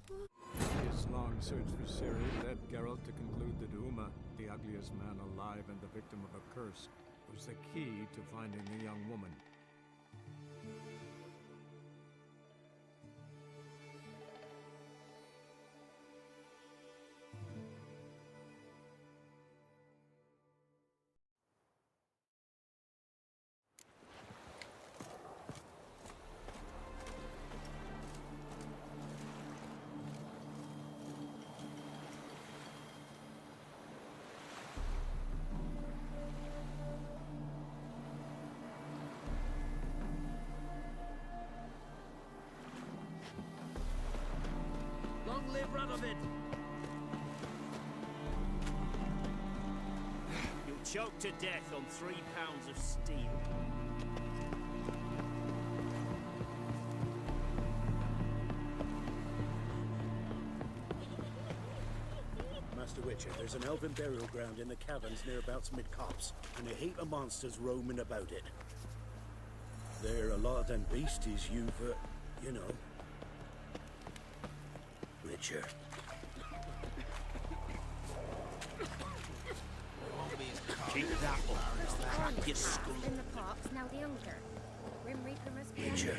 His long search for Ciri led Geralt to conclude that Uma, the ugliest man alive and the victim of a curse, was the key to finding the young woman. Long live Radovid! You'll choke to death on 3 pounds of steel. Master Witcher, there's an elven burial ground in the caverns nearabouts mid-copse, and a heap of monsters roaming about it. There are a lot of them beasties you've, you know. Witcher. Keep that up. Crack your skull. In the parks, now the Unker. Grim Reaper must be... Witcher.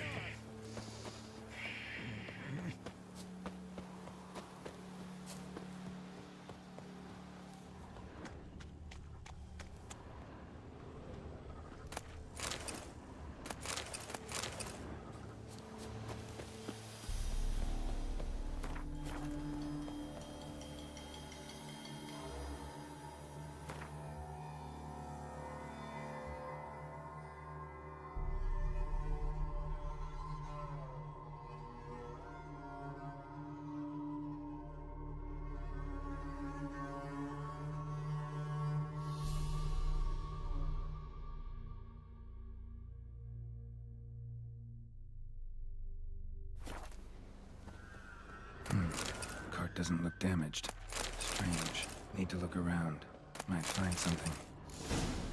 Cart doesn't look damaged. Strange. Need to look around. Might find something.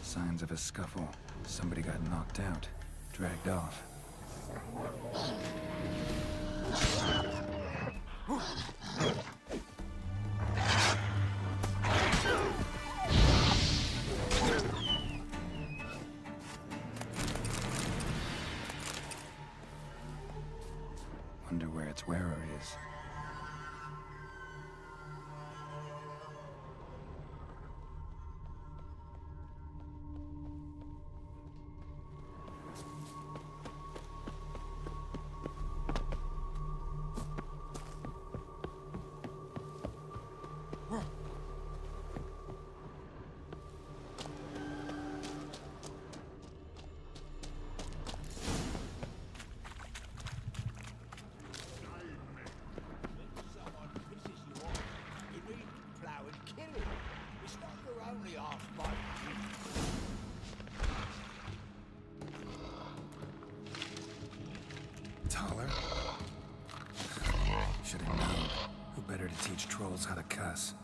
Signs of a scuffle. Somebody got knocked out. Dragged off. Wonder where its wearer is. Taller? Should have known. Who better to teach trolls how to cuss?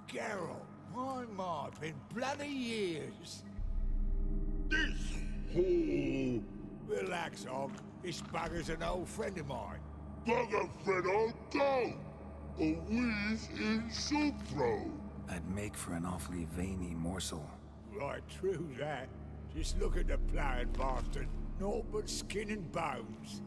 Geralt, my, been bloody years. This whole Relax, Og. This bugger's an old friend of mine. bugger friend on go. A wheeze in soup throw. I'd make for an awfully veiny morsel. Right, true that. Just look at the ploughing bastard. Naught but skin and bones.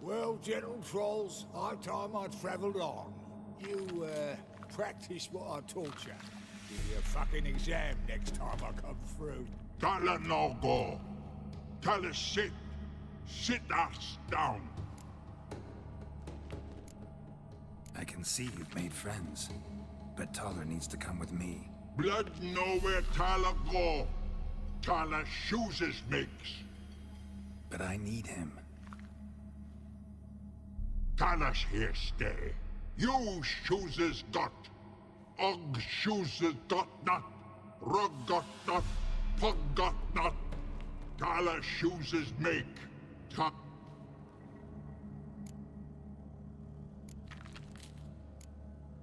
Well, gentle trolls, high time I travelled on. You, practice what I taught you. Give you a fucking exam next time I come through. Can't let no go. Tell us sit. Sit us down. I can see you've made friends. But Taller needs to come with me. Blood know where Tyler go. Tyler chooses makes. But I need him. Tyler's here stay. You chooses got. Og chooses got not. Rug got not. Pug got not. Tyler chooses make.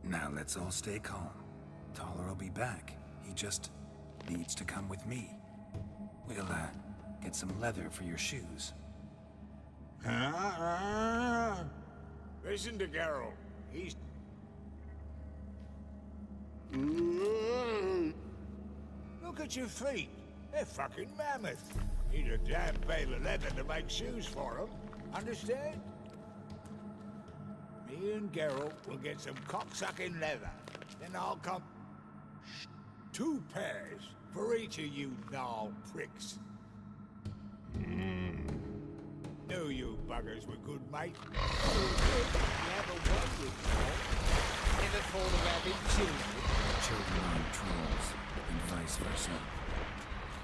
Now let's all stay calm. Taller will be back. He just needs to come with me. We'll, get some leather for your shoes. Listen to Geralt. He's... Look at your feet. They're fucking mammoth. Need a damn bale of leather to make shoes for them. Understand? Me and Geralt will get some cocksucking leather. Then I'll come... 2 pairs for each of you gnarled pricks. Knew you buggers were good, mate. Never won with never thought of having children. Children aren't trolls, and vice versa.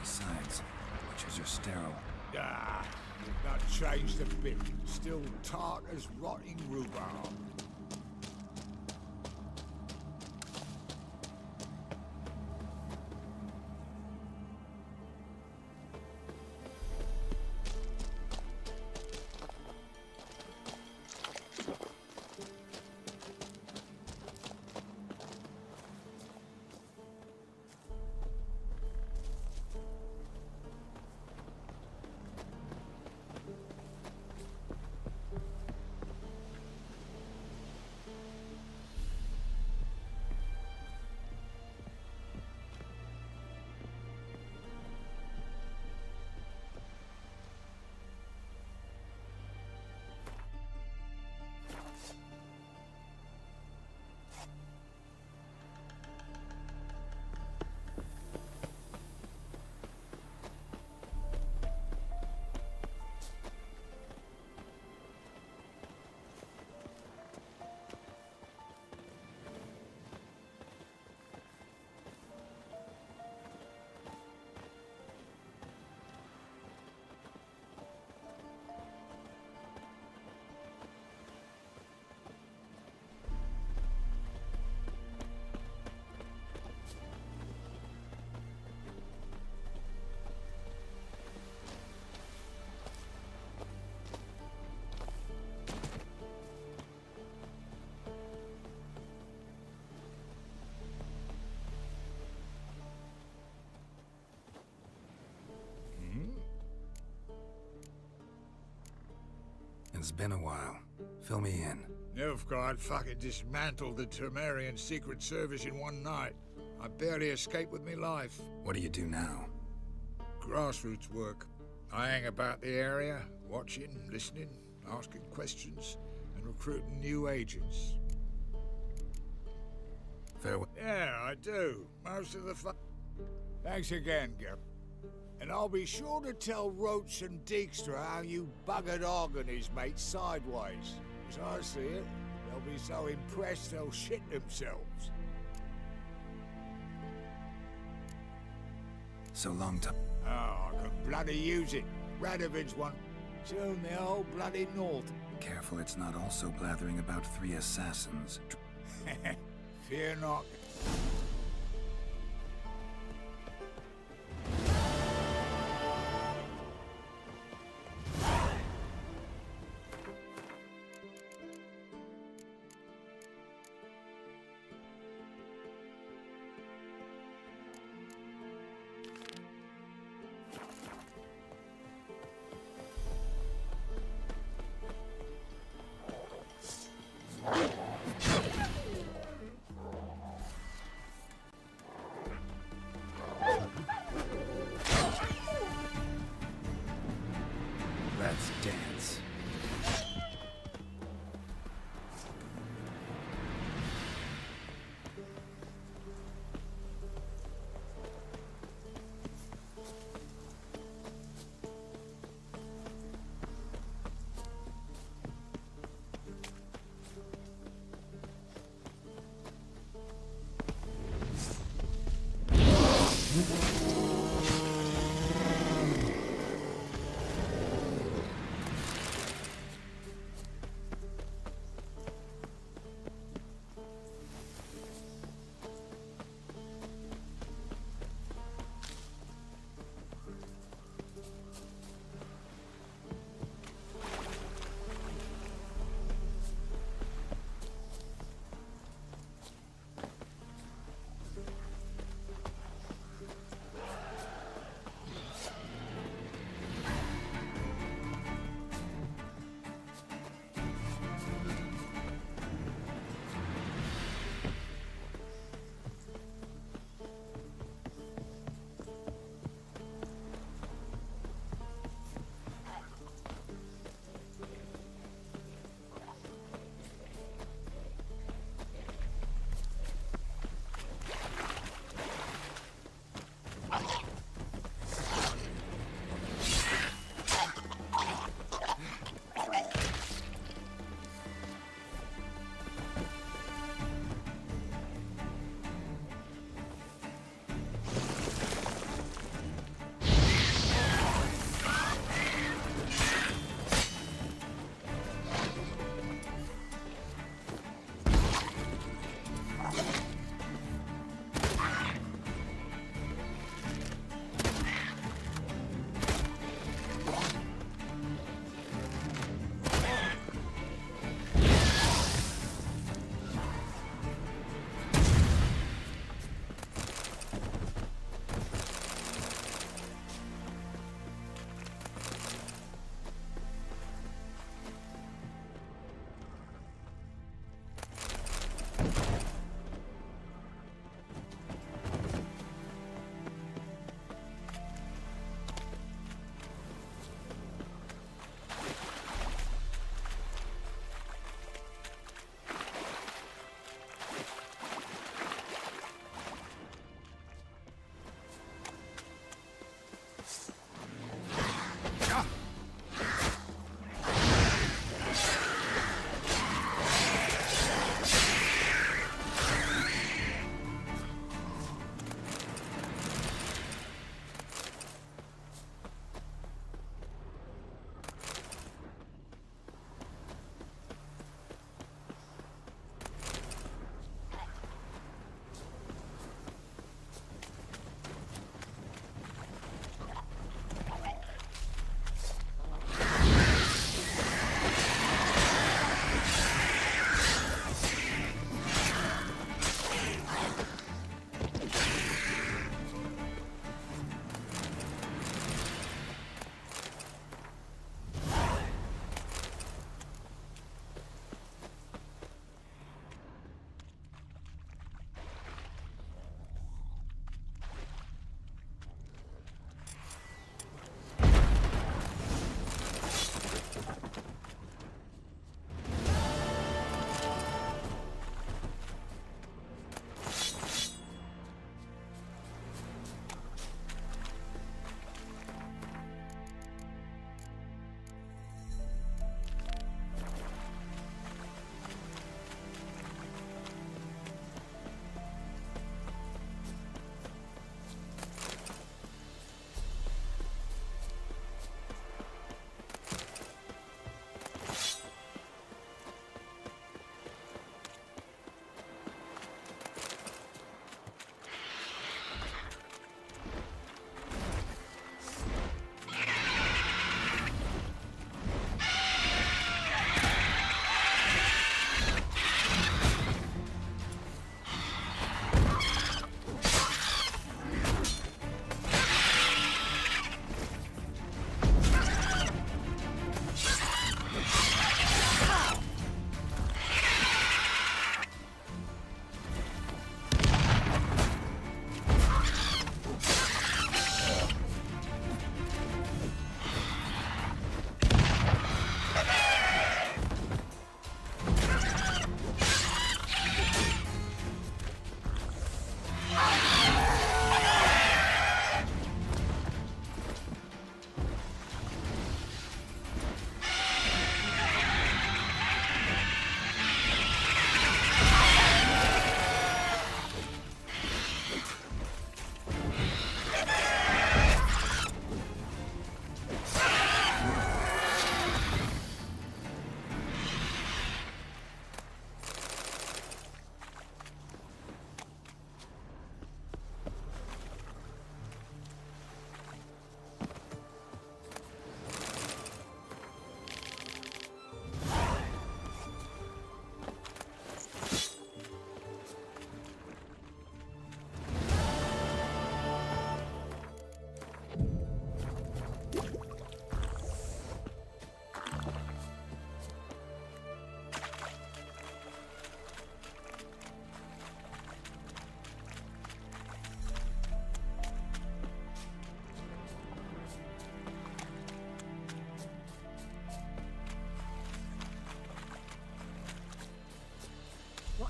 Besides, witches are sterile. Ah, you've not changed a bit. Still tart as rotting rhubarb. It's been a while. Fill me in. Nilfgaard fucking dismantled the Temerian Secret Service in one night. I barely escaped with my life. What do you do now? Grassroots work. I hang about the area, watching, listening, asking questions, and recruiting new agents. Farewell. Yeah, I do. Most of the fun. Thanks again, Geralt. And I'll be sure to tell Roach and Dijkstra how you buggered Og and his mates sideways. As I see it, they'll be so impressed they'll shit themselves. So long time. Oh, I can bloody use it. Radovid's one. Soon the whole bloody north. Careful it's not also blathering about 3 assassins. Fear not.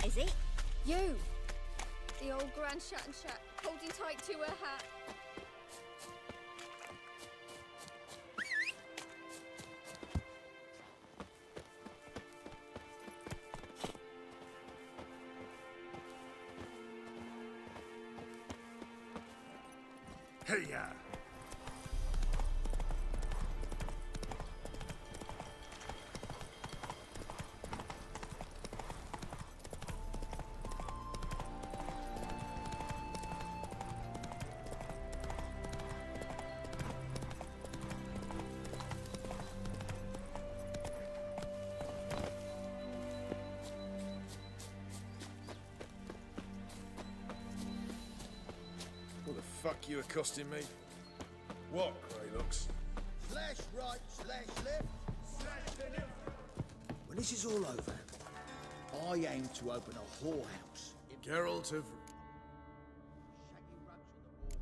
is it? You! The old Grand Shatton Chat, holding tight to her hat. Hey-ya! What the fuck you accosting me? What, Greylocks? Slash right, slash left, slash the left. When this is all over, I aim to open a whorehouse. Geralt of...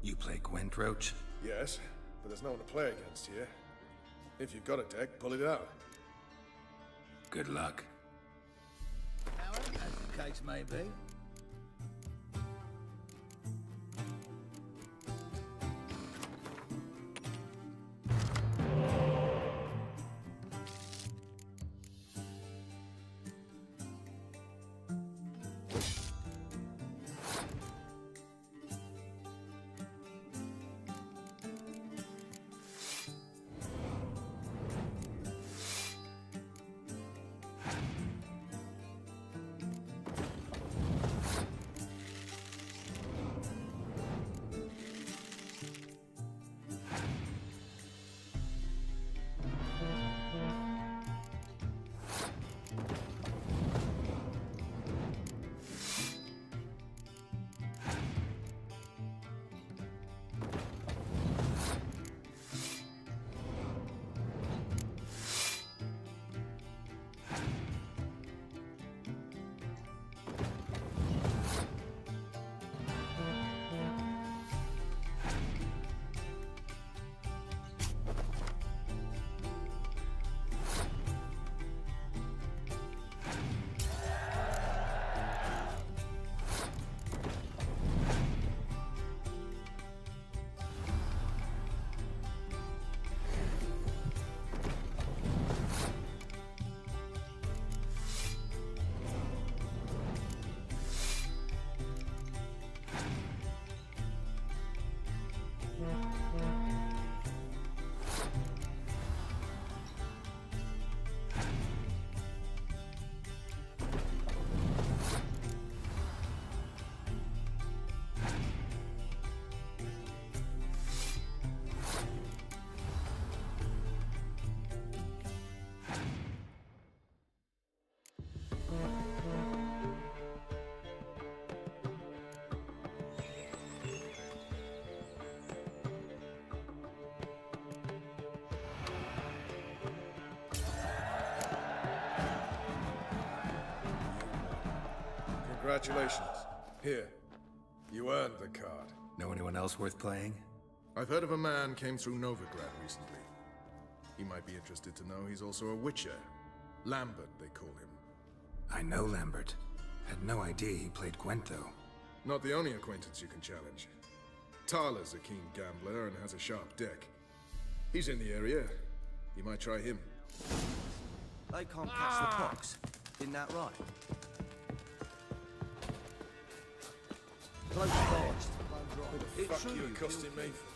You play Gwent, Roach? Yes, but there's no one to play against here. If you've got a deck, pull it out. Good luck. As the case may be. Congratulations. Here. You earned the card. Know anyone else worth playing? I've heard of a man came through Novigrad recently. You might be interested to know he's also a witcher. Lambert, they call him. I know Lambert. Had no idea he played Gwent, though. Not the only acquaintance you can challenge. Tala's a keen gambler and has a sharp deck. He's in the area. You might try him. They can't catch the pox. Isn't that right? Close advised. Who the fuck you accosting me for?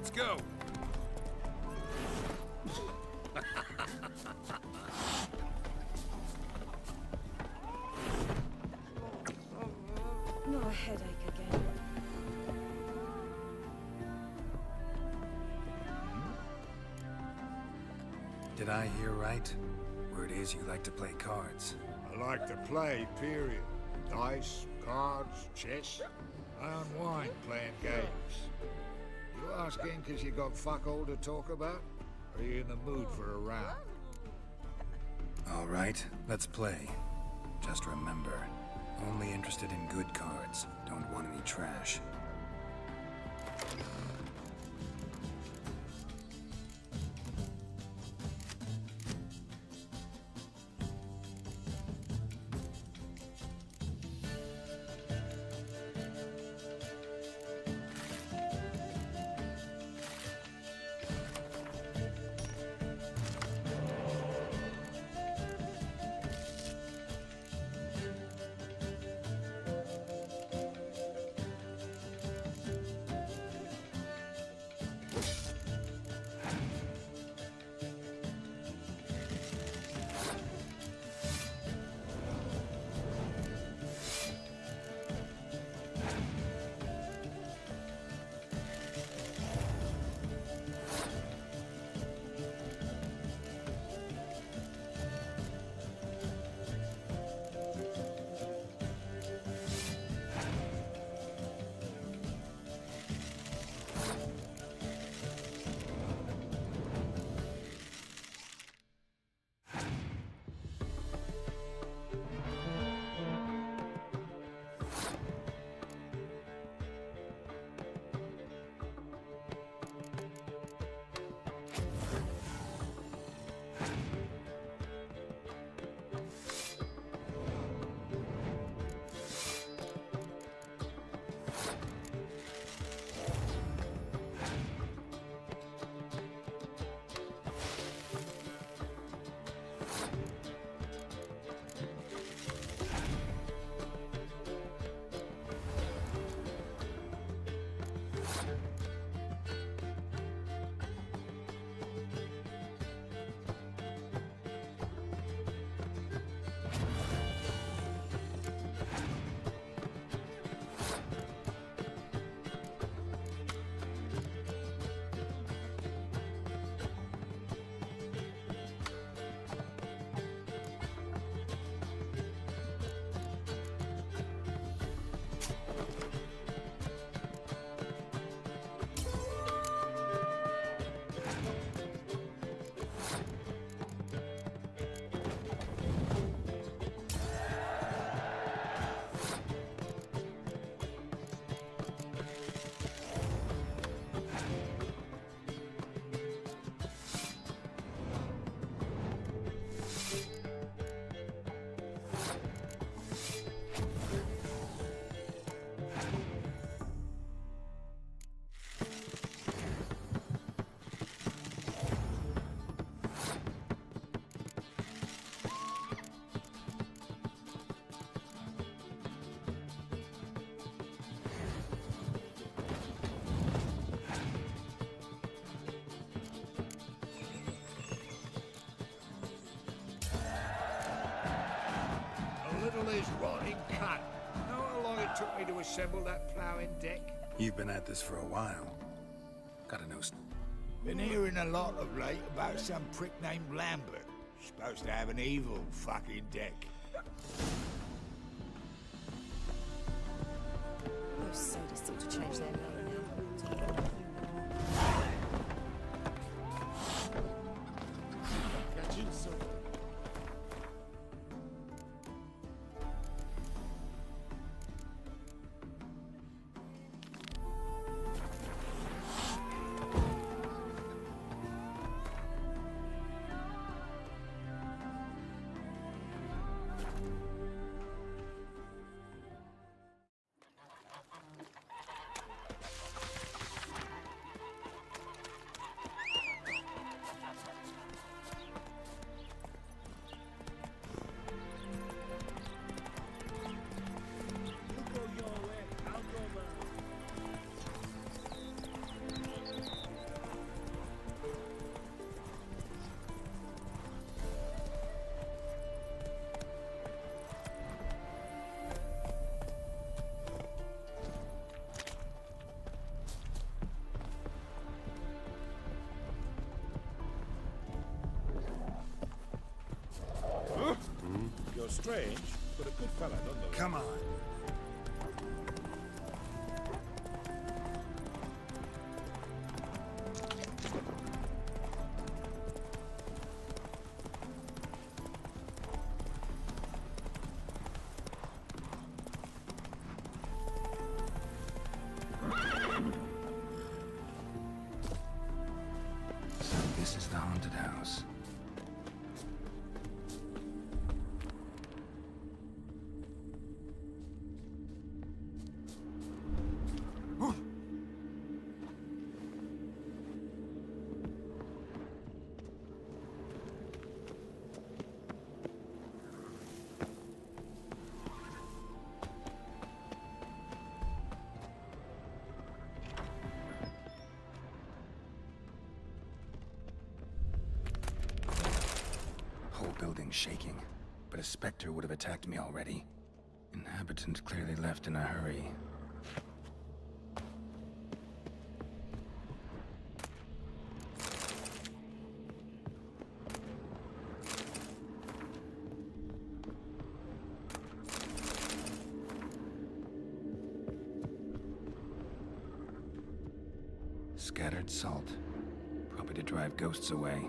Let's go. No, a headache again. Did I hear right? Word is you like to play cards. I like to play, period. Dice, cards, chess. I unwind playing games. You asking because you got fuck all to talk about? Or are you in the mood for a round? All right, let's play. Just remember, only interested in good cards. Don't want any trash. Little is rotting cunt. Know how long it took me to assemble that ploughing deck? You've been at this for a while. Gotta know. Been hearing a lot of late about some prick named Lambert. Supposed to have an evil fucking deck. Most sadists seem to change their name now. Catching someone. You're strange, but a good fella nonetheless. Come on. So this is the haunted house. Whole building shaking, but a specter would have attacked me already. Inhabitant clearly left in a hurry. Scattered salt. Probably to drive ghosts away.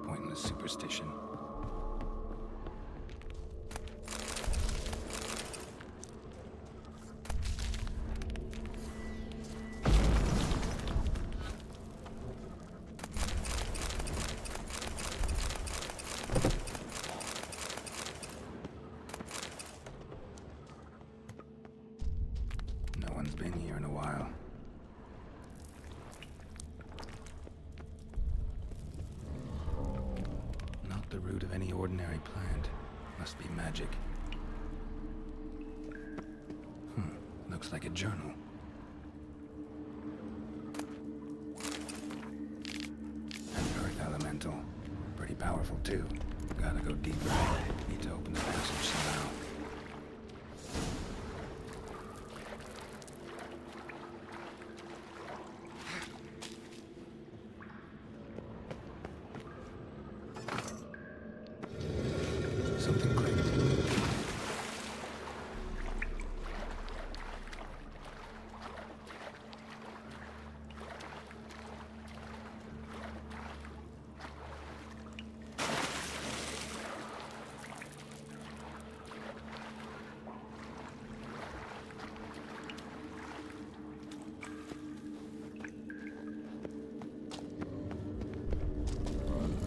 Pointless superstition. No one's been here in a while. Not the root of any ordinary plant. Must be magic. Looks like a journal. An earth elemental. Pretty powerful too. Gotta go deeper. Need to open the passage somehow. Something clicked.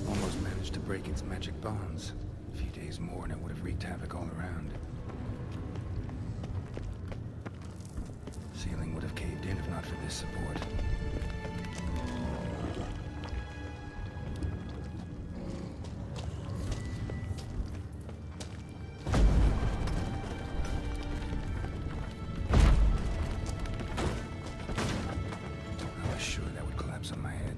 Almost managed to break its magic bonds. A few days more and it would have wreaked havoc all around. Ceiling would have caved in if not for this support. I was sure that would collapse on my head.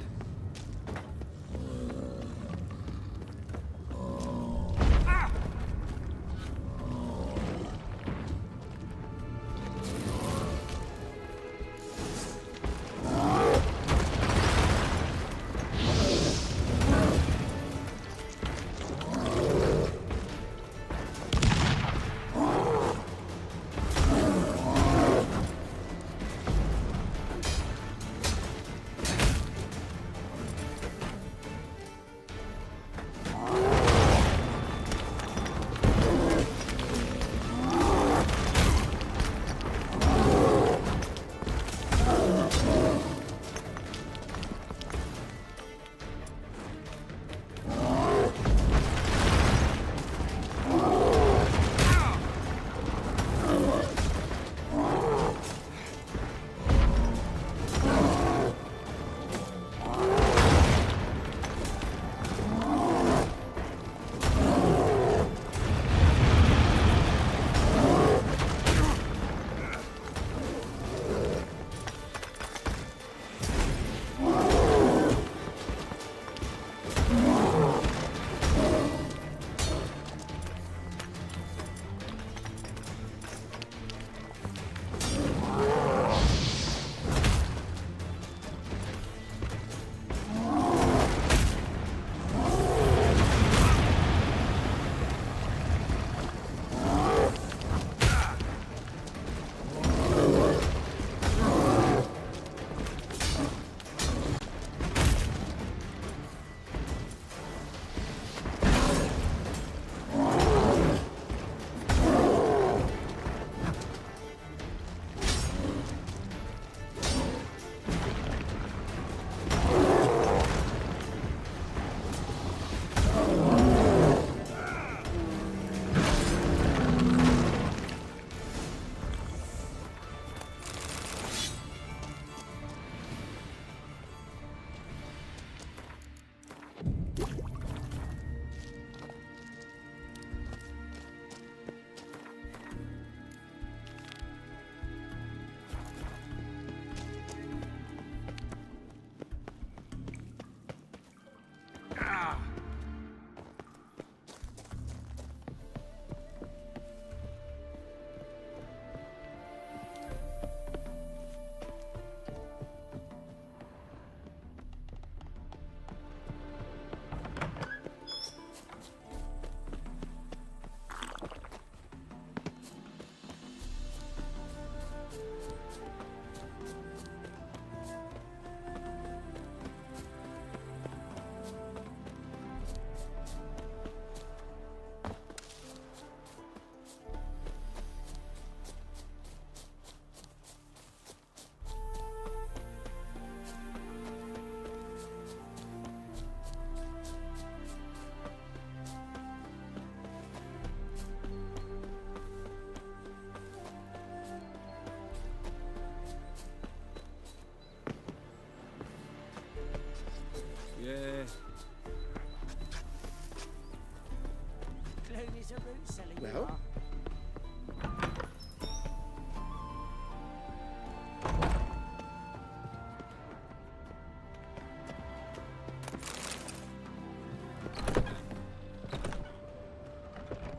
blown is a root cellar, you Well? are.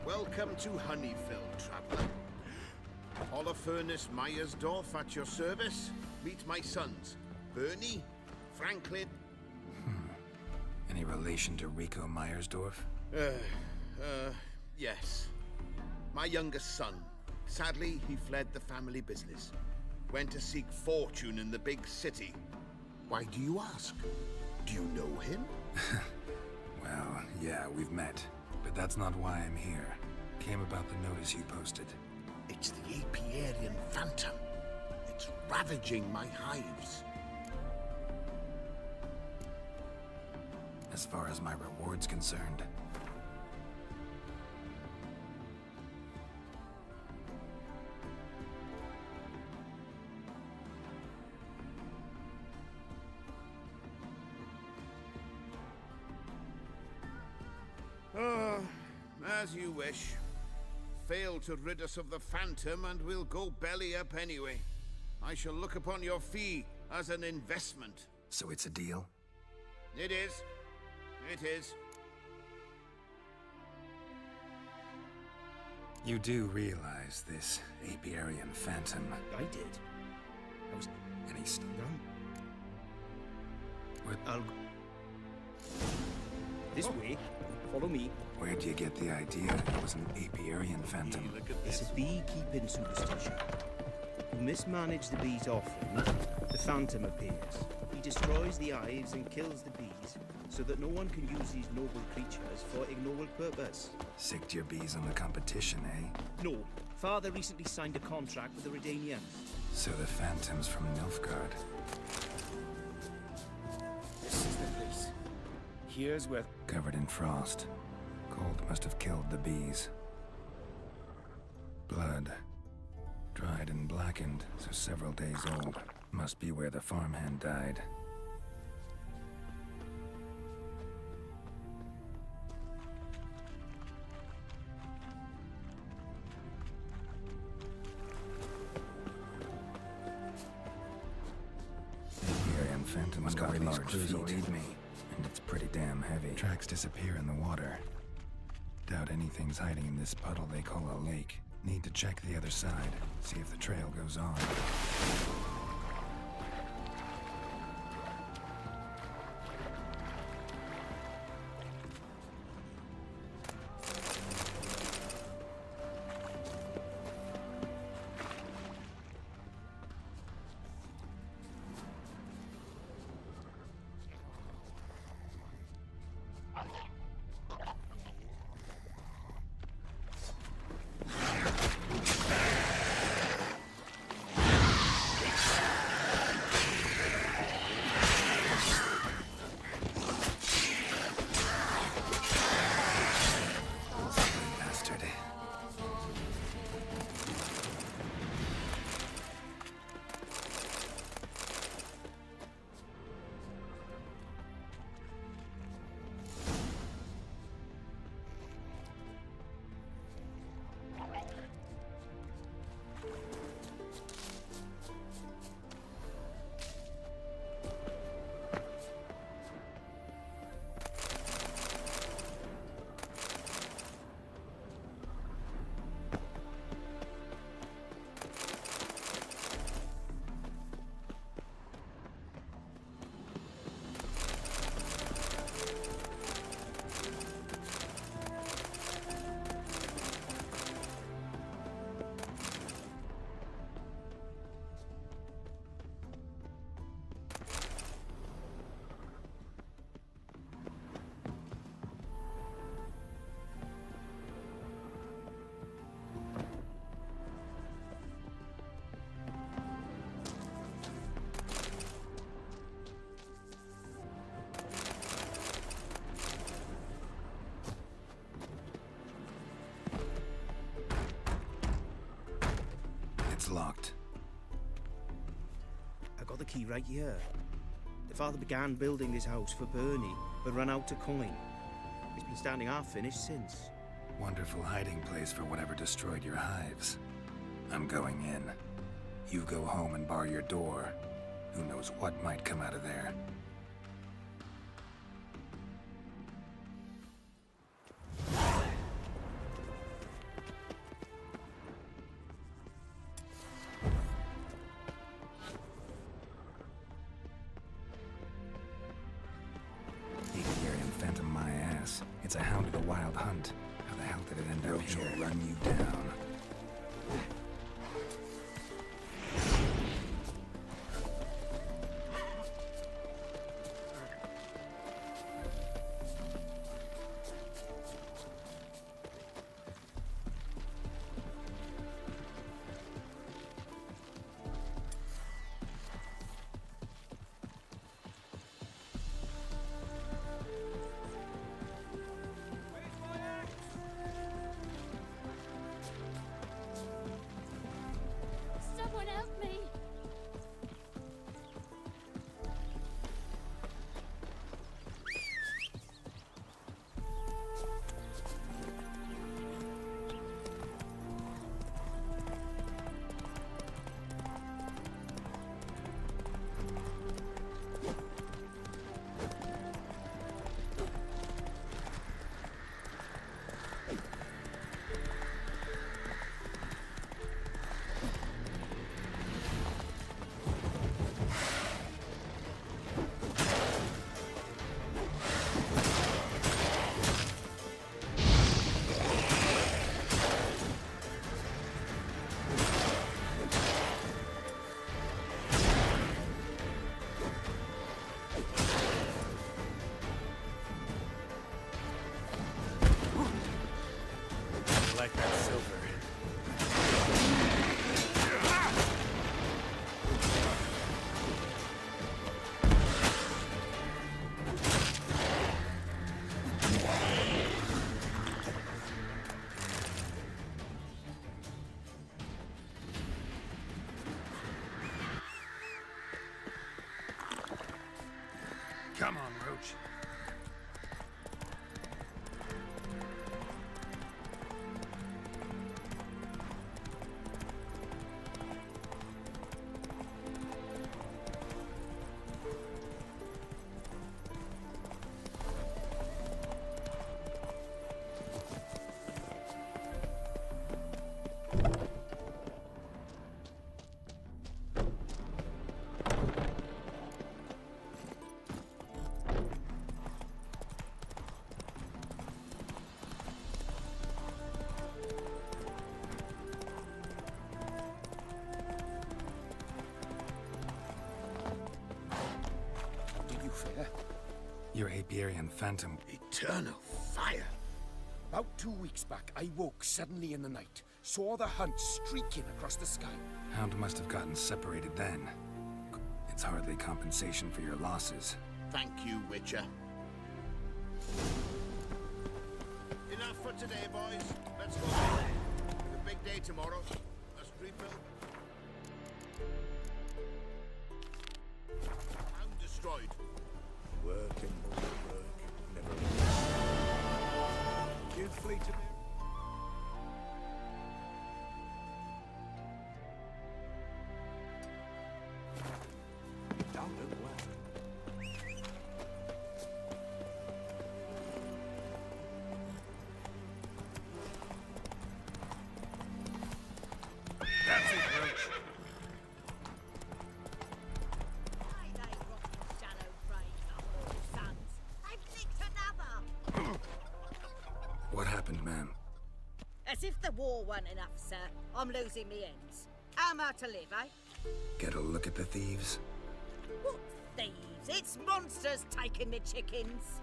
Welcome to Honeyfield, traveller. Holofernes Myersdorf at your service. Meet my sons, Bernie, Franklin. Any relation to Rico Myersdorf? Yes. My youngest son. Sadly, he fled the family business. Went to seek fortune in the big city. Why do you ask? Do you know him? Well, yeah, we've met. But that's not why I'm here. Came about the notice you posted. It's the Apiarian Phantom. It's ravaging my hives. As far as my reward's concerned. As you wish. Fail to rid us of the Phantom and we'll go belly up anyway. I shall look upon your fee as an investment. So it's a deal? It is. It is. You do realize this Apiarian Phantom. I did. I was... And he's... No. What? I'll... This way. Follow me. Where'd you get the idea it was an Apiarian Phantom? It's a beekeeping superstition. You mismanage the bees offering, the Phantom appears. He destroys the hives and kills the bees, so that no one can use these noble creatures for ignoble purpose. Sicked your bees on the competition, eh? No. Father recently signed a contract with the Redanians. So the Phantom's from Nilfgaard. This is the place. Here's where... Covered in frost. Cold must have killed the bees. Blood. Dried and blackened, so several days old. Must be where the farmhand died. Apiarian Phantom's got large feet. Me. And it's pretty damn heavy. Tracks disappear in the water. Doubt anything's hiding in this puddle they call a lake. Need to check the other side, see if the trail goes on. It's locked. I got the key right here. The father began building this house for Bernie, but ran out of coin. It's been standing half finished since. Wonderful hiding place for whatever destroyed your hives. I'm going in. You go home and bar your door. Who knows what might come out of there. Apiarian Phantom my ass. It's a hound of the Wild Hunt. How the hell did it end up here? Roach will run you down. Someone help me! Like that silver. Come on, Roach. Your Apiarian Phantom. Eternal fire! About 2 weeks back, I woke suddenly in the night, saw the hunt streaking across the sky. Hound must have gotten separated then. It's hardly compensation for your losses. Thank you, Witcher. Enough for today, boys. Let's go. It's a big day tomorrow. Let's rebuild. Hound destroyed. Work and more work. Never. You flee to me. Down it well. That's it, Roach. What happened, ma'am? As if the war weren't enough, sir. I'm losing me ends. How am I to live, eh? Get a look at the thieves? What thieves? It's monsters taking me chickens.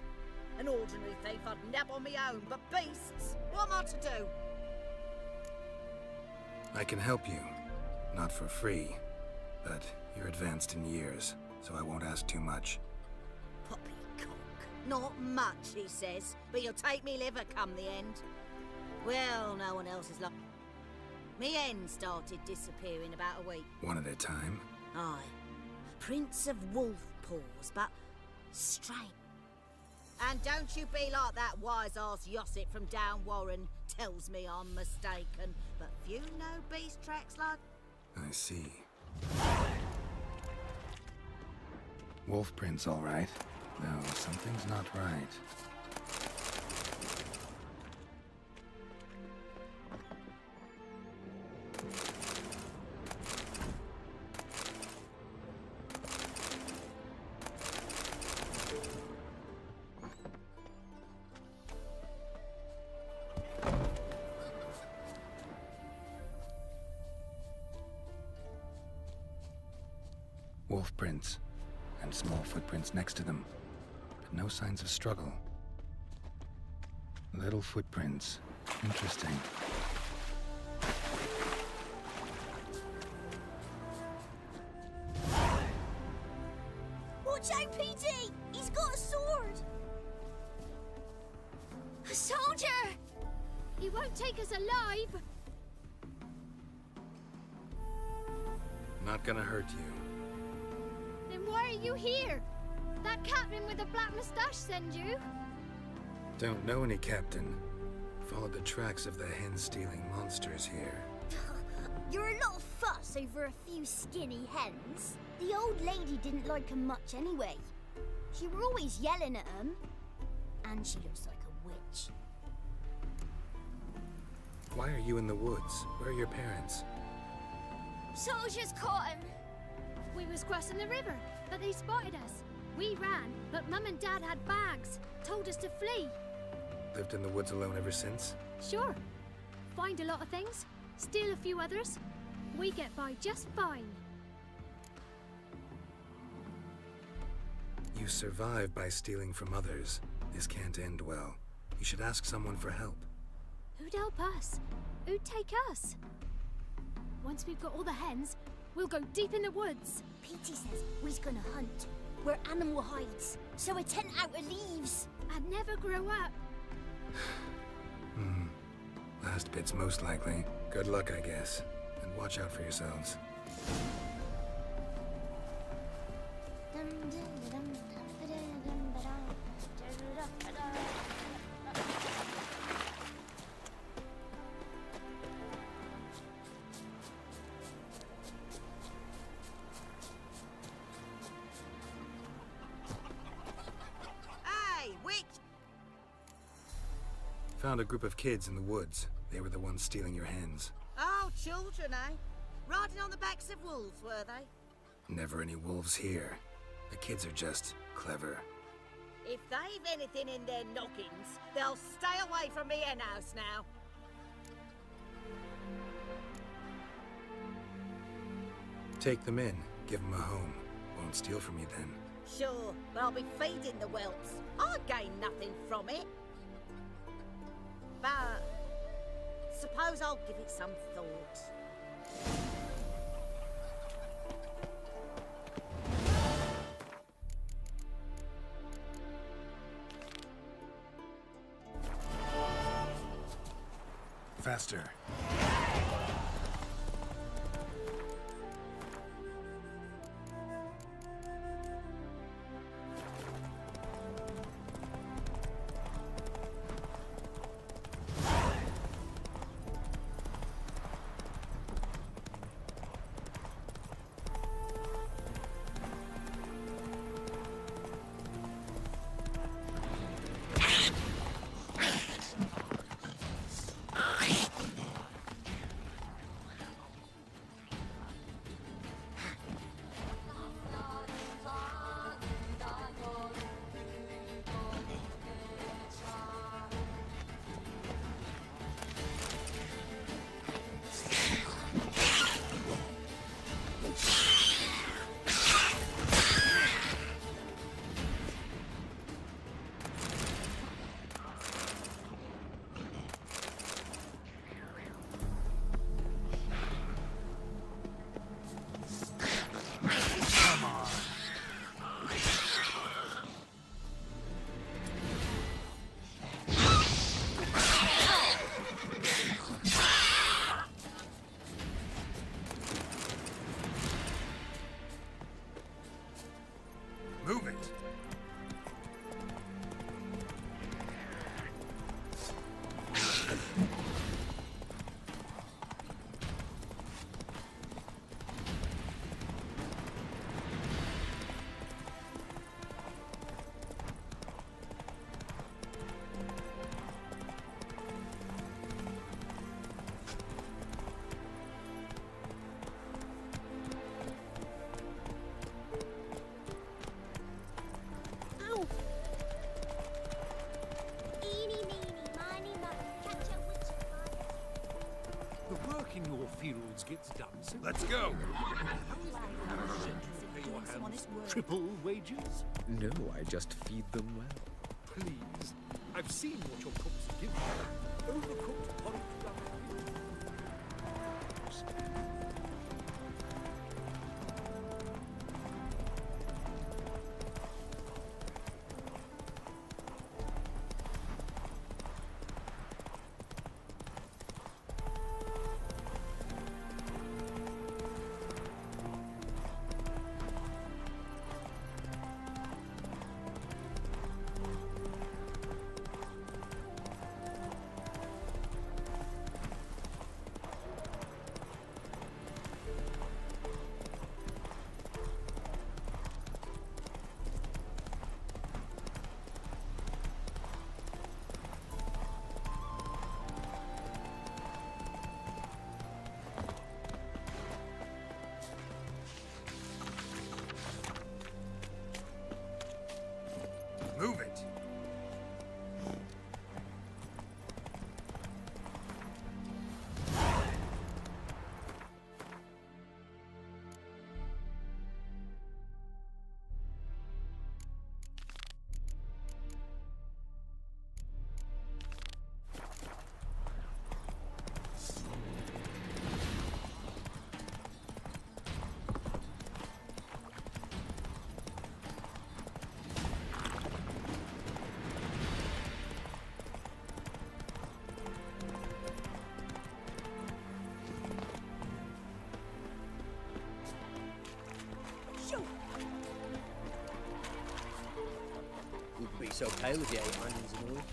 An ordinary thief I'd nab on me own, but beasts? What am I to do? I can help you. Not for free, but you're advanced in years, so I won't ask too much. Poppycock. Not much, he says, but you'll take me liver come the end. Well, no one else is like... Me hen started disappearing about a week. One at a time? Aye. Prince of Wolf Paws, but strange. And don't you be like that wise-ass Yossip from down Warren. Tells me I'm mistaken. But few know beast tracks like... I see. Wolf prints, all right. Though something's not right. Wolf prints, and small footprints next to them, but no signs of struggle. Little footprints. Interesting. Watch out, Petey! He's got a sword! A soldier! He won't take us alive! Not gonna hurt you. Then why are you here? That captain with the black moustache send you? Don't know any captain. Followed the tracks of the hen-stealing monsters here. You're a lot of fuss over a few skinny hens. The old lady didn't like 'em much anyway. She were always yelling at 'em. And she looks like a witch. Why are you in the woods? Where are your parents? Soldiers caught him! We was crossing the river, but they spotted us. We ran, but Mum and Dad had bags. Told us to flee. Lived in the woods alone ever since? Sure. Find a lot of things, steal a few others. We get by just fine. You survive by stealing from others. This can't end well. You should ask someone for help. Who'd help us? Who'd take us? Once we've got all the hens, we'll go deep in the woods. Petey says we's gonna hunt. We're animal hides, so a tent out of leaves. I'd never grow up. Last bit's most likely. Good luck, I guess. And watch out for yourselves. Hey, witch! Found a group of kids in the woods. They were the ones stealing your hens. Oh, children, eh? Riding on the backs of wolves, were they? Never any wolves here. The kids are just clever. If they've anything in their noggins, they'll stay away from me hen house now. Take them in. Give them a home. Won't steal from you then. Sure, but I'll be feeding the whelps. I gain nothing from it. But suppose I'll give it some thought. Faster. in your fields gets done. So Let's go. Triple wages? No, I just feed them well. Please. I've seen what your cooks give you. Overcooked porridge. Move it. Wouldn't be so pale with the 8 onions and all.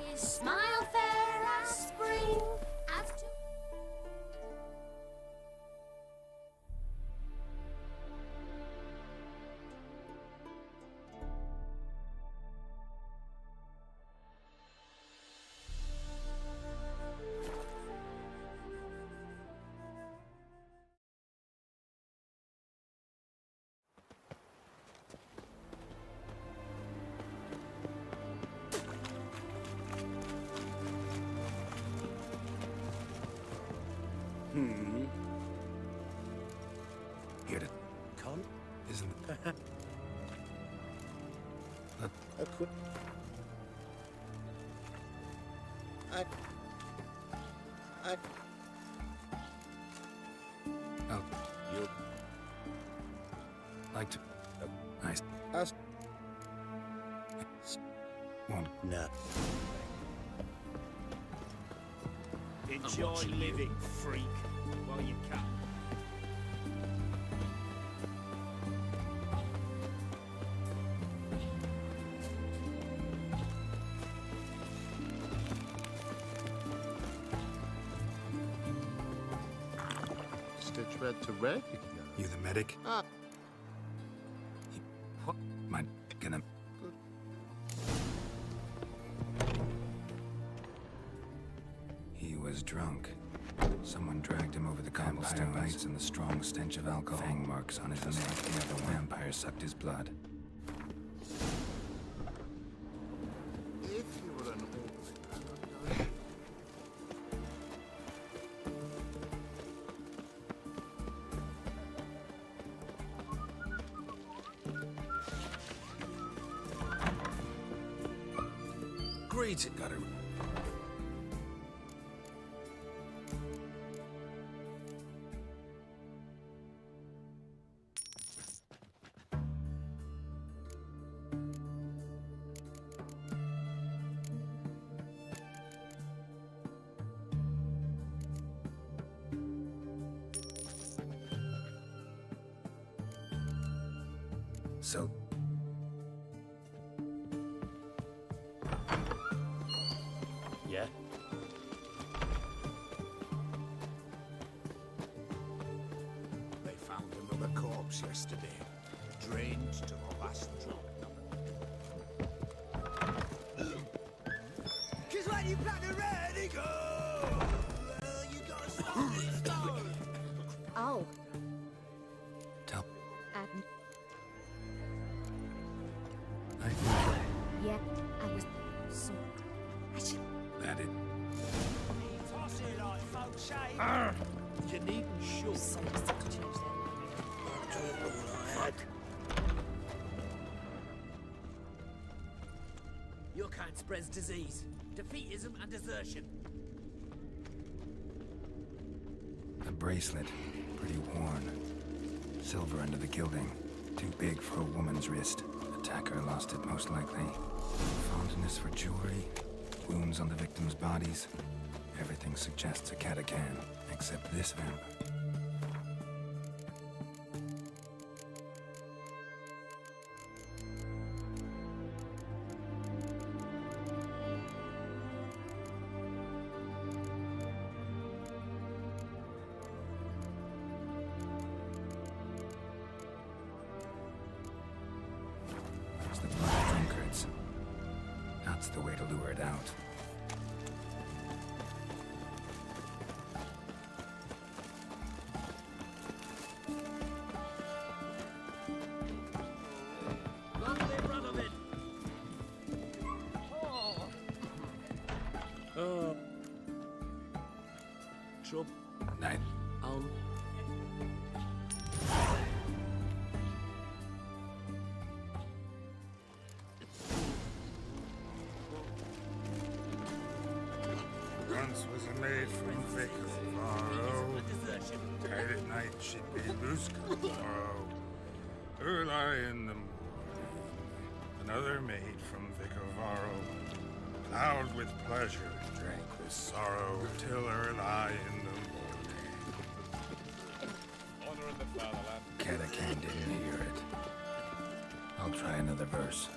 You smile fair as spring, as to Here to Con? isn't A quick. I. Oh, You. like to. I Us. won't. No. Enjoy living, freak, while you can. Stitch red to red? You the medic? Ah. What? Might gonna. He was drunk. Someone dragged him over the cobblestones and the strong stench of alcohol. Fang marks on his neck. The vampire sucked his blood. If you were an old... Great, got it. So, Yeah? They found another corpse yesterday, drained to the last drop. Cause when you plant the red eagle, you gotta stop this stone. Oh, tell. um, I think yeah, I was so. I should. that it. Toss needn't shoot. Your kind spreads disease, defeatism, and desertion. The bracelet, pretty worn. Silver under the gilding. Too big for a woman's wrist. Attacker lost it, most likely. Fondness for jewelry. Wounds on the victims' bodies. Everything suggests a Catacan, except this vamp. There's the blood of drunkards. That's the way to lure it out. Long live Radovid! Oh. Trouble. Night. Once was a maid from Vic of Varro. Tight at night she'd be loose come tomorrow. Early in the morning. Another maid from Vic of Varro. Loud with pleasure, drank with sorrow, till early in the morning. Honor in the fatherland. Catacan didn't hear it. I'll try another verse.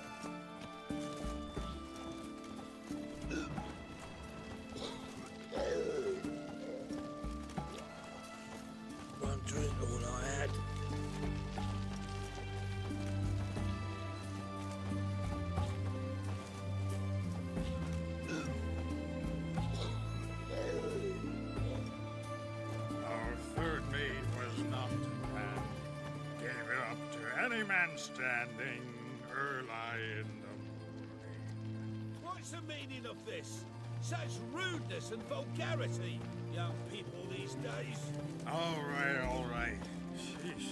One drink, all I had. Our third maid was not and gave it up to any man standing early in the morning. What's the meaning of this? Such rudeness and vulgarity, young people these days. All right. Sheesh.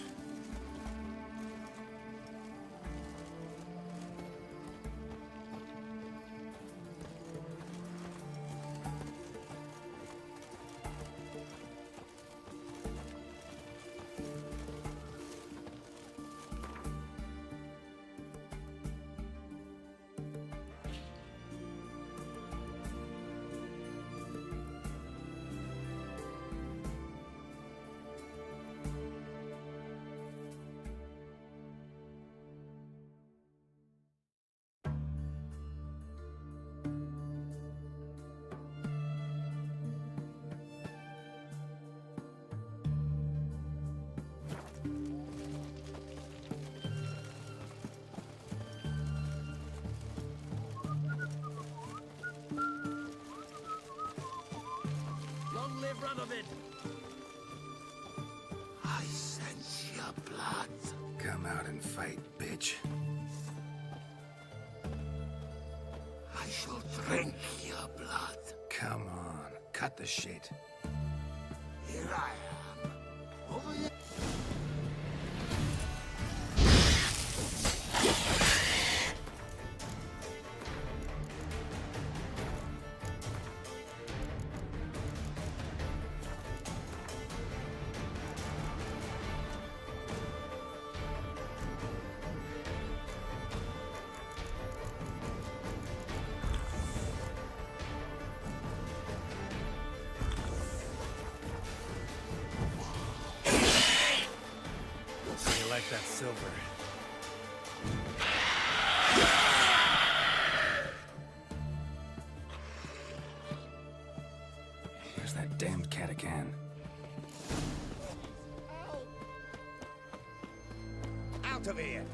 Long live Radovid! I sense your blood. Come out and fight, bitch. I shall drink your blood. Come on, cut the shit. Here I am. Over here. You like that silver? Where's that damned Catacan? Out of here!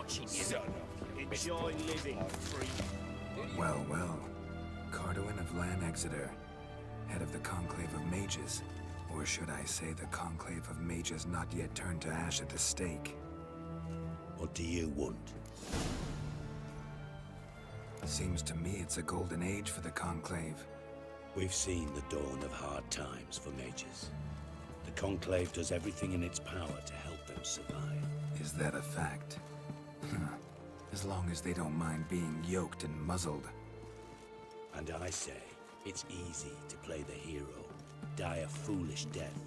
watching you. Son of you. Enjoy living, freak. Well, well. Cardoin of Lan Exeter, head of the Conclave of Mages. Or should I say the Conclave of Mages not yet turned to ash at the stake. What do you want? Seems to me it's a golden age for the Conclave. We've seen the dawn of hard times for mages. The Conclave does everything in its power to help them survive. Is that a fact? As long as they don't mind being yoked and muzzled. And I say, it's easy to play the hero, die a foolish death.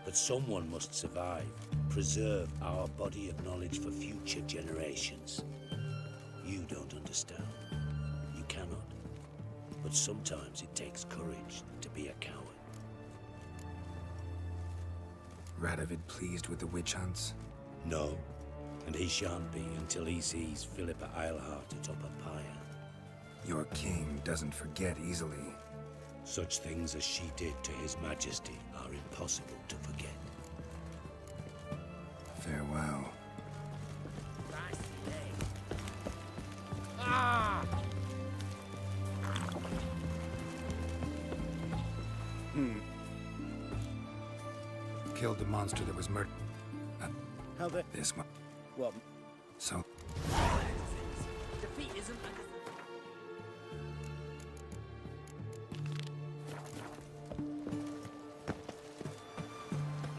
But someone must survive, preserve our body of knowledge for future generations. You don't understand. You cannot. But sometimes it takes courage to be a coward. Radovid pleased with the witch hunts? No, and he shan't be until he sees Philippa Eilhart atop a pyre. Your king doesn't forget easily. Such things as she did to His Majesty are impossible to forget. Farewell. Ah! Killed the monster that was murdered. How the... This one. What? So... Defeatism and...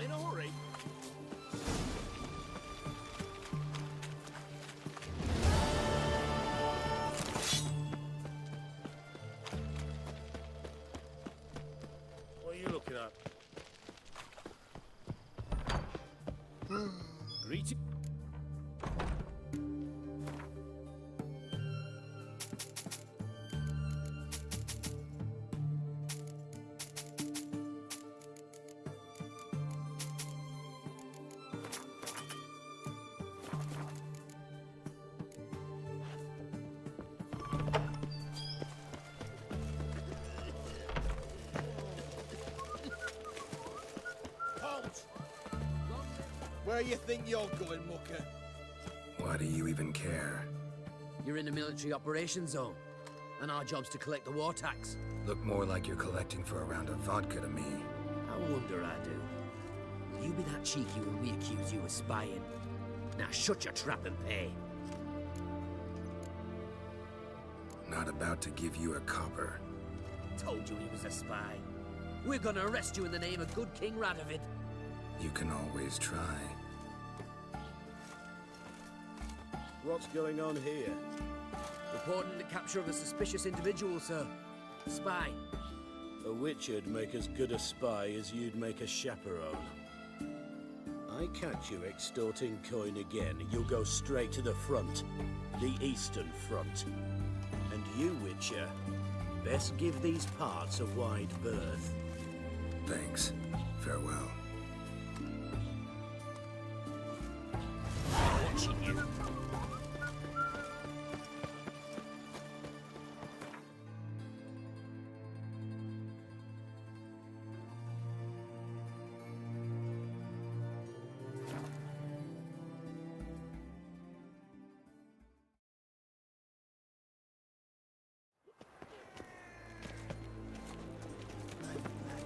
In a hurry. What are you looking at? Greeting. Halt! Where you think you're going, mucker? Why do you even care? You're in the military operations zone, and our job's to collect the war tax. Look more like you're collecting for a round of vodka to me. I wonder I do. You be that cheeky when we accuse you of spying. Now shut your trap and pay. Not about to give you a copper. Told you he was a spy. We're gonna arrest you in the name of good King Radovid. You can always try. What's going on here? Reporting the capture of a suspicious individual, sir. Spy. A witcher'd make as good a spy as you'd make a chaperone. I catch you extorting coin again, you'll go straight to the front. The Eastern Front. And you, Witcher, best give these parts a wide berth. Thanks. Farewell. Watching you.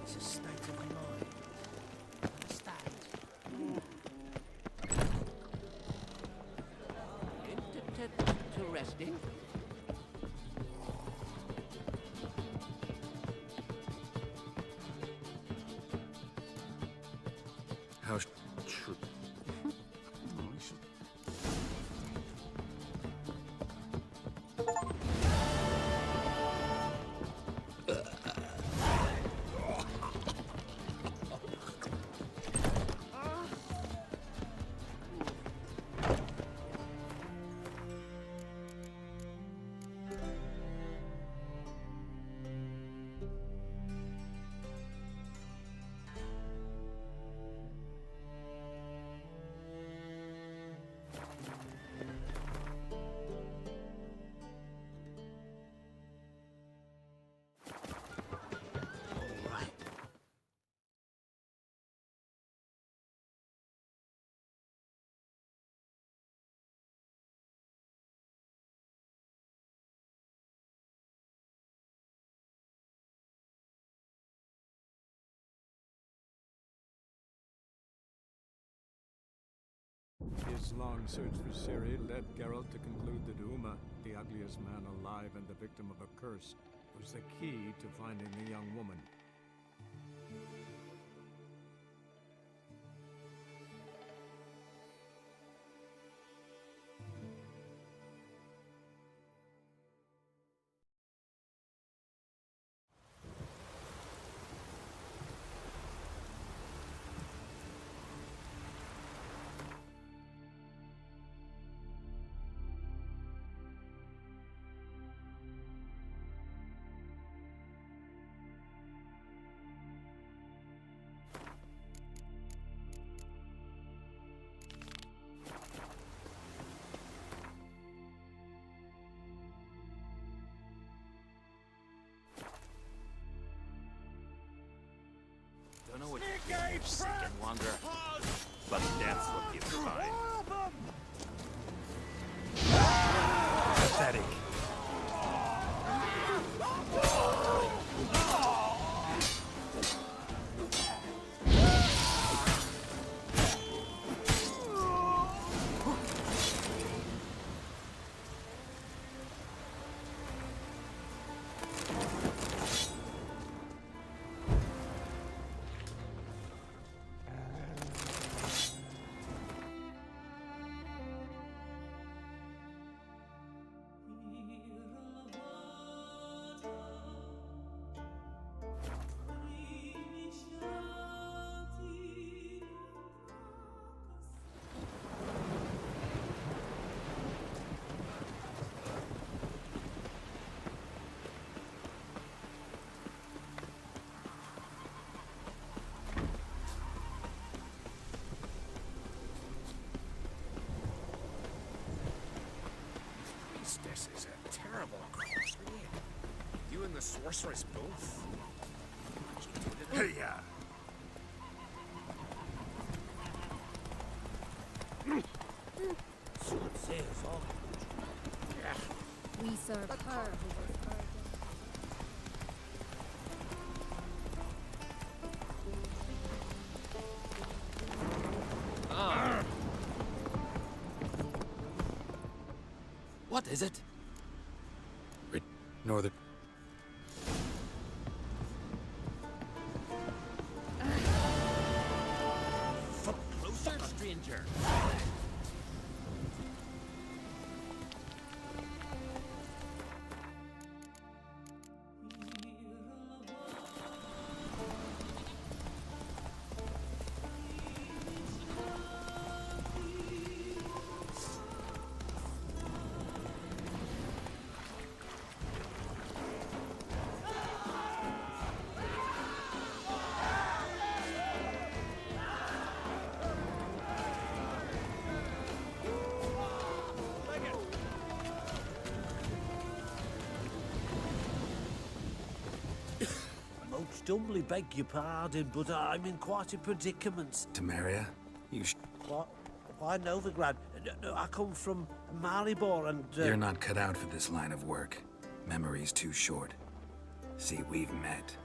It's a state of mind. Understand? Interesting. How His long search for Ciri led Geralt to conclude that Uma, the ugliest man alive and the victim of a curse, was the key to finding the young woman. Don't know what you think, sick and wander, but that's what you find. Pathetic. This is a terrible cross. You and the sorceress both. Hey, yeah. Sword sails all. We serve her who was pardoned. What is it? Northern. Come closer, stranger. Most humbly beg your pardon, but I'm in quite a predicament. Temeria? You What? Why Novigrad? No, I come from Maribor and... You're not cut out for this line of work. Memory's too short. See, we've met.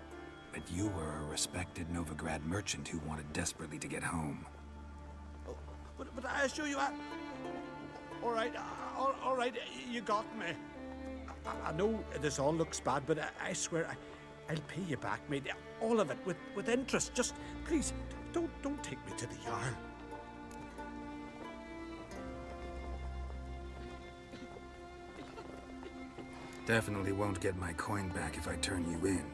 But you were a respected Novigrad merchant who wanted desperately to get home. Oh, but I assure you, all right, you got me. I know this all looks bad, but I swear I'll pay you back, mate. All of it, with interest. Just, please, don't take me to the Jarl. Definitely won't get my coin back if I turn you in.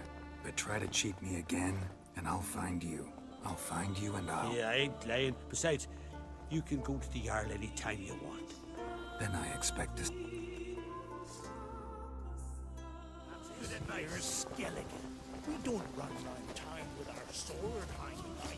But try to cheat me again, and I'll find you. I'll find you and I'll... Yeah, I ain't lying. Besides, you can go to the Jarl any time you want. Then I expect to... You're a skeleton. We don't run around town with our sword hanging out.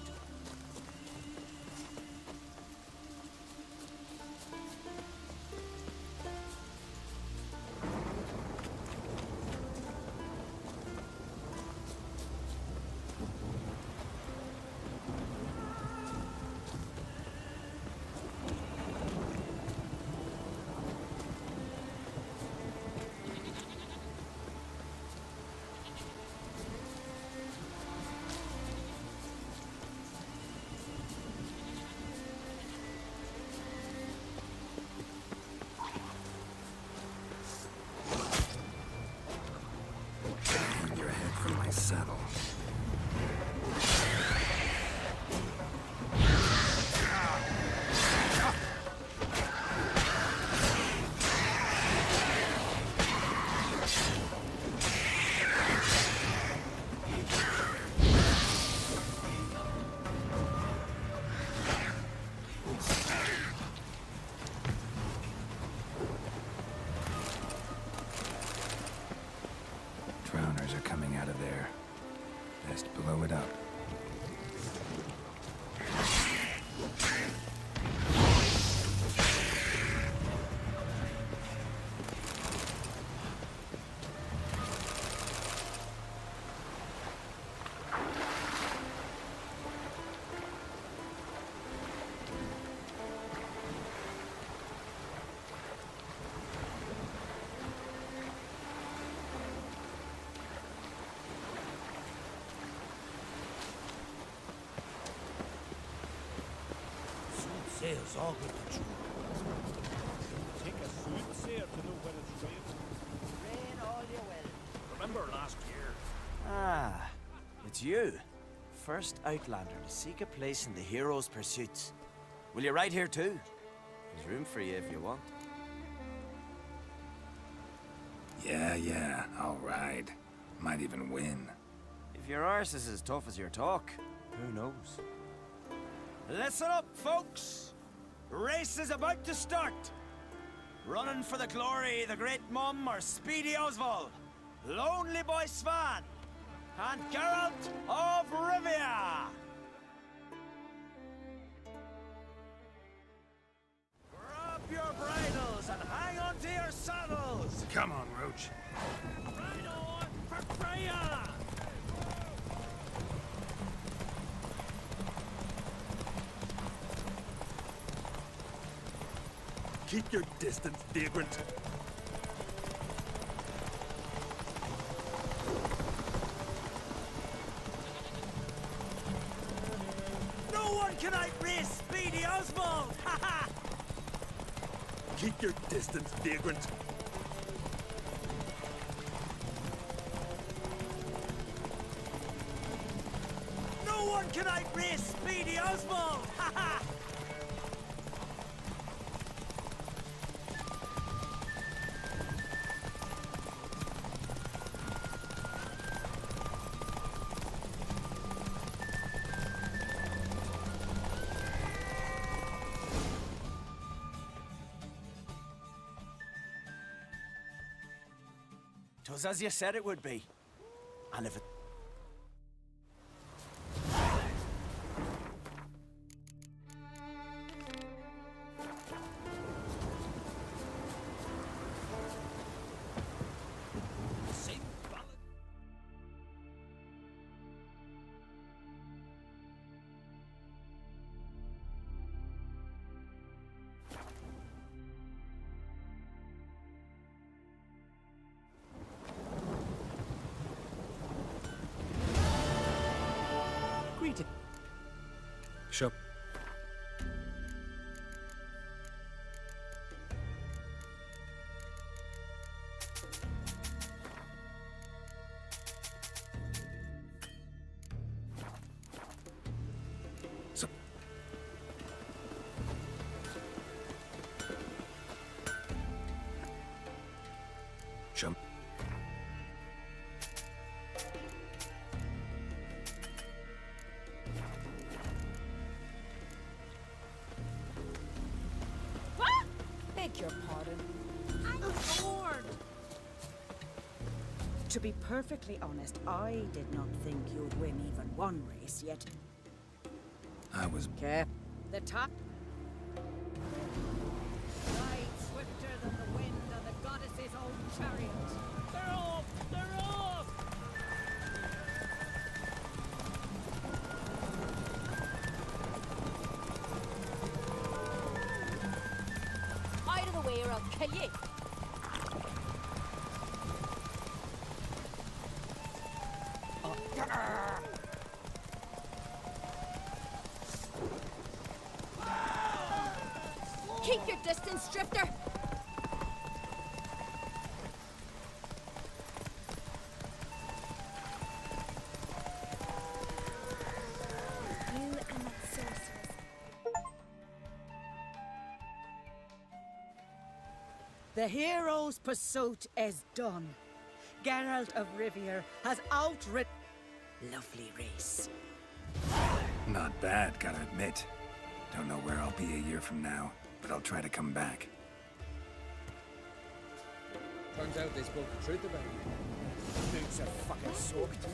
Best blow it up. Soothsayer's all good to true. Take a soothsayer to know when it's rain. Rain all you will. Remember last year? Ah, it's you. First Outlander to seek a place in the hero's pursuits. Will you ride here too? There's room for you if you want. Yeah, I'll ride. Might even win. If your arse is as tough as your talk, who knows? Listen up, folks! Race is about to start! Running for the glory, the Great Mum, or Speedy Oswald, Lonely Boy Svan, and Geralt of Rivia! Grab your bridles and hang on to your saddles! Come on, Roach. Ride on for Freya! Keep your distance, vagrant. No one can outrace Speedy Oswald! Ha ha! Keep your distance, vagrant. No one can outrace Speedy Oswald! Ha ha! Twas as you said it would be. And if it... Sure. Jump. Beg your pardon. I'm bored. To be perfectly honest, I did not think you'd win even one race yet. I was... Okay. The top... Ride swifter than the wind on the goddess's own chariot. They're off! They're off! Out of the way or I'll kill you. Keep your distance, Drifter. You and that sorceress. The hero's pursuit is done. Geralt of Rivia has outridden... Lovely race. Not bad, gotta admit. Don't know where I'll be a year from now, but I'll try to come back. Turns out they spoke the truth about you. Boots are fucking soaked.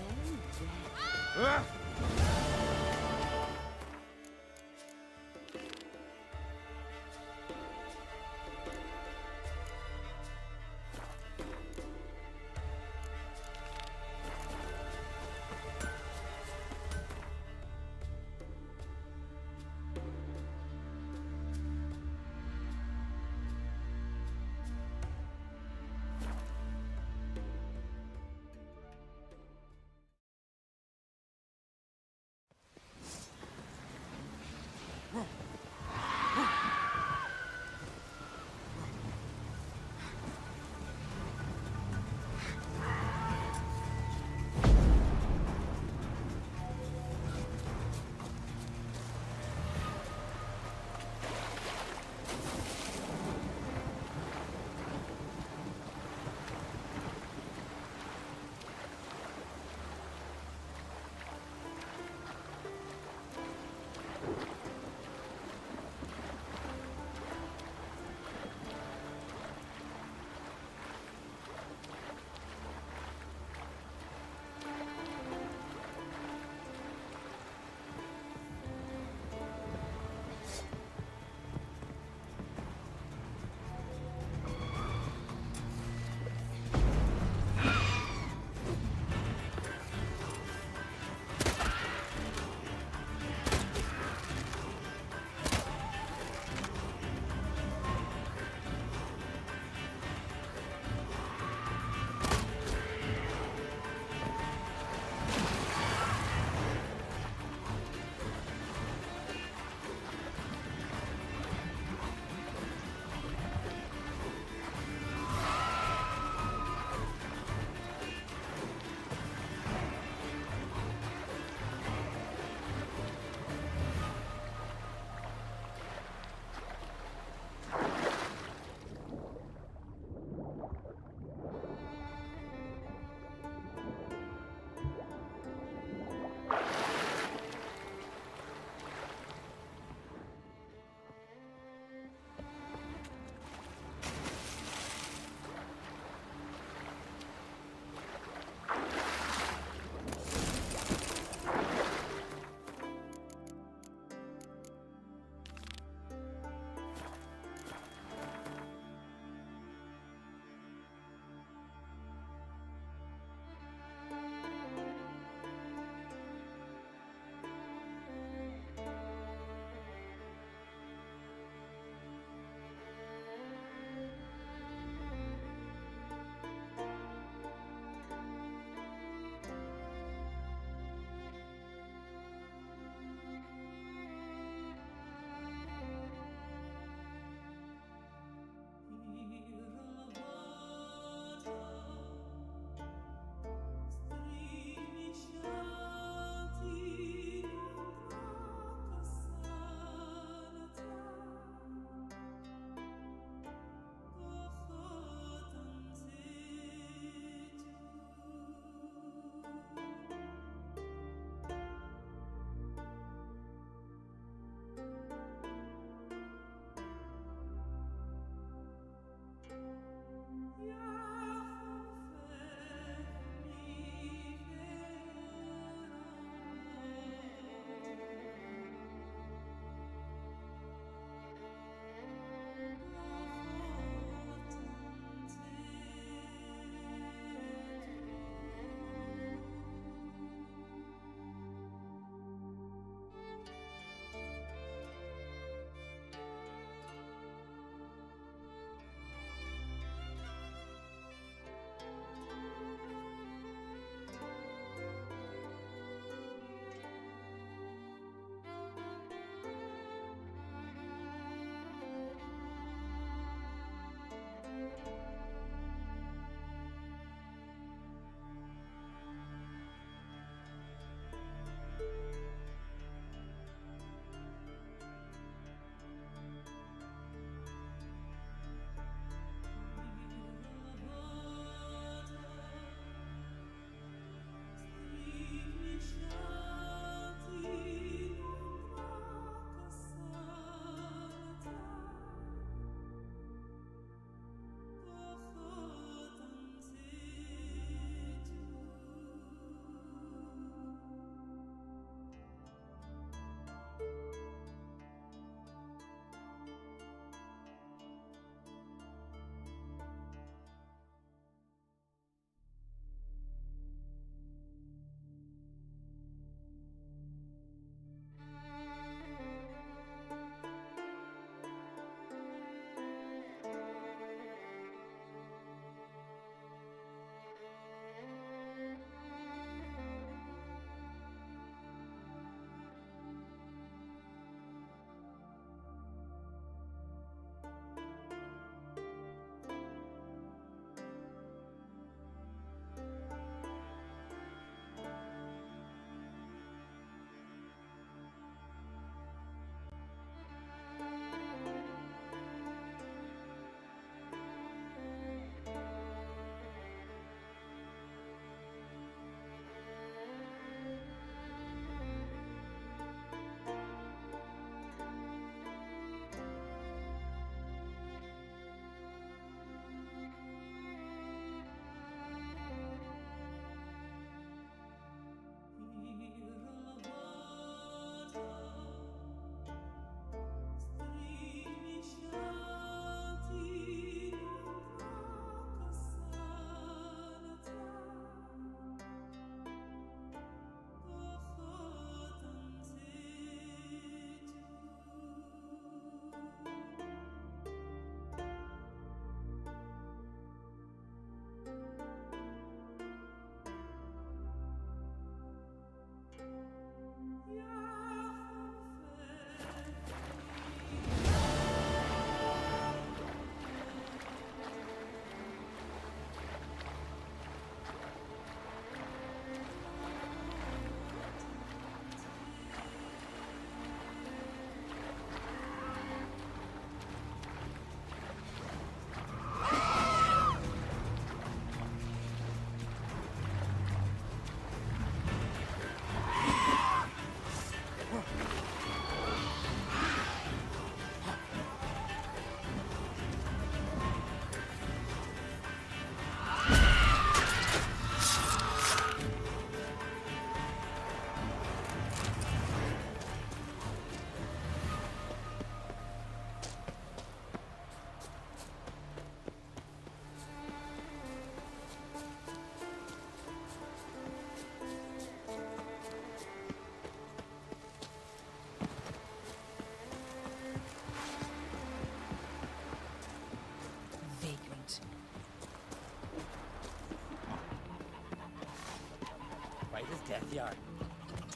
death you are.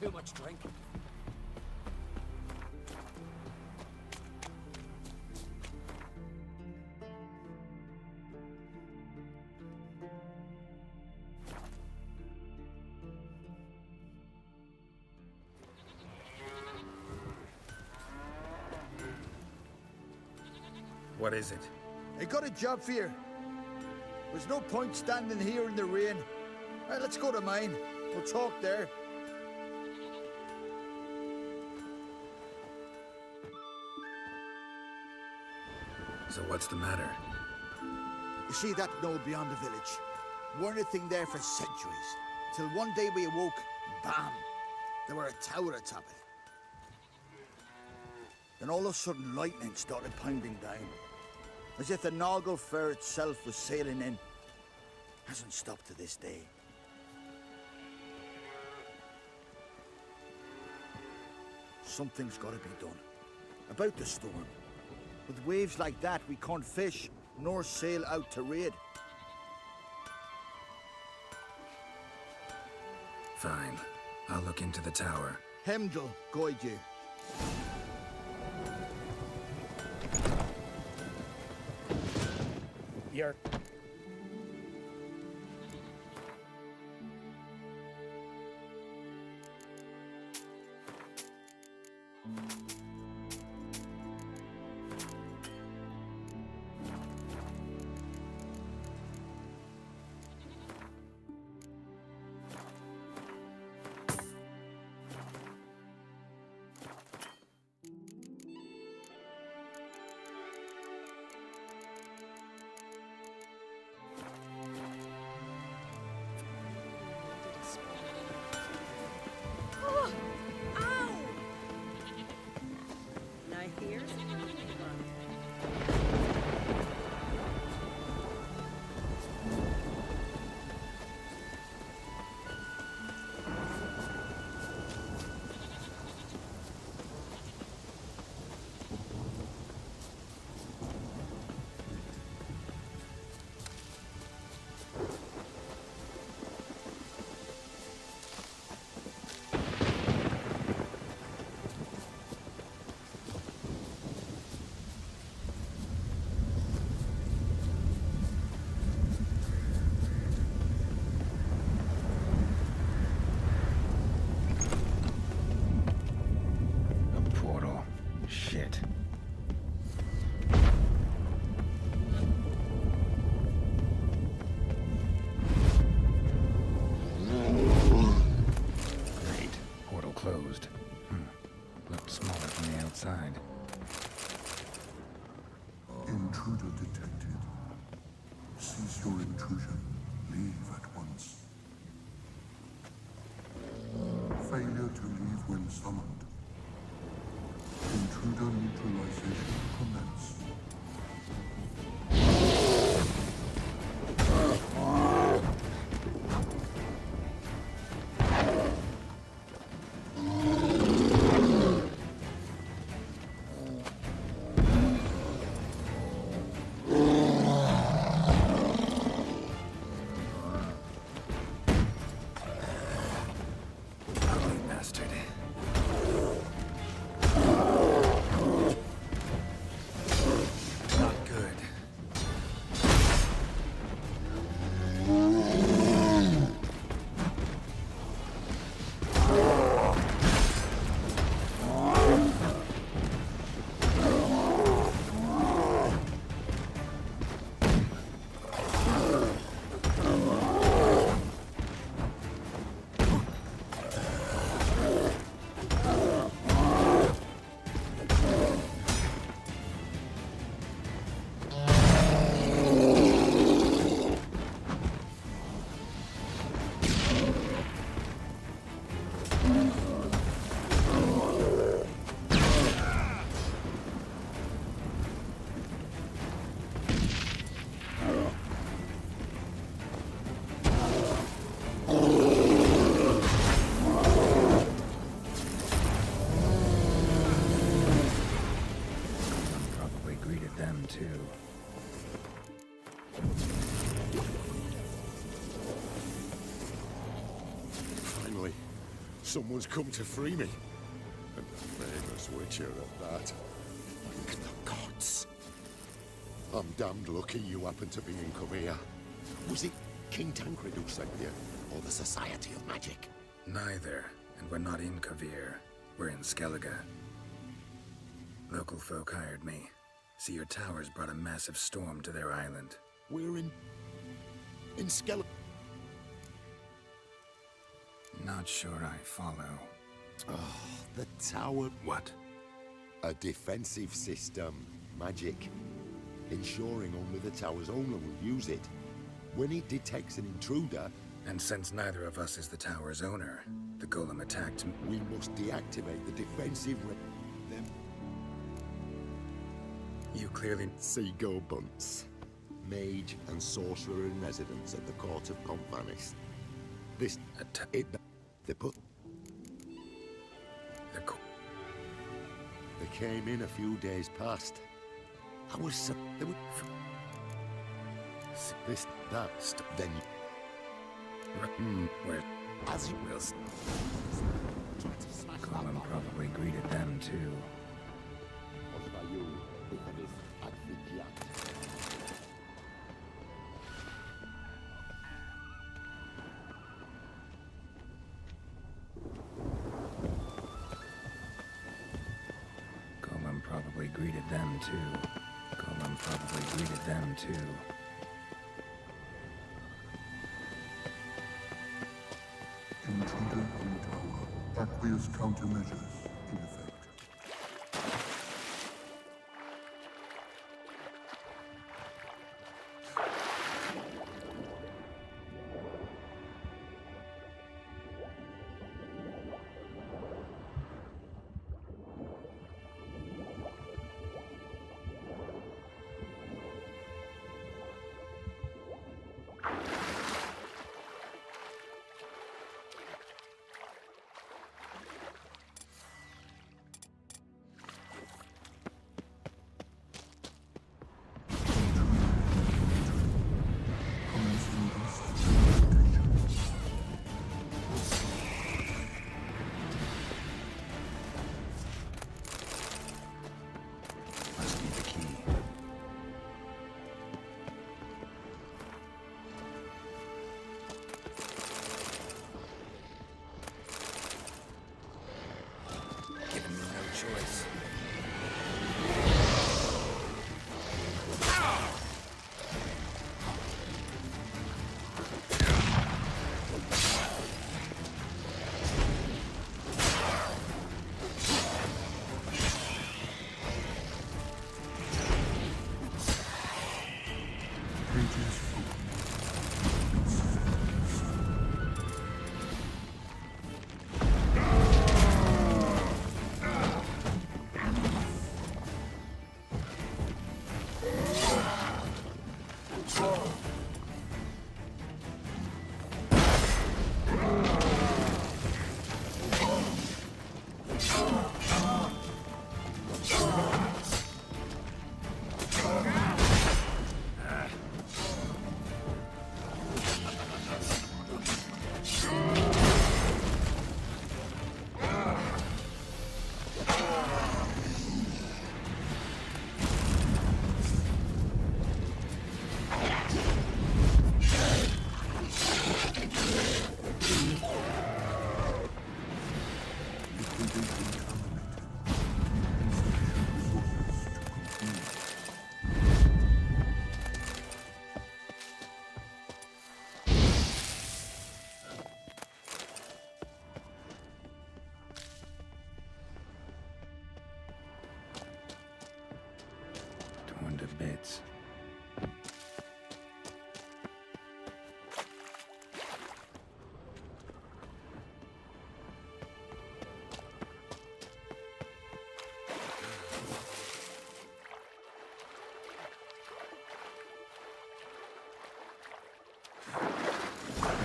Too much drink. What is it? I got a job for you. There's no point standing here in the rain. Right, let's go to mine. We'll talk there. So what's the matter? You see that knoll beyond the village? Weren't a thing there for centuries. Till one day we awoke, bam! There were a tower atop it. Then all of a sudden lightning started pounding down. As if the Noggle Fair itself was sailing in. Hasn't stopped to this day. Something's got to be done. About the storm. With waves like that, we can't fish, nor sail out to raid. Fine. I'll look into the tower. Hemdall, guide you. You're... Shit. Great. Portal closed. Looked smaller from the outside. Intruder detected. Cease your intrusion. Leave at once. Failure to leave when summoned. Intruder neutralization commence. Ugly bastard. Someone's come to free me. And a famous witcher at that. Thank the gods. I'm damned lucky you happen to be in Kovir. Was it King Tancred who sent you? Or the Society of Magic? Neither. And we're not in Kovir. We're in Skellige. Local folk hired me. See, your towers brought a massive storm to their island. We're in Skellige. Not sure I follow. Oh, the tower. What? A defensive system. Magic. Ensuring only the tower's owner will use it. When it detects an intruder... And since neither of us is the tower's owner, the golem attacked me. We must deactivate the defensive... Them. You clearly... Seagull Bunce. Mage and sorcerer in residence at the court of Compvanis. This... They put... They came in a few days past. I was so... They were... This, that, then... Where... As you will... Golem probably greeted them too. Golem probably greeted them too. Golem probably greeted them too. Intruder in tower. Aqueous countermeasures in effect. Torn to bits.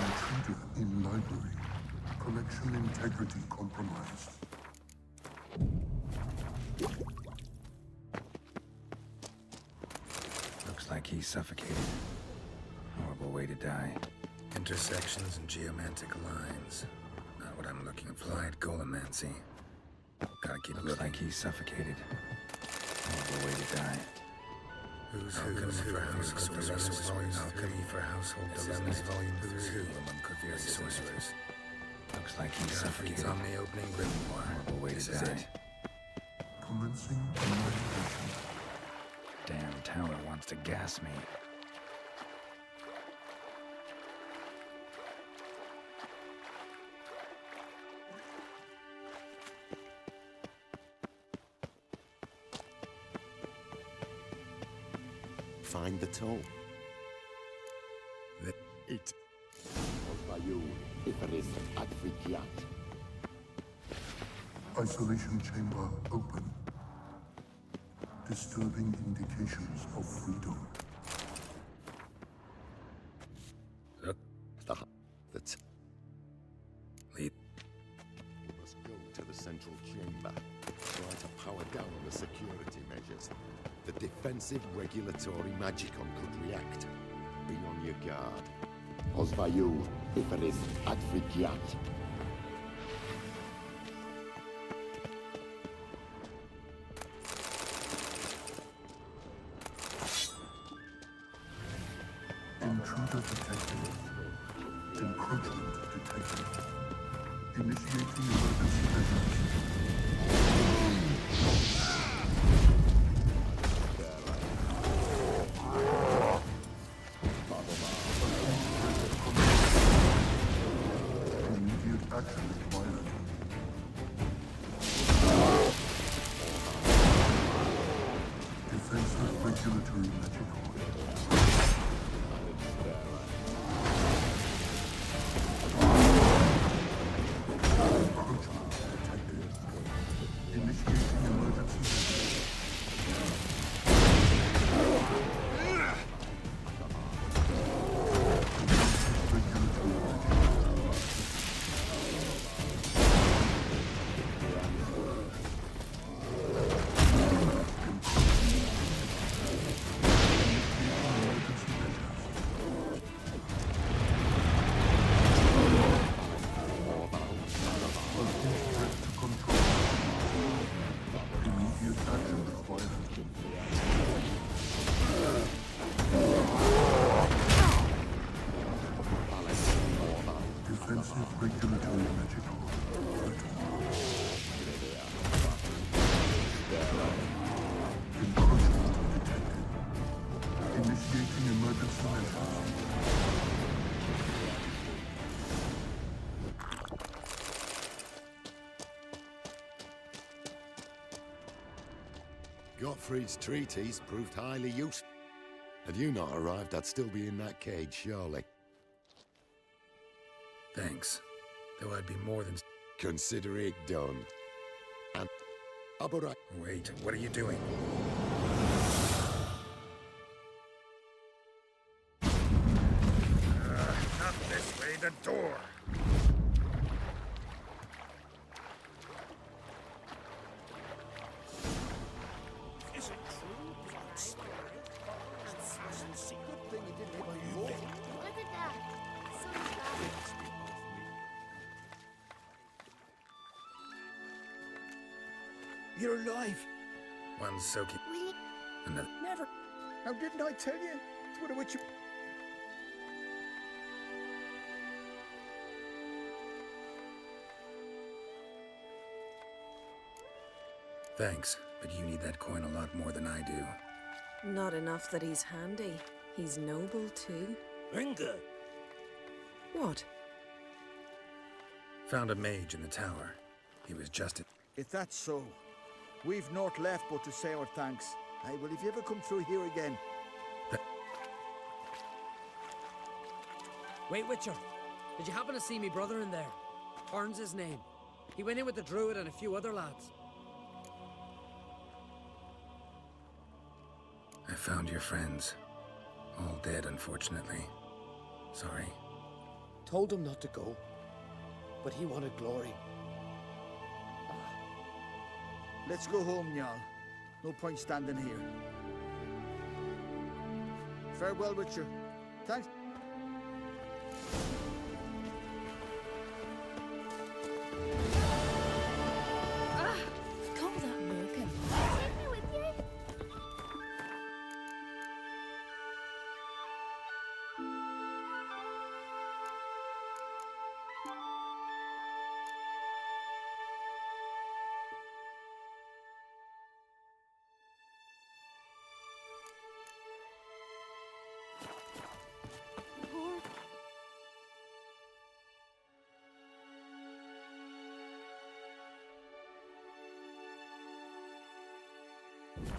Intruder in library. Collection integrity compromised. Looks like he's suffocated. Horrible way to die. Intersections and geomantic lines. Not what I'm looking Applied Golomancy. Gotta keep looking. Looks like he's suffocated. Horrible way to die. Who's Who for Household Dilemmas Volume 3. For Household Dilemmas Volume 3. Among Kuviri sorcerers. Looks like he's suffocated. On the opening grimoire. Horrible way to die. Commencing annihilation. Damn tower wants to gas me. Find the toll. It. Isolation chamber open. Disturbing indications of freedom. Look. That's... Lead. We must go to the central chamber. Try to power down the security measures. The defensive regulatory magicon could react. Be on your guard. Osvayu, Iferin, Advigiat. Intruder detected. Encroachment detected. Initiating emergency measures. Immediate action required. Defensive regulatory magical. Encroachment detected. Initiating emergency measures. Defensive regulatory magical. Encroachment detected. Initiating emergency measures. Gottfried's treatise proved highly useful. Had you not arrived, I'd still be in that cage, surely. Thanks. Though I'd be more than... Consider it done. And... Aburai... Wait, what are you doing? Not this way, the door. Is it true? Blood spray? That's a secret thing he didn't ever know. Look at that. Someone's back. You're alive. One's soaking. Another. Never. How didn't I tell you? It's what a witch you... Thanks, but you need that coin a lot more than I do. Not enough that he's handy. He's noble, too. Inga! What? Found a mage in the tower. He was just... If that's so, we've naught left but to say our thanks. Aye, well, if you ever come through here again... Wait, Witcher. Did you happen to see me brother in there? Orn's his name. He went in with the druid and a few other lads. I found your friends. All dead, unfortunately. Sorry. Told him not to go, but he wanted glory. Let's go home, Jarl. No point standing here. Farewell, Witcher. Thanks.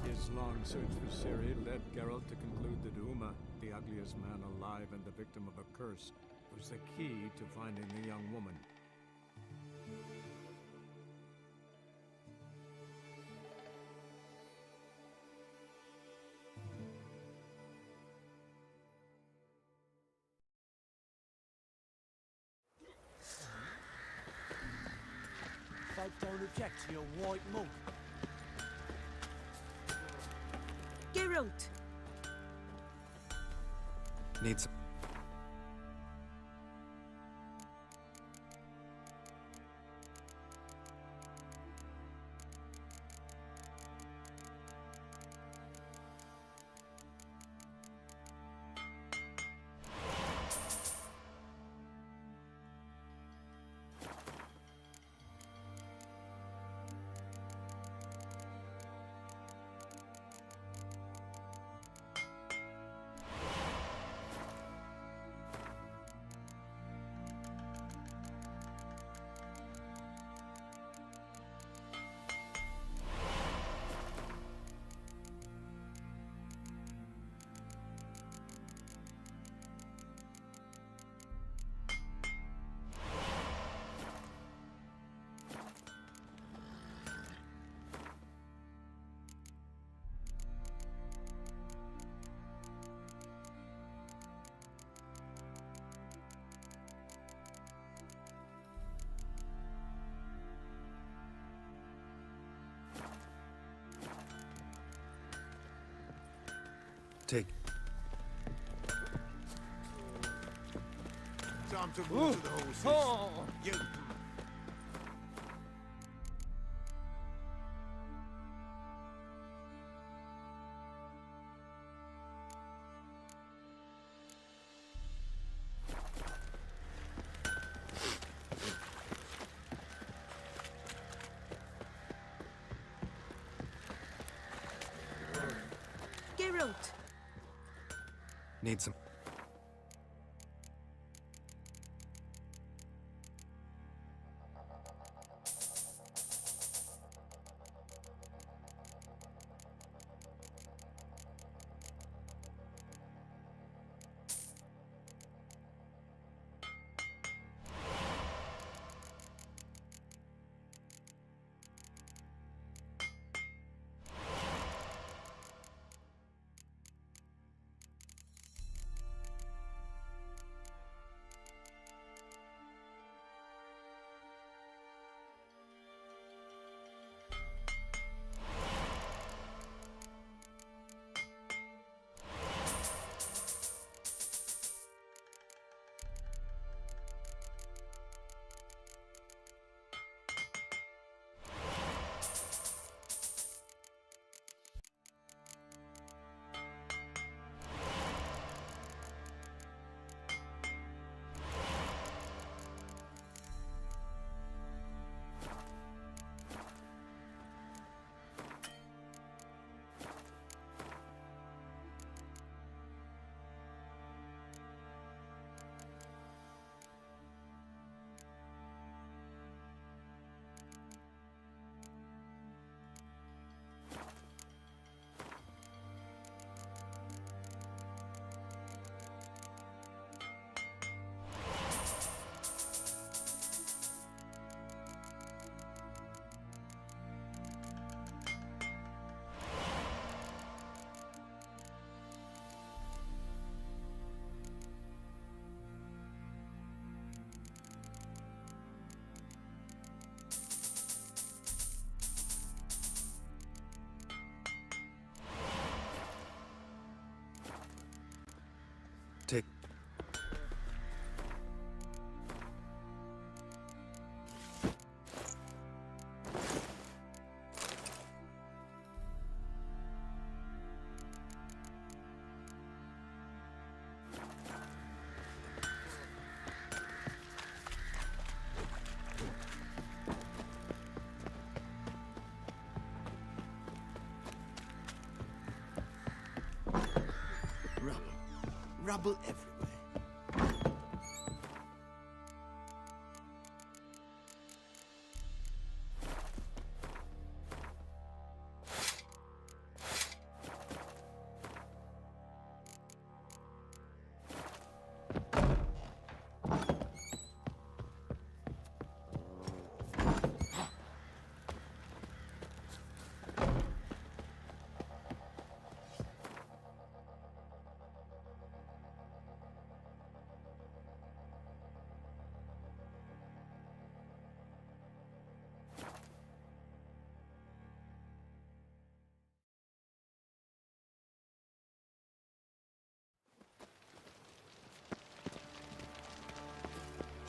His long search for Ciri led Geralt to conclude that Uma, the ugliest man alive and the victim of a curse, was the key to finding the young woman. Folk don't object to your white mug. Geralt! Need some. Take. Time to move to the horses. Oh. You. Geralt! Need some. Take. Rubble everywhere.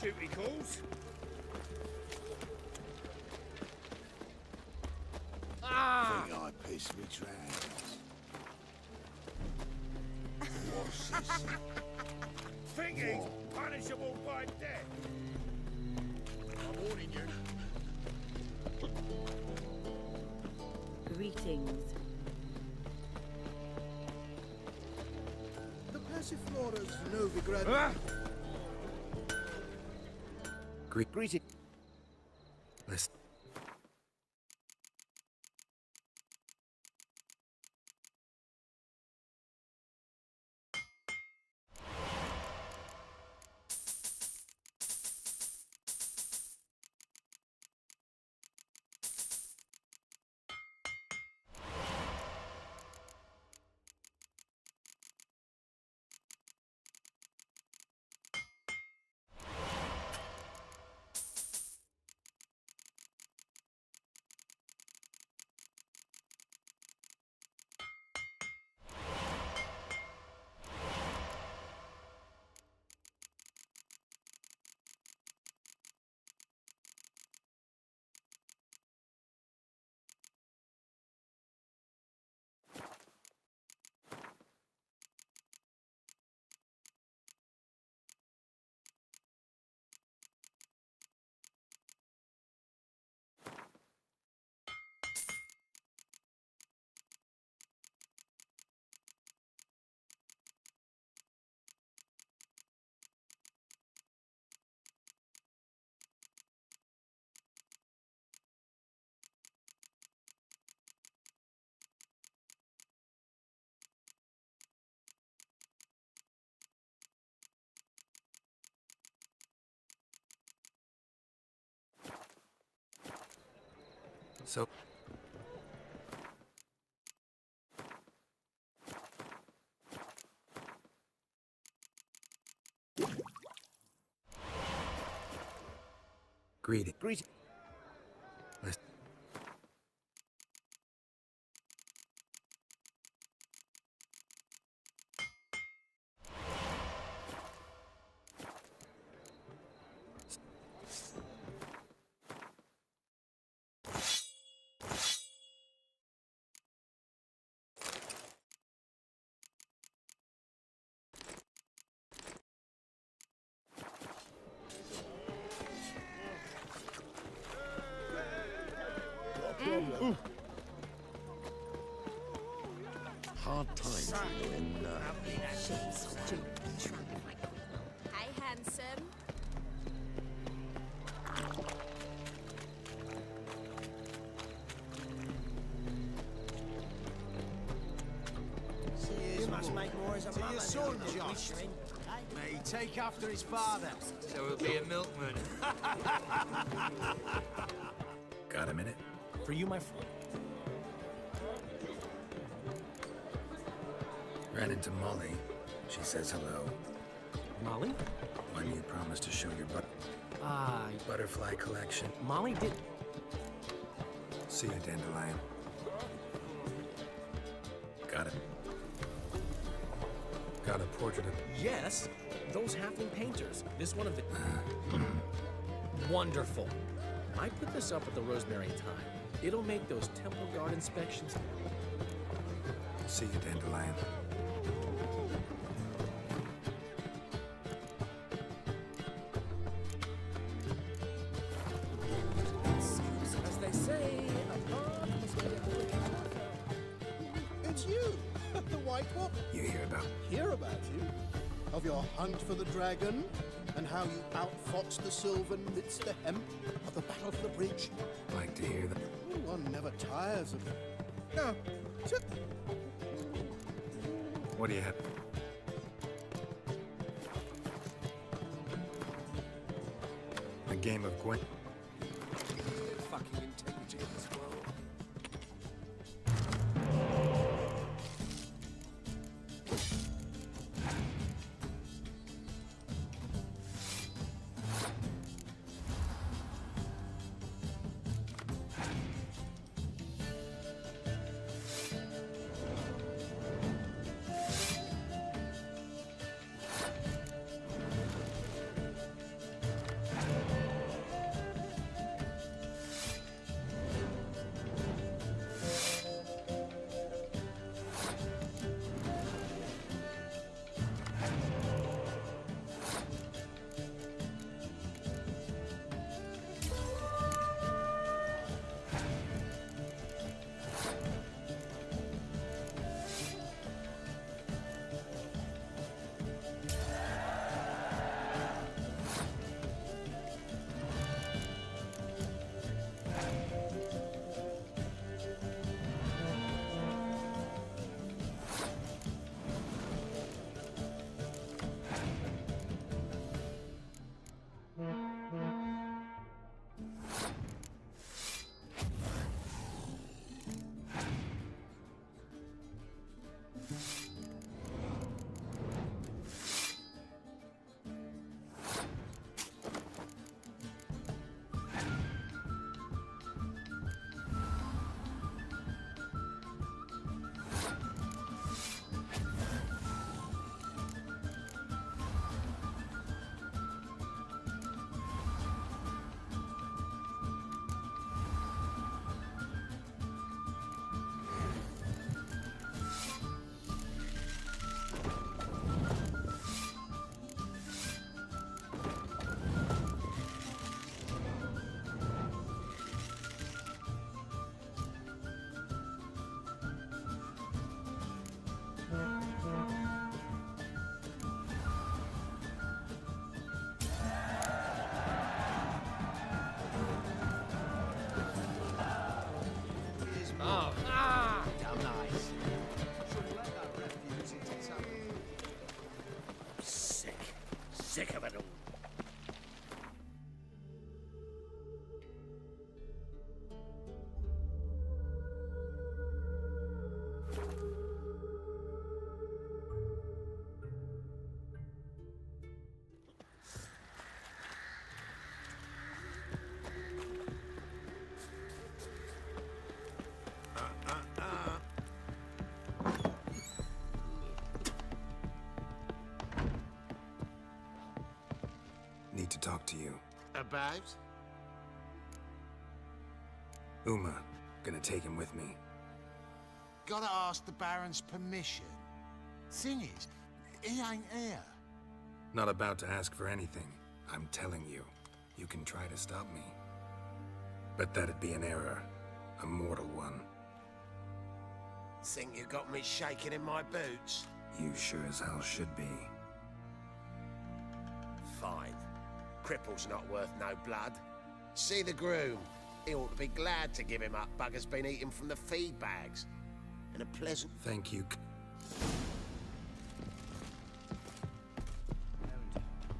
duty calls. Ah! Think I piss me trans. What's this? Think he's punishable by death. I'm warning you. Greetings. The Passiflora's Novigrad. Greeting. Listen. So... Greeting. Listen. Hard times in Hey, handsome. You must make more as a mother. your son, Josh. May he take after his father. So he'll be a milkman. Got a minute? For you, my friend. Ran into Molly. She says hello. Molly? When you promised to show your butterfly collection. Molly did... See you, Dandelion. Got it. Got a portrait of... Yes, those halfling painters. This one of the... Wonderful. I put this up at the Rosemary time. It'll make those temple guard inspections... See you, Dandelion. As they say, a bird must be a good It's you, the White Walk. You hear about... Hear about you? Of your hunt for the dragon, and how you outfoxed the Sylvan midst the hemp of the battle for the bridge. Like to hear that. One never tires of... No. What do you have? A game of Gwent. fucking integrity in this world. Oh. Ah! Damn nice. Sick. Sick of it all. Need to talk to you. About? Uma. Gonna take him with me. Gotta ask the Baron's permission. Thing is, he ain't here. Not about to ask for anything. I'm telling you. You can try to stop me. But that'd be an error. A mortal one. Think you got me shaking in my boots? You sure as hell should be. Fine. Cripple's not worth no blood. See the groom. He ought to be glad to give him up. Bugger's been eating from the feed bags. And a pleasant... Thank you.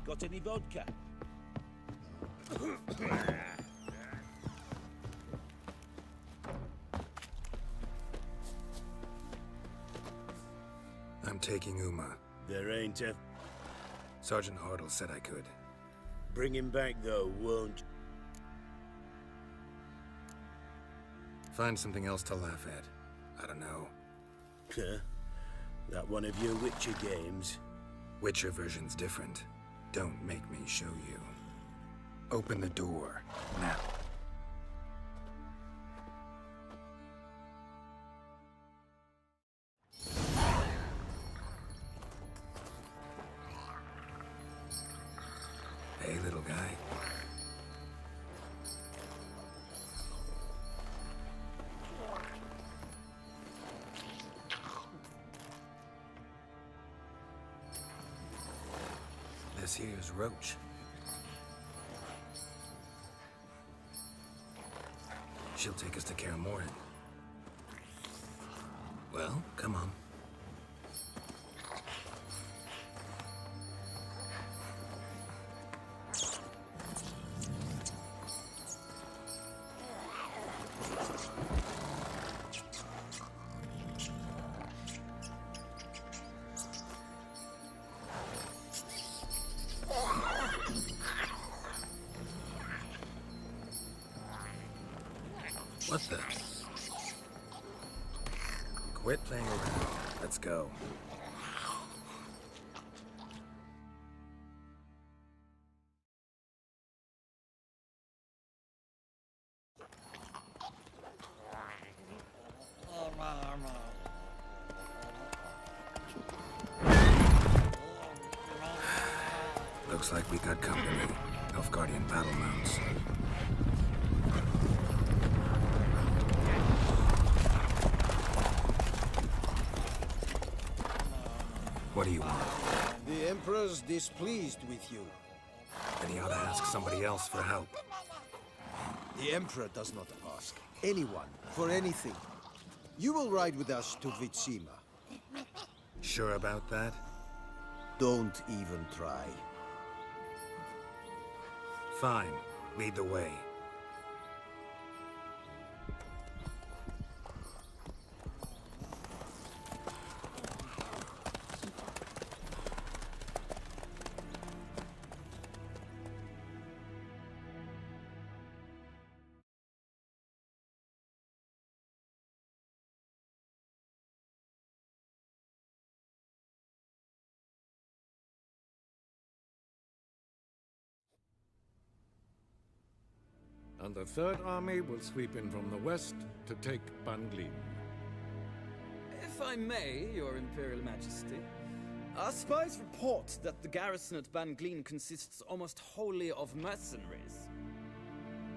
Got any vodka? I'm taking Uma. There ain't a... Sergeant Hartle said I could. Bring him back, though, won't... Find something else to laugh at. I don't know. Huh? That one of your Witcher games? Witcher version's different. Don't make me show you. Open the door, now. Hey, little guy. This here's Roach. She'll take us to Kaer Morhen. Well, come on. What the? Quit playing around. Let's go. Looks like we got company. Nilfgaardian battle mounts. What do you want? The Emperor's displeased with you. Then he ought to ask somebody else for help. The Emperor does not ask anyone for anything. You will ride with us to Vitsima. Sure about that? Don't even try. Fine. Lead the way. And the Third Army will sweep in from the west to take Banglin. If I may, Your Imperial Majesty, our spies report that the garrison at Banglin consists almost wholly of mercenaries.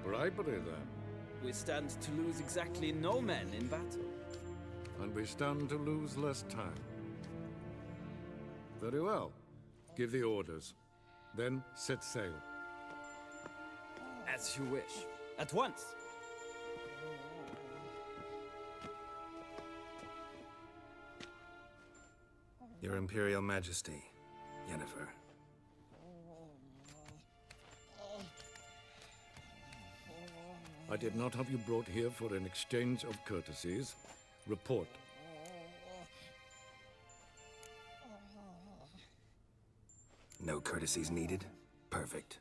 Bribery, then. We stand to lose exactly no men in battle. And we stand to lose less time. Very well. Give the orders. Then set sail. As you wish. At once. Your Imperial Majesty, Yennefer. I did not have you brought here for an exchange of courtesies. Report. No courtesies needed? Perfect.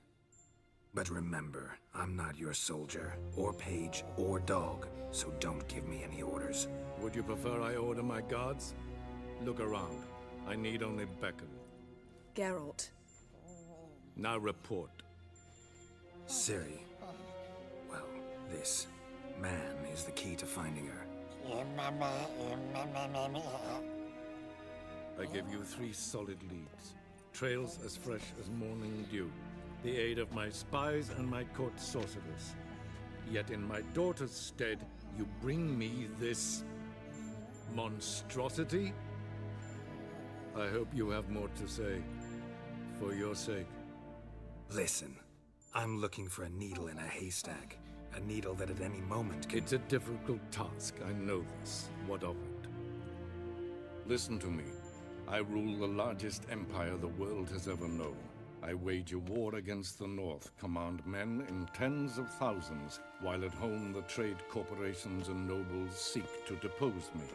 But remember, I'm not your soldier, or page, or dog, so don't give me any orders. Would you prefer I order my guards? Look around. I need only beckon. Geralt. Now report. Ciri. Well, this man is the key to finding her. I give you 3 solid leads. Trails as fresh as morning dew. The aid of my spies and my court sorcerers. Yet in my daughter's stead, you bring me this monstrosity? I hope you have more to say. For your sake. Listen, I'm looking for a needle in a haystack. A needle that at any moment can... It's a difficult task, I know this. What of it? Listen to me. I rule the largest empire the world has ever known. I wage a war against the North, command men in tens of thousands, while at home the trade corporations and nobles seek to depose me.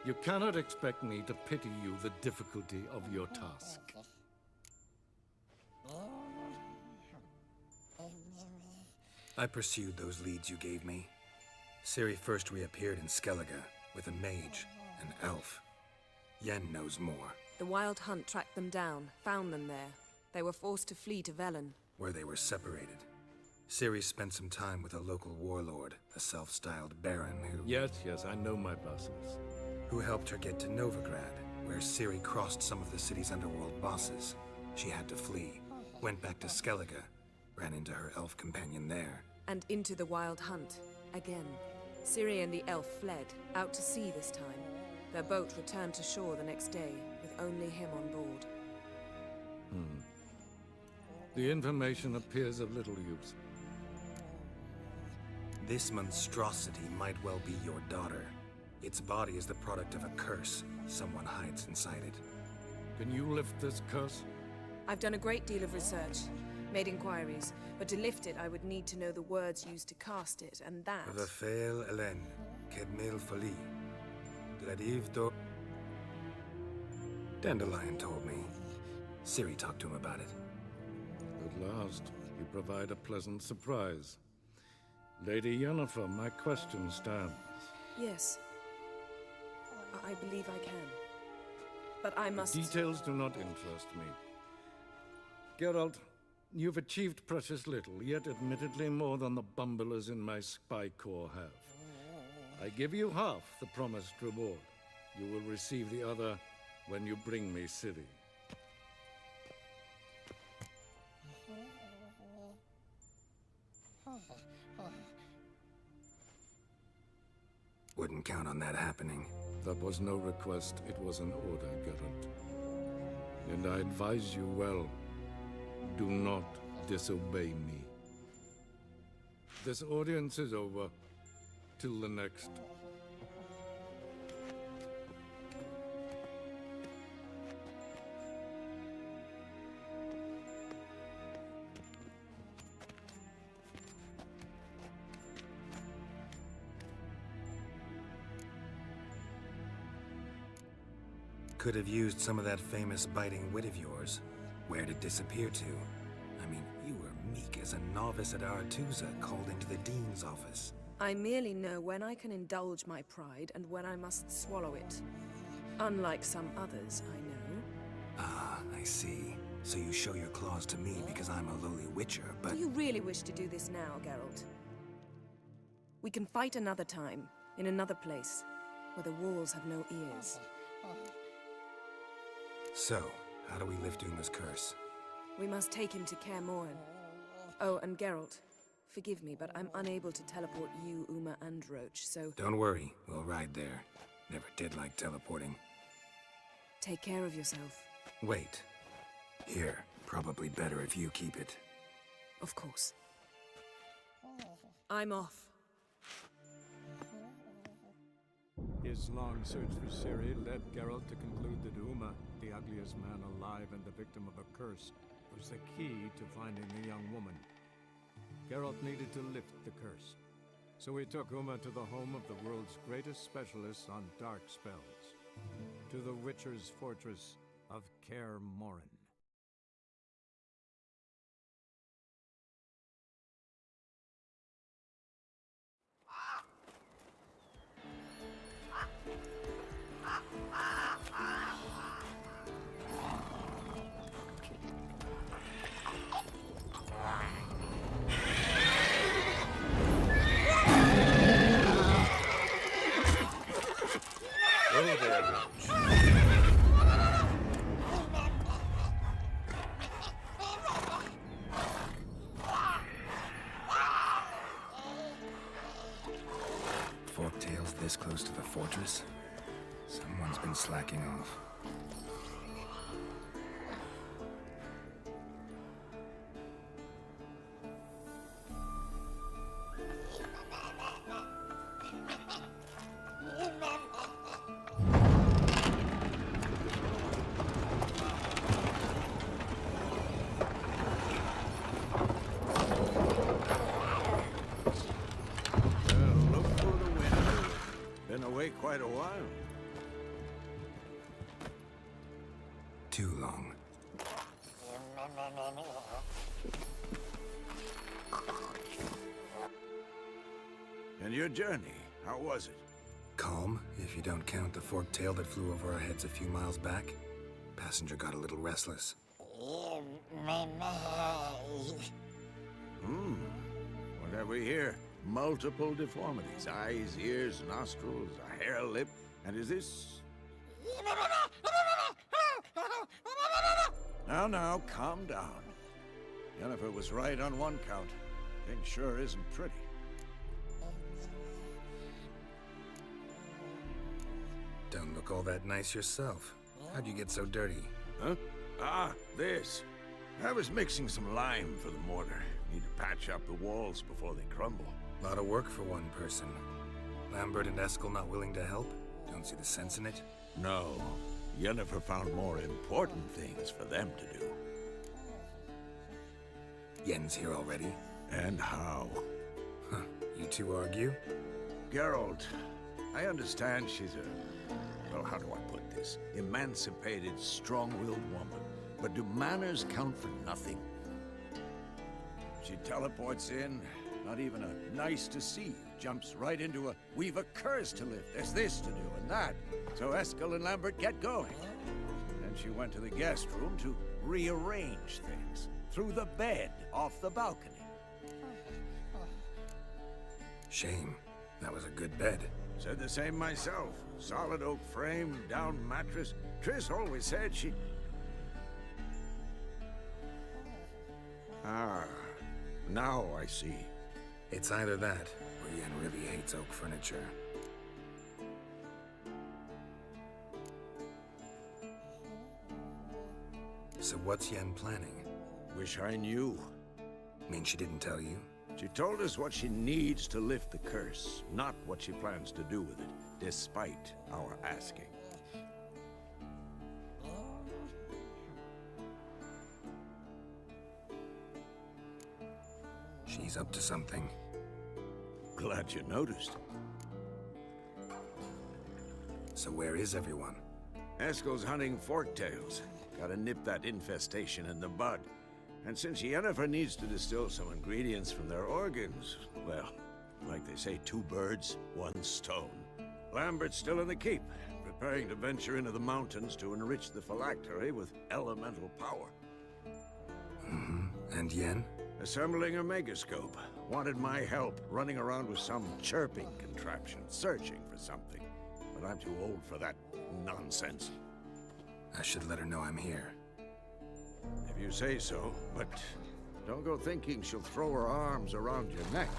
You cannot expect me to pity you the difficulty of your task. I pursued those leads you gave me. Ciri first reappeared in Skellige with a mage, an elf. Yen knows more. The Wild Hunt tracked them down, found them there. They were forced to flee to Velen, Where they were separated. Ciri spent some time with a local warlord, a self-styled baron who... Yes, I know my vassals. Who helped her get to Novigrad, where Ciri crossed some of the city's underworld bosses. She had to flee, went back to Skellige, ran into her elf companion there. and into the Wild Hunt again. Ciri and the elf fled, out to sea this time. Their boat returned to shore the next day, with only him on board. The information appears of little use. This monstrosity might well be your daughter. Its body is the product of a curse. Someone hides inside it. Can you lift this curse? I've done a great deal of research, made inquiries, but to lift it I would need to know the words used to cast it, and that... Vafel Elen, Kedmil Fali, Gladiv Do... Dandelion told me. Ciri talked to him about it. At last, you provide a pleasant surprise. Lady Yennefer, my question stands. Yes. I believe I can. But I must... Details do not interest me. Geralt, you've achieved precious little, yet admittedly more than the bumblers in my spy corps have. I give you half the promised reward. You will receive the other when you bring me Ciri. Wouldn't count on that happening. That was no request, it was an order, Geralt. And I advise you well. Do not disobey me. This audience is over. Till the next. Could have used some of that famous biting wit of yours. Where'd it disappear to? I mean, you were meek as a novice at Aretuza called into the Dean's office. I merely know when I can indulge my pride and when I must swallow it. Unlike some others, I know. Ah, I see. So you show your claws to me because I'm a lowly witcher, but... Do you really wish to do this now, Geralt? We can fight another time, in another place, where the walls have no ears. So, how do we lift Uma's curse? We must take him to Kaer Morhen. Oh, and Geralt, forgive me, but I'm unable to teleport you, Uma, and Roach, so... Don't worry, we'll ride there. Never did like teleporting. Take care of yourself. Wait. Here, probably better if you keep it. Of course. I'm off. If His long search for Ciri led Geralt to conclude that Uma, the ugliest man alive and the victim of a curse, was the key to finding the young woman. Geralt needed to lift the curse, so he took Uma to the home of the world's greatest specialist on dark spells, to the Witcher's fortress of Kaer Morhen. Oh, there, Roach. Forktails this close to the fortress? Someone's been slacking off. Quite a while. Too long. And your journey, how was it? Calm, if you don't count the forked tail that flew over our heads a few miles back. Passenger got a little restless. What have we here? Multiple deformities. Eyes, ears, nostrils, a hair lip. And is this... Now, calm down. Yennefer was right on one count. Thing sure isn't pretty. Don't look all that nice yourself. How'd you get so dirty? Huh? Ah, this. I was mixing some lime for the mortar. Need to patch up the walls before they crumble. A lot of work for one person. Lambert and Eskel not willing to help? Don't see the sense in it? No. Yennefer found more important things for them to do. Yen's here already? And how? Huh. You two argue? Geralt, I understand she's a... well, how do I put this? Emancipated, strong-willed woman. But do manners count for nothing? She teleports in, not even a nice to see you, jumps right into a we've a curse to lift, there's this to do and that. So Eskel and Lambert get going. Then she went to the guest room to rearrange things. Through the bed, off the balcony. Shame. That was a good bed. Said the same myself. Solid oak frame, down mattress. Triss always said she... Ah, now I see. It's either that, or Yen really hates oak furniture. So what's Yen planning? Wish I knew. Mean she didn't tell you? She told us what she needs to lift the curse, not what she plans to do with it, despite our asking. She's up to something. Glad you noticed. So where is everyone? Eskel's hunting forktails. Gotta nip that infestation in the bud. And since Yennefer needs to distill some ingredients from their organs, well, like they say, 2 birds, 1 stone. Lambert's still in the keep, preparing to venture into the mountains to enrich the phylactery with elemental power. And Yen? Assembling a megascope. Wanted my help running around with some chirping contraption, searching for something. But I'm too old for that nonsense. I should let her know I'm here. If you say so, but don't go thinking she'll throw her arms around your neck.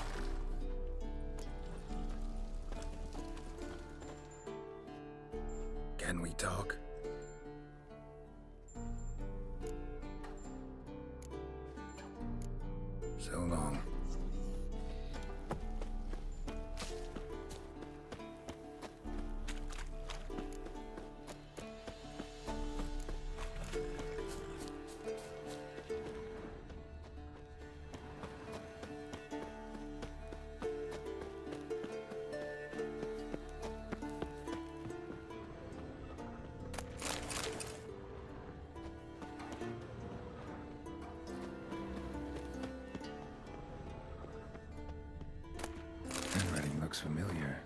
Can we talk? So long. looks familiar.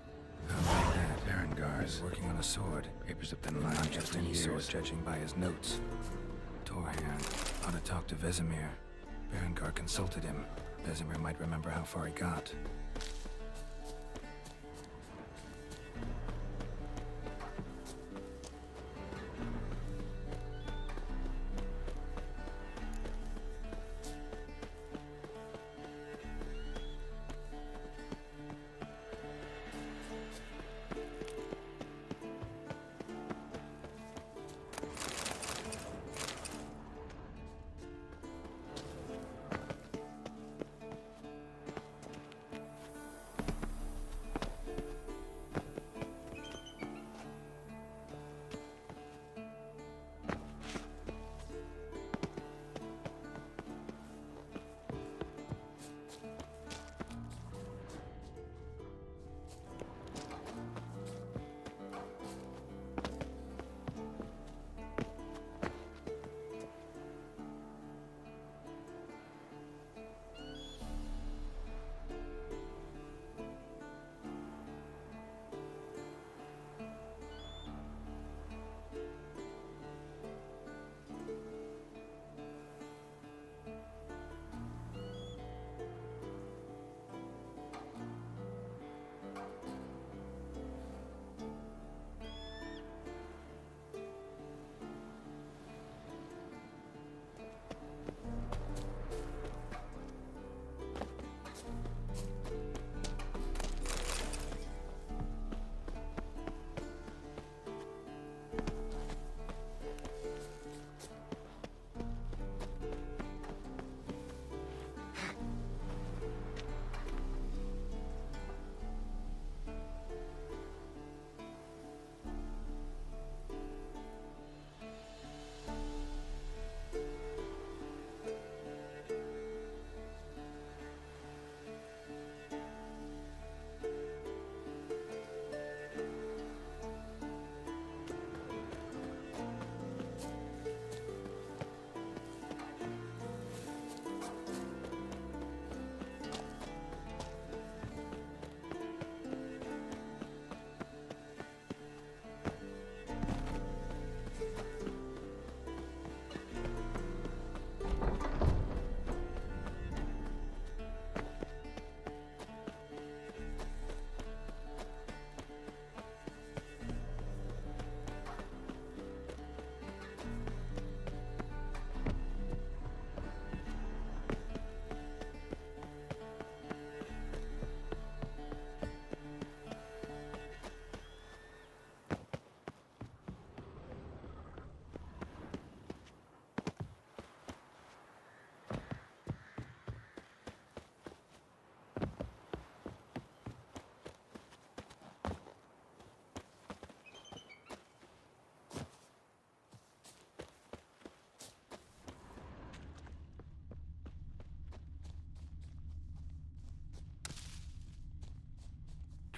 How like that? Berengar's working on a sword. Papers have been lying just any sword, judging by his notes. Torhand ought to talk to Vesemir. Berengar consulted him. Vesemir might remember how far he got.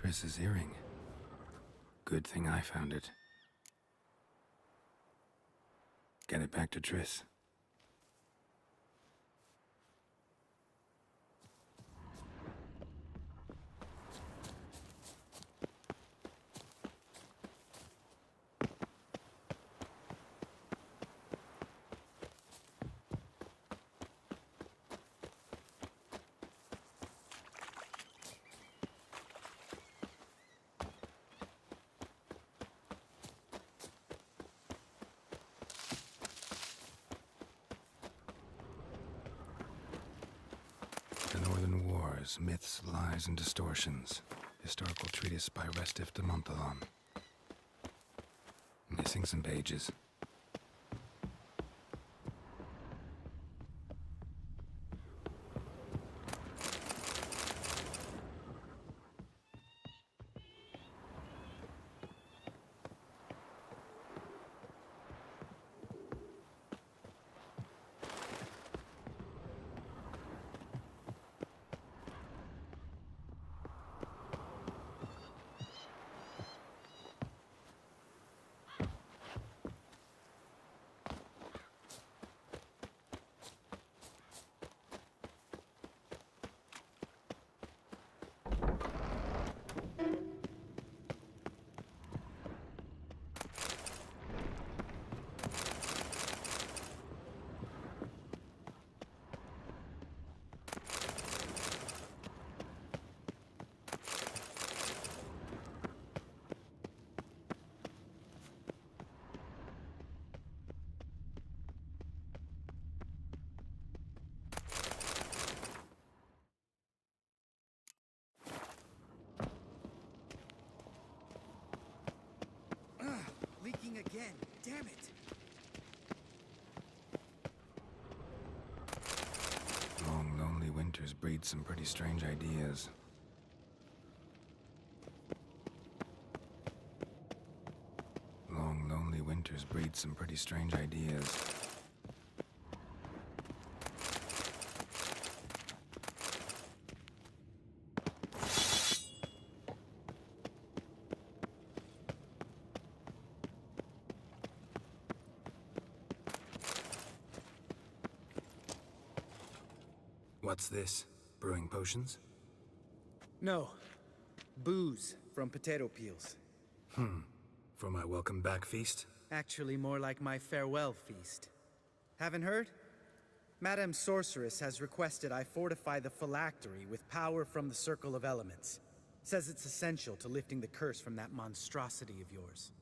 Triss's earring. Good thing I found it. Get it back to Triss. The Northern Wars, Myths, Lies, and Distortions. Historical treatise by Restif de Montholon. Missing some pages. again. Damn it. Long, lonely winters breed some pretty strange ideas. Long, lonely winters breed some pretty strange ideas. What's this? Brewing potions? No. Booze from potato peels. For my welcome back feast? Actually, more like my farewell feast. Haven't heard? Madame Sorceress has requested I fortify the phylactery with power from the Circle of Elements. Says it's essential to lifting the curse from that monstrosity of yours.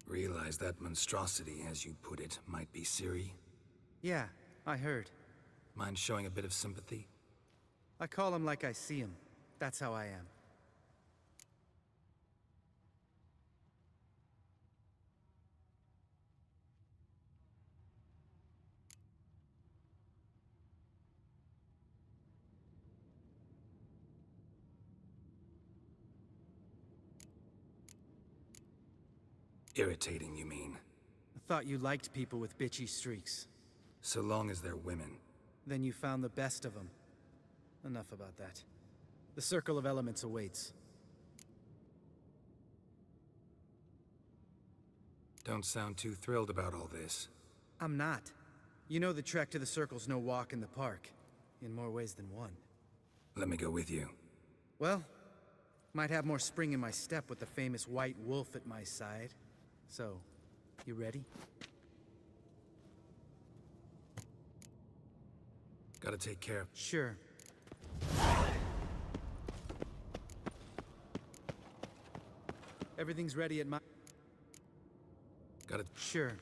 Realize that monstrosity, as you put it, might be Ciri? Yeah, I heard. Mind showing a bit of sympathy? I call him like I see him. That's how I am. Irritating, you mean? I thought you liked people with bitchy streaks. So long as they're women. Then you found the best of them. Enough about that. The Circle of Elements awaits. Don't sound too thrilled about all this. I'm not. You know the trek to the Circle's no walk in the park. In more ways than one. Let me go with you. Well, might have more spring in my step with the famous White Wolf at my side. So, you ready? Gotta take care of... Sure. Everything's ready at my... Gotta... Sure.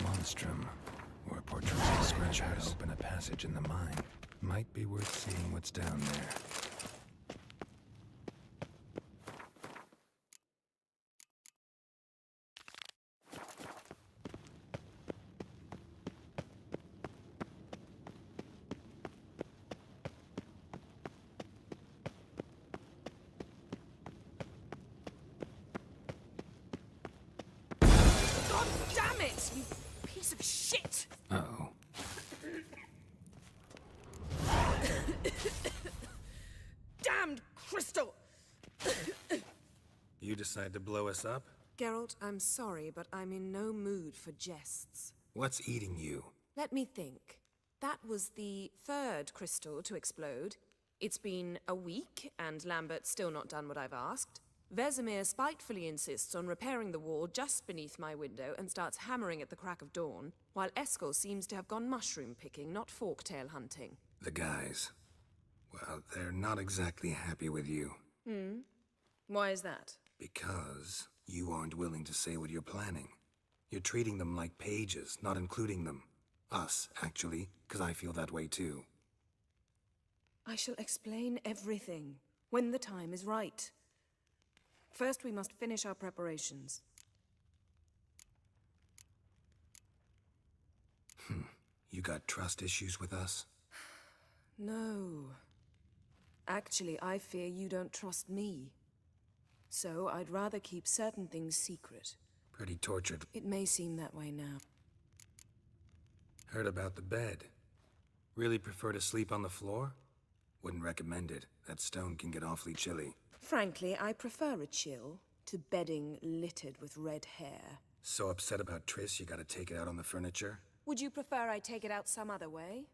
Monstrum, or a portrait of scratchers open a passage in the mine. Might be worth seeing what's down there. God damn it, you piece of shit! Uh-oh. Damned crystal! You decide to blow us up? Geralt, I'm sorry, but I'm in no mood for jests. What's eating you? Let me think. That was the third crystal to explode. It's been a week, and Lambert's still not done what I've asked. Vesemir spitefully insists on repairing the wall just beneath my window and starts hammering at the crack of dawn, while Eskel seems to have gone mushroom picking, not forktail hunting. The guys. Well, they're not exactly happy with you. Why is that? Because you aren't willing to say what you're planning. You're treating them like pages, not including them. Us, actually, because I feel that way too. I shall explain everything, when the time is right. First, we must finish our preparations. You got trust issues with us? No. Actually, I fear you don't trust me. So, I'd rather keep certain things secret. Pretty tortured. It may seem that way now. Heard about the bed. Really prefer to sleep on the floor? Wouldn't recommend it. That stone can get awfully chilly. Frankly, I prefer a chill to bedding littered with red hair. So upset about Triss, you gotta take it out on the furniture? Would you prefer I take it out some other way?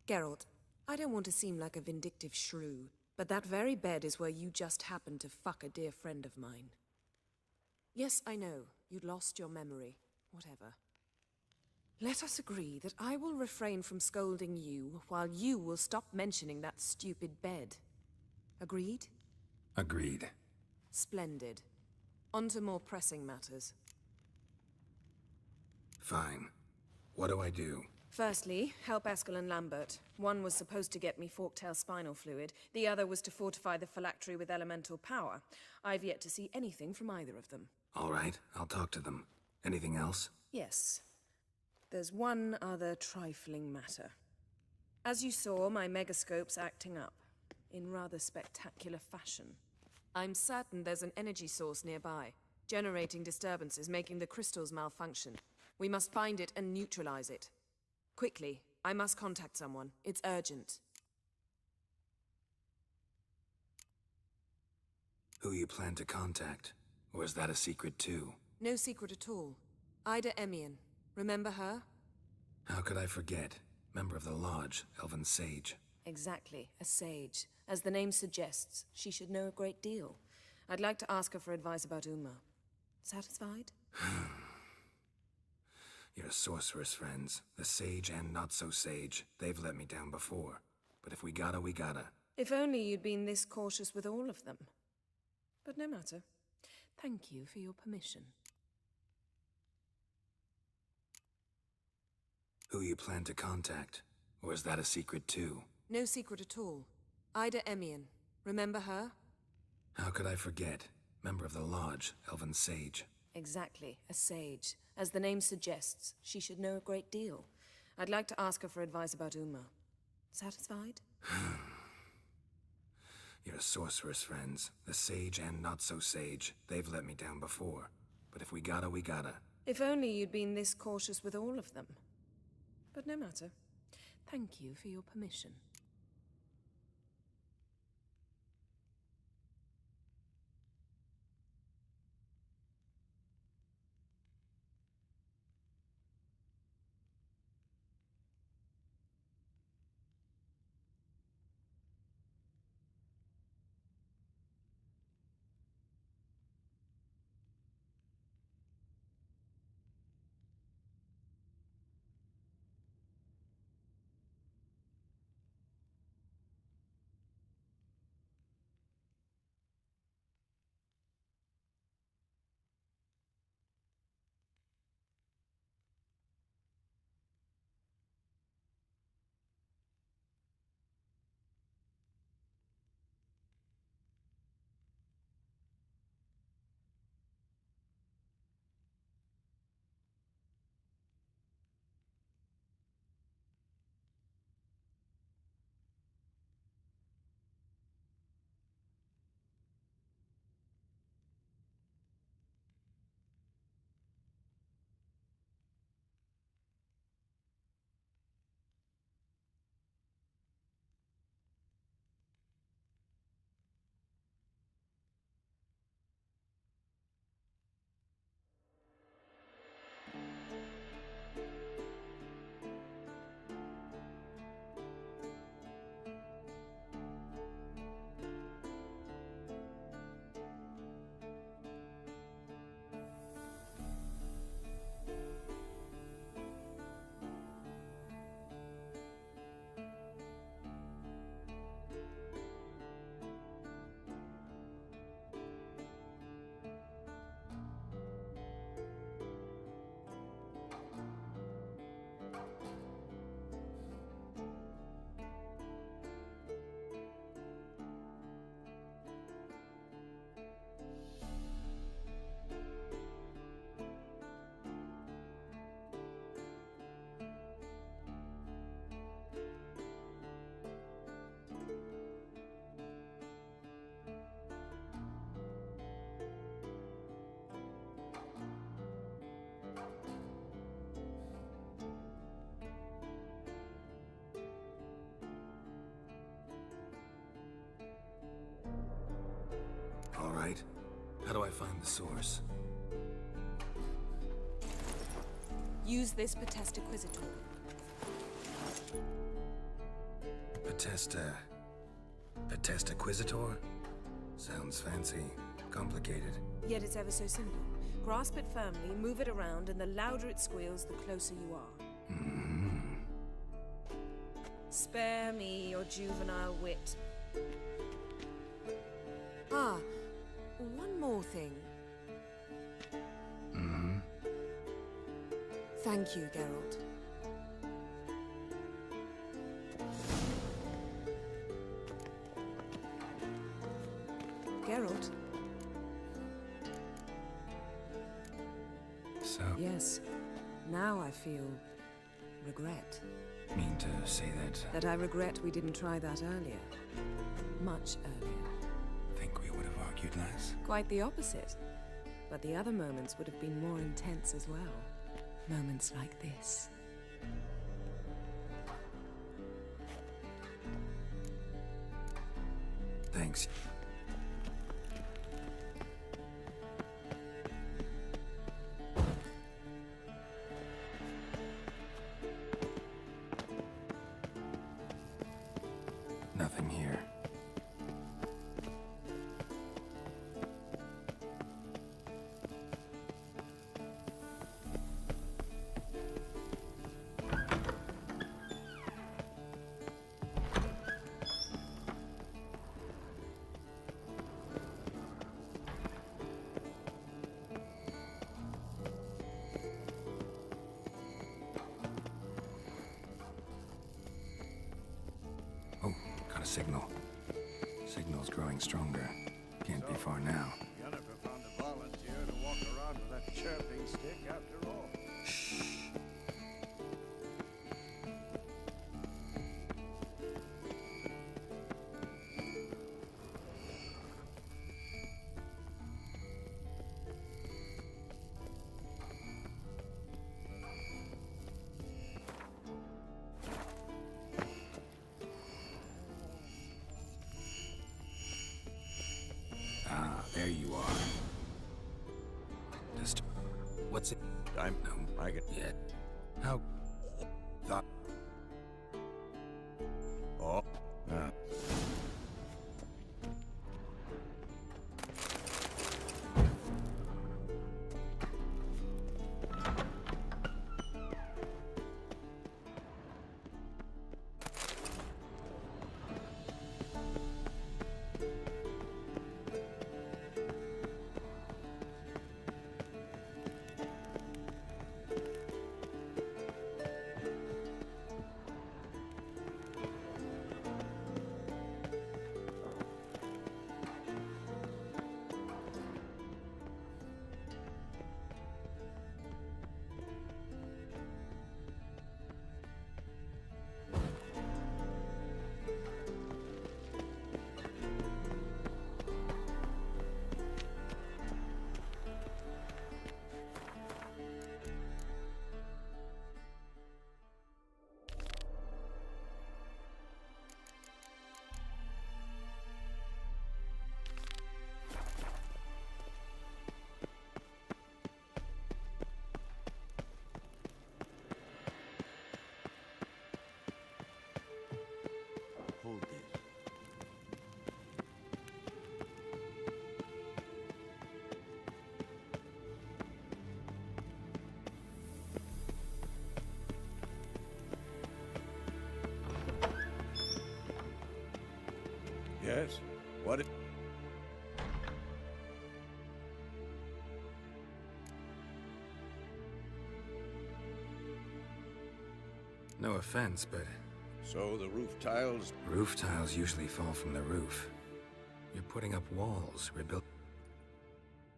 Geralt, I don't want to seem like a vindictive shrew, but that very bed is where you just happened to fuck a dear friend of mine. Yes, I know, you'd lost your memory. Whatever. Let us agree that I will refrain from scolding you, while you will stop mentioning that stupid bed. Agreed? Agreed. Splendid. On to more pressing matters. Fine. What do I do? Firstly, help Eskel and Lambert. One was supposed to get me forktail spinal fluid, the other was to fortify the phylactery with elemental power. I've yet to see anything from either of them. All right, I'll talk to them. Anything else? Yes. There's one other trifling matter. As you saw, my megascope's acting up, in rather spectacular fashion. I'm certain there's an energy source nearby, generating disturbances, making the crystals malfunction. We must find it and neutralize it. Quickly, I must contact someone. It's urgent. Who you plan to contact? Or is that a secret too? No secret at all. Ida Emian. Remember her? How could I forget? Member of the Lodge, Elven Sage. Exactly, a sage. As the name suggests, she should know a great deal. I'd like to ask her for advice about Uma. Satisfied? Your sorceress friends, the sage and not-so-sage, they've let me down before. But if we gotta, we gotta. If only you'd been this cautious with all of them. But no matter. Thank you for your permission. Who you plan to contact? Or is that a secret too? No secret at all. Ida Emian. Remember her? How could I forget? Member of the Lodge, Elven Sage. Exactly, a sage. As the name suggests, she should know a great deal. I'd like to ask her for advice about Uma. Satisfied? Your sorceress friends, the sage and not-so-sage, they've let me down before. But if we gotta, we gotta. If only you'd been this cautious with all of them. But no matter. Thank you for your permission. right. How do I find the source? Use this Potesta Quisitor. Potesta Quisitor? Sounds fancy. Complicated. Yet it's ever so simple. Grasp it firmly, move it around, and the louder it squeals, the closer you are. Spare me your juvenile wit. Ah, one more thing. Thank you, Geralt. Geralt? So? Yes. Now I feel regret. Mean to say that? That I regret we didn't try that earlier. Much earlier. Think we would have argued less? Quite the opposite. But the other moments would have been more intense as well. Moments like this. Thanks. Nothing here. A signal. Signal's growing stronger. Can't be far now. Yennefer found a volunteer to walk around with that chirping stick after all. There you are. Just... what's it? I'm... no, I get... Yet. How... thought... Oh. Yes? What? No offense, but... So the roof tiles... Roof tiles usually fall from the roof. You're putting up walls, rebuild...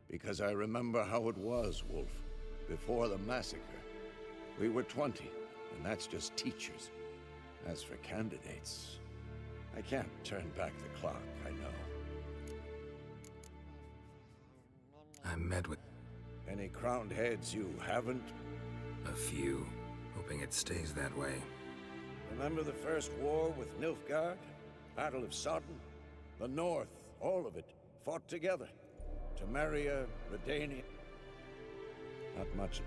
Because I remember how it was, Wolf. Before the massacre. We were 20, and that's just teachers. As for candidates... I can't turn back the clock, I know. I met with... Any crowned heads you haven't? A few. Hoping it stays that way. Remember the first war with Nilfgaard? Battle of Sodden? The North, all of it, fought together. Temeria, Redania. Not much.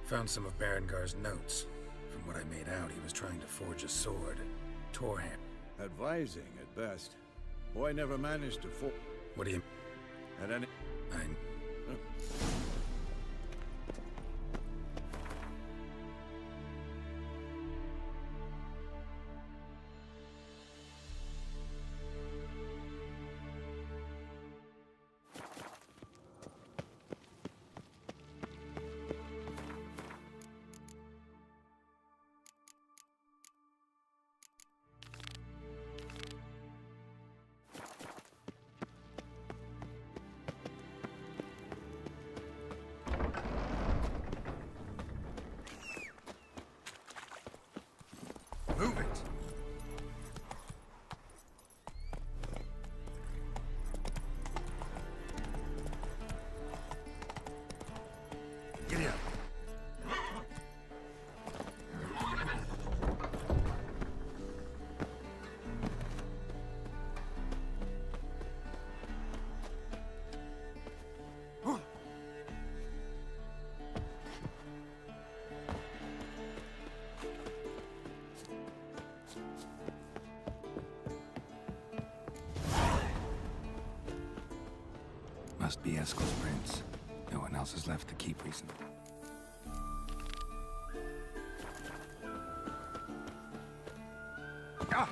Found some of Berengar's notes. From what I made out, he was trying to forge a sword. Torham. Advising, at best. Boy never managed to What do you... At any... Move it! Giddy up! Must be Eskel's prince. No one else has left the keep recently. Ah!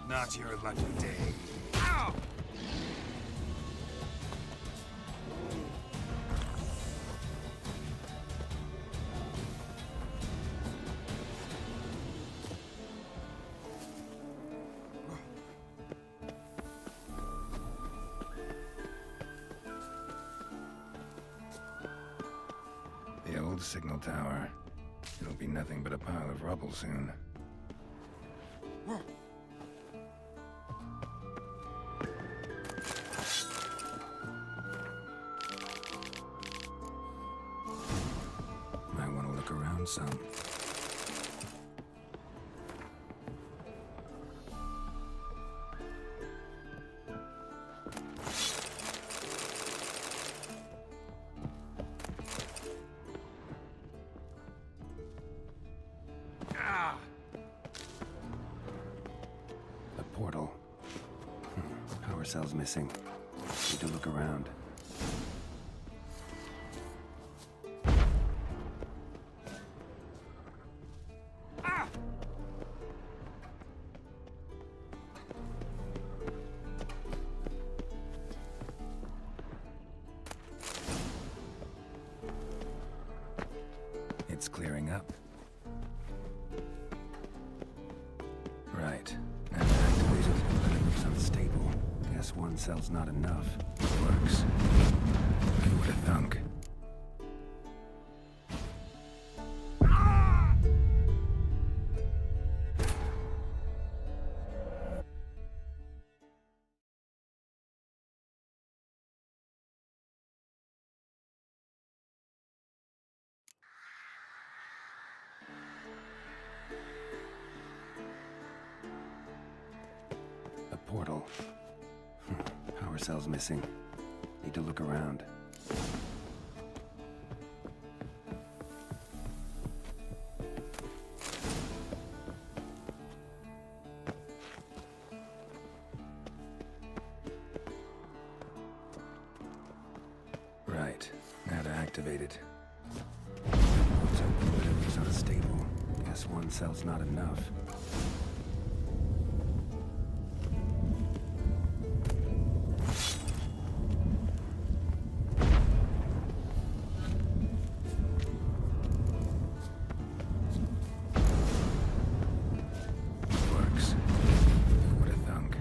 Not your lucky day. Ow! The old signal tower. It'll be nothing but a pile of rubble soon. Might want to look around some. A portal. Power cell's missing. Need to look around. It's clearing up. Right. Now activated, but it looks unstable. Guess one cell's not enough. Works. Who would have thunk? A portal. Power cell's missing. Need to look around. Right. Now to activate it. What's open, but it's unstable. Guess one cell's not enough. Works. Who would have thunk?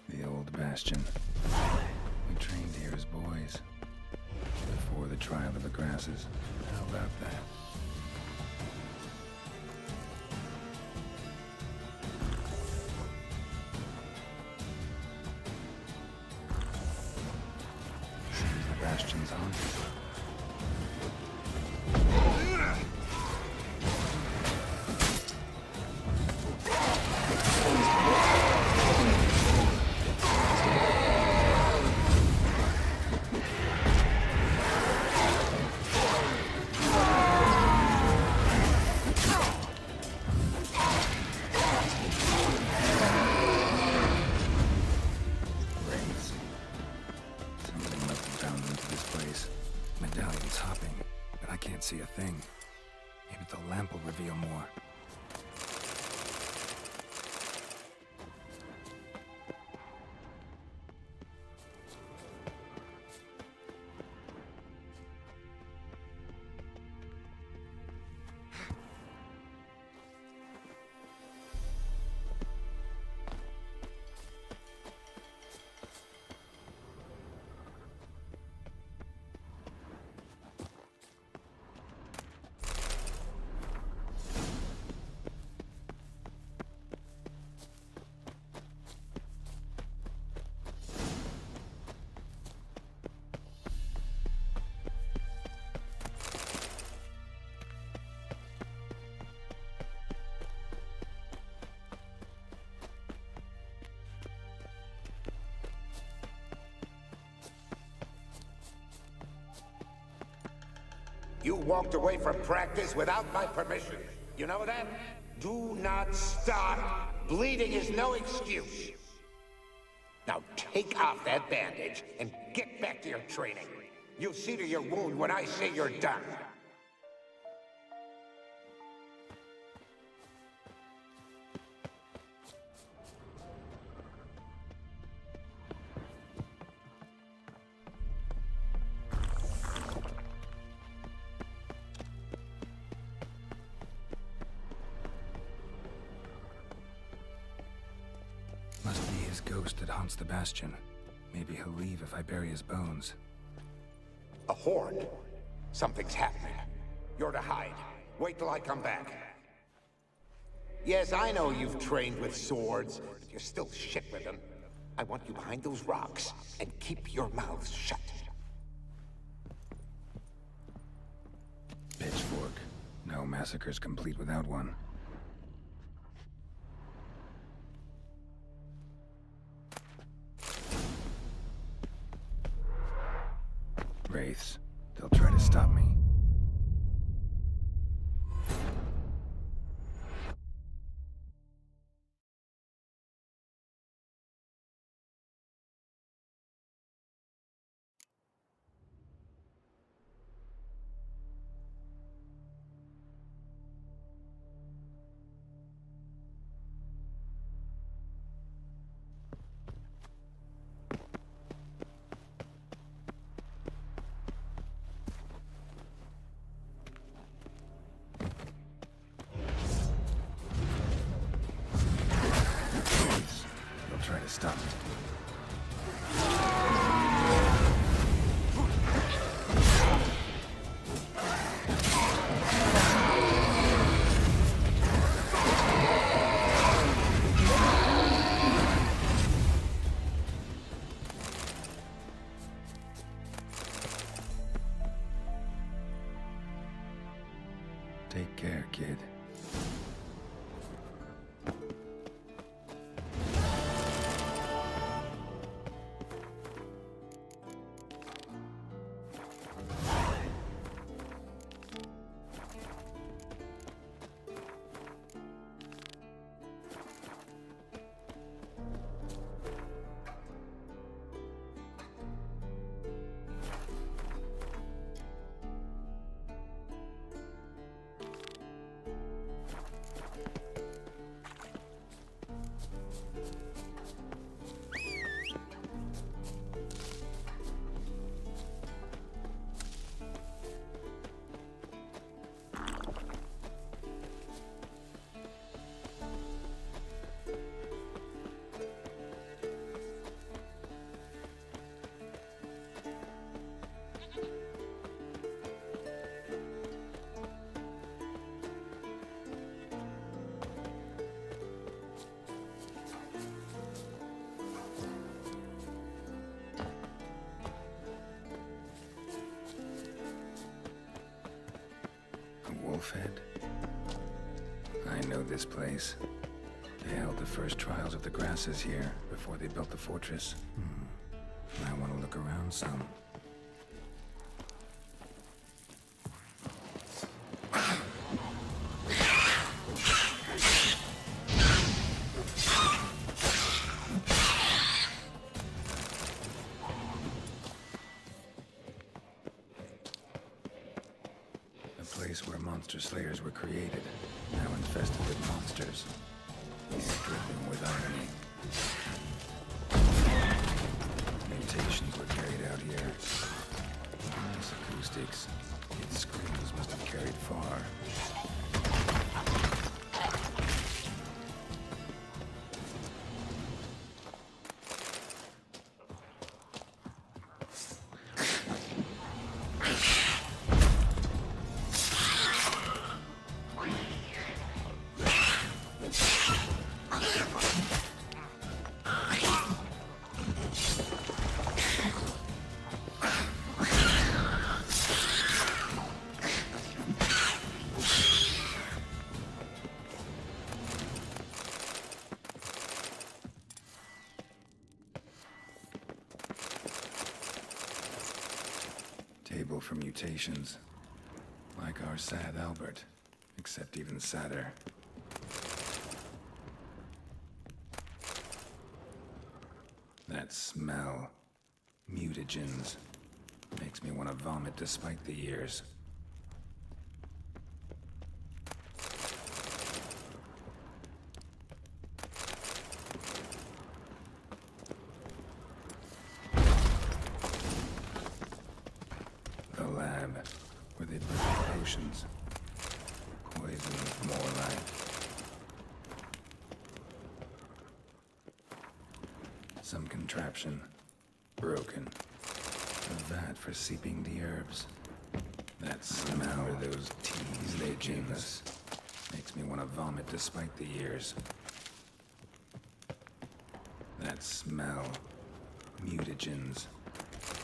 The old bastion. We trained here as boys. Before the trial of the grasses. How about that? Seems the bastion's haunted. See a thing. Maybe the lamp will reveal more. You walked away from practice without my permission. You know that? Do not start. Bleeding is no excuse. Now take off that bandage and get back to your training. You'll see to your wound when I say you're done. Must be his ghost that haunts the Bastion. Maybe he'll leave if I bury his bones. A horde. Something's happening. You're to hide. Wait till I come back. Yes, I know you've trained with swords, but you're still shit with them. I want you behind those rocks, and keep your mouths shut. Pitchfork. No massacre's complete without one. Wraiths. They'll try to stop me. They'll try to stop me. Take care, kid. Wolfhead? I know this place. They held the first trials of the grasses here before they built the fortress. I want to look around some. Place where monster slayers were created, now infested with monsters, dripping with irony. Mutations were carried out here. These acoustics, its screams must have carried far. Table for mutations. Like our sad Albert, except even sadder. That smell. Mutagens. Makes me want to vomit despite the years. The lab, where they put the potions. Poison, more like. Some contraption. Broken. A vat for seeping the herbs. That smell of those teas they gave us. Makes me want to vomit despite the years. That smell. Mutagens.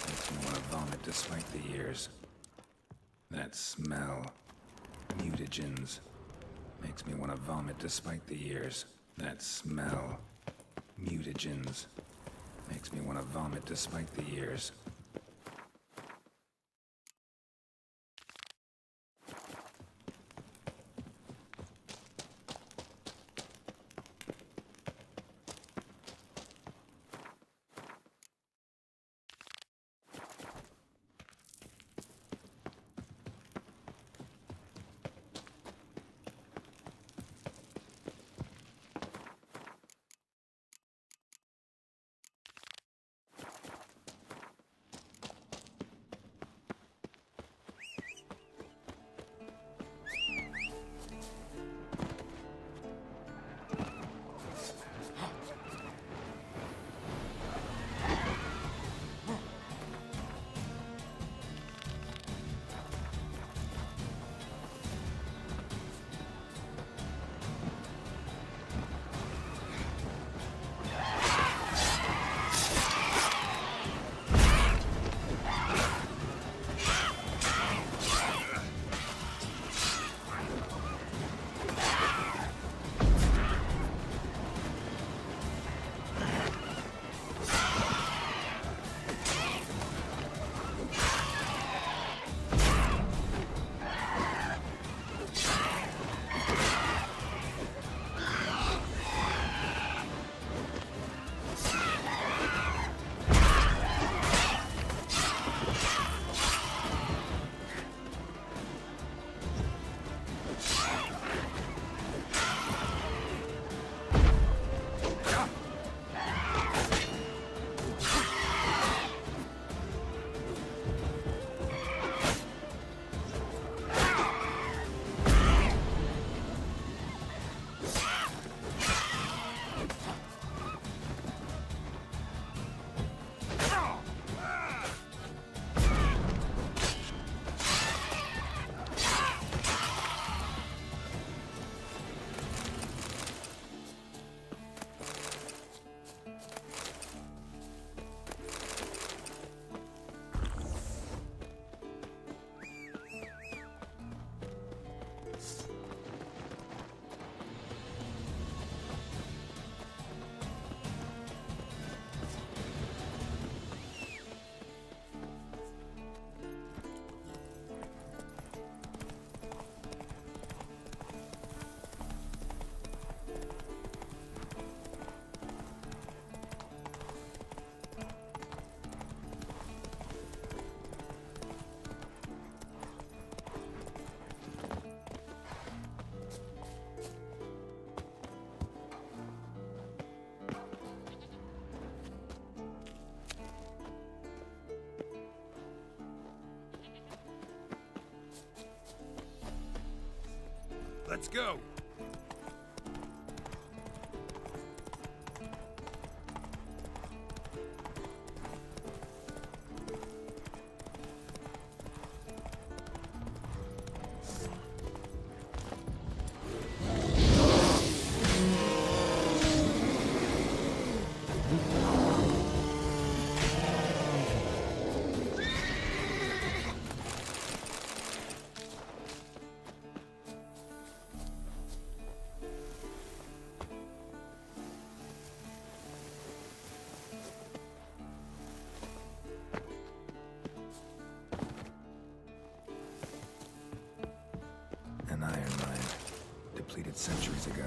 Makes me want to vomit despite the years. That smell. Mutagens. Makes me want to vomit despite the years. That smell. Mutagens. Makes me want to vomit despite the years. Let's go! An iron mine, depleted centuries ago.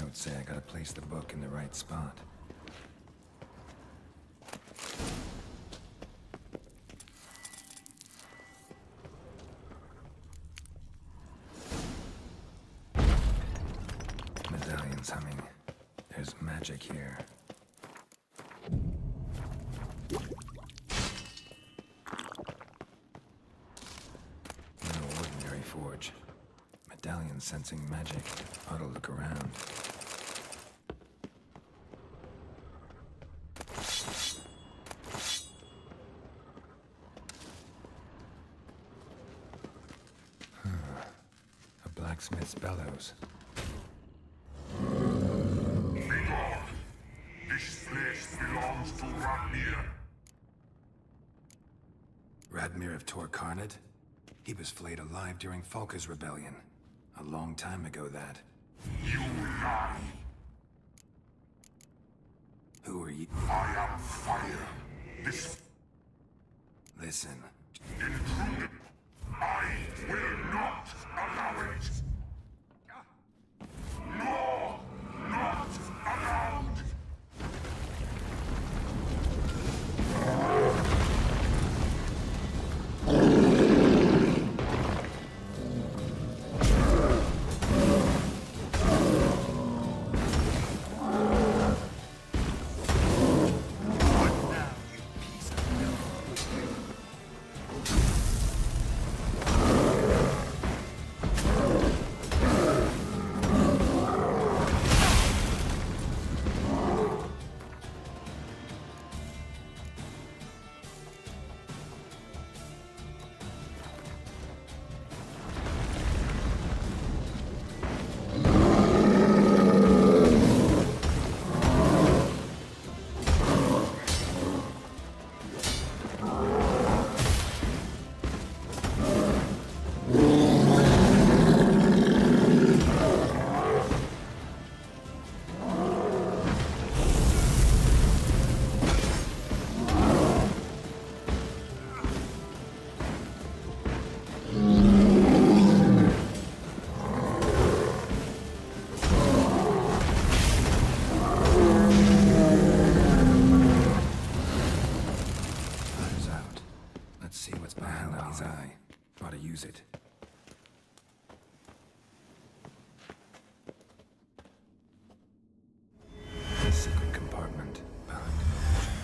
notes say I gotta place the book in the right spot. Medallion's humming. There's magic here. No ordinary forge. Medallion sensing magic. Ought to look around. A blacksmith's bellows. Begone! This place belongs to Radmir. Radmir of Tor Karnad? He was flayed alive during Falka's rebellion. A long time ago, that. You lie. Who are you? I am fire. This Listen. intruder. I will not allow it. No, not allowed. use it. The secret compartment behind an illusion.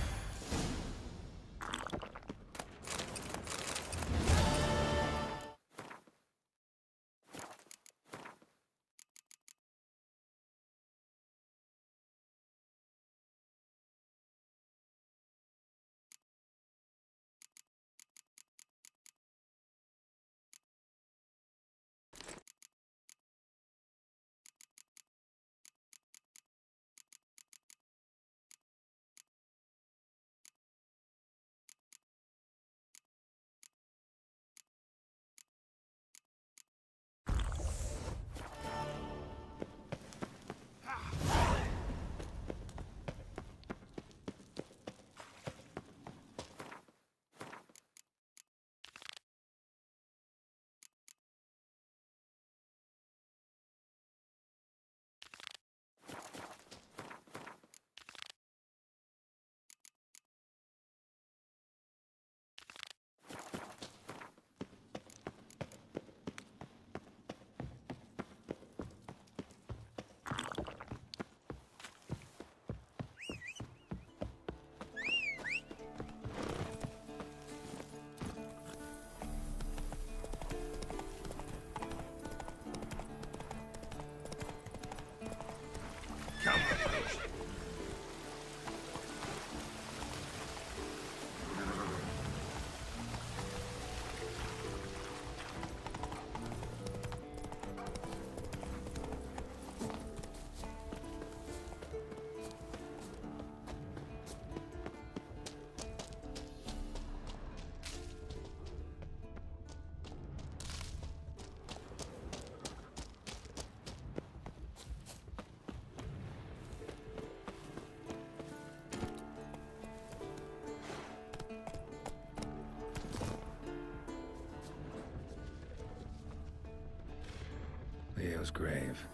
Leo's grave.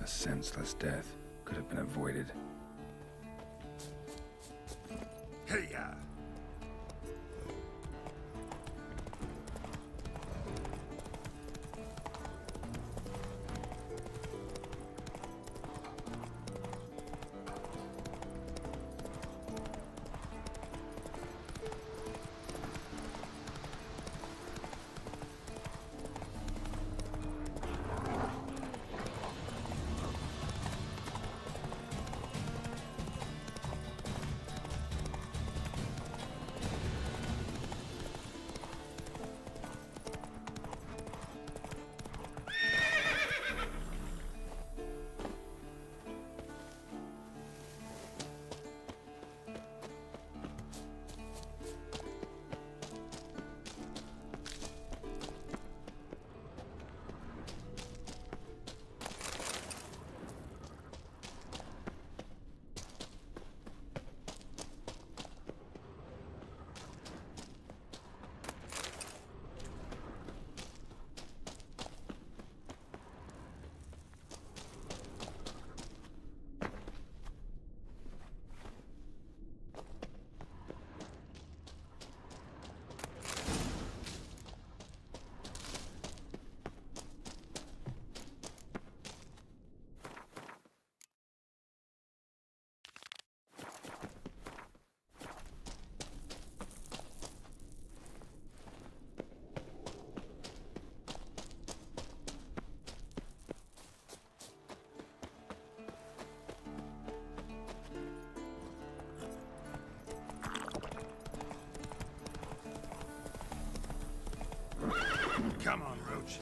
A senseless death could have been avoided. Hey-ya! Come on, Roach.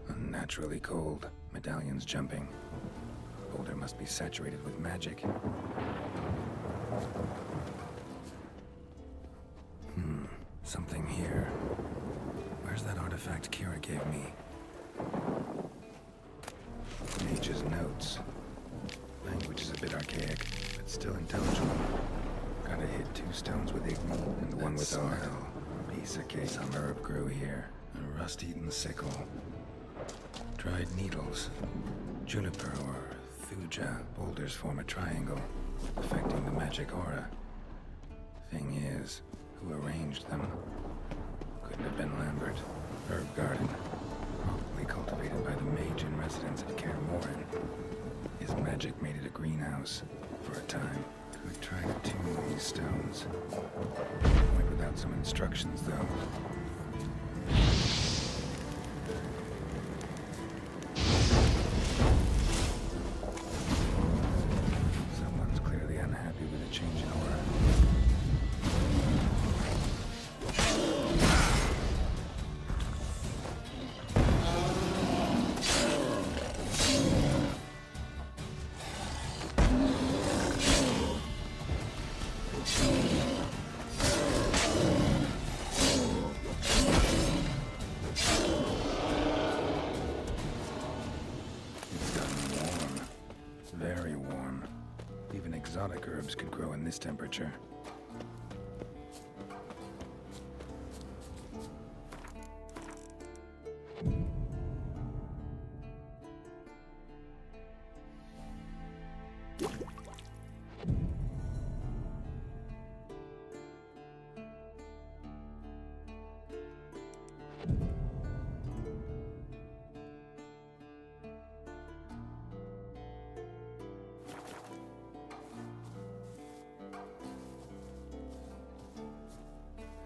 Unnaturally cold. Medallions jumping. Boulder must be saturated with magic. Something here. Where's that artifact Kira gave me? Mage's notes. Language is a bit archaic, but still intelligible. Gotta hit 2 stones with Igni and 1 with Arl. Piece of cake. Some herb grew here. A rust-eaten sickle. Dried needles. Juniper or thuja. Boulders form a triangle, affecting the magic aura. Thing is, who arranged them? Couldn't have been Lambert. Herb garden. Probably cultivated by the mage in residence at Kaer Morhen. His magic made it a greenhouse for a time. Could try to tune these stones. Went without some instructions, though. Someone's clearly unhappy with a change in aura. Very warm. Even exotic herbs could grow in this temperature.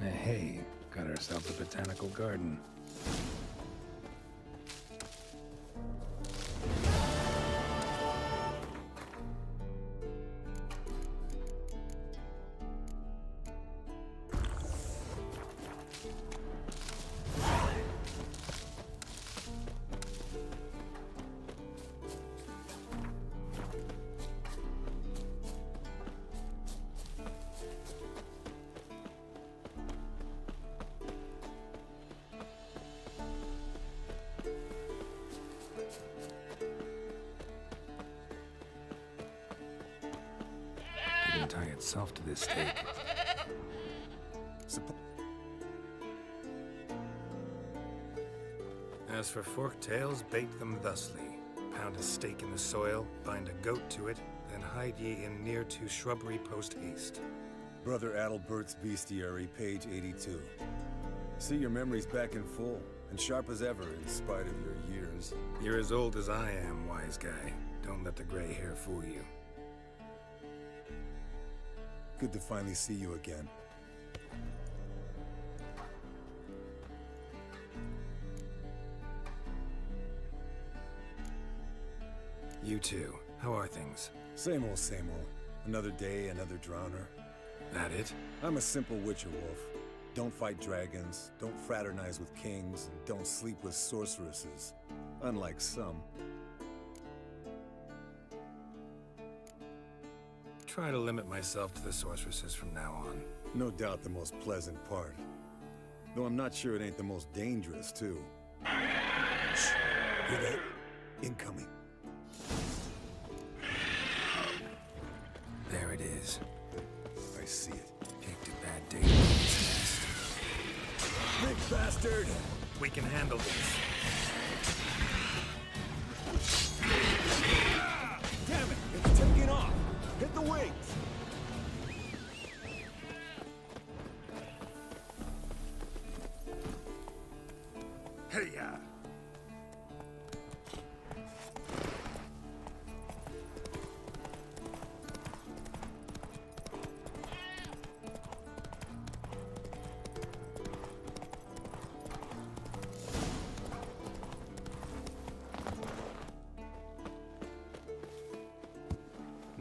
Hey, got ourselves a botanical garden. didn't tie itself to this stake. As for forked tails, bait them thusly. Pound a stake in the soil, bind a goat to it, then hide ye in near to shrubbery post haste. Brother Adalbert's Bestiary, page 82. See, your memory's back in full, and sharp as ever in spite of your years. You're as old as I am, wise guy. Don't let the gray hair fool you. Good to finally see you again. You too. How are things? Same old, same old. Another day, another drowner. That it? I'm a simple witcher wolf. Don't fight dragons, don't fraternize with kings, and don't sleep with sorceresses. Unlike some. Try to limit myself to the sorceresses from now on. No doubt the most pleasant part. Though I'm not sure it ain't the most dangerous, too. Shh! Hear that? Incoming. There it is. I see it. Picked a bad day to make this nest. Big bastard! We can handle this. Damn it! It's taking off! Hit the wings! Hey-ya!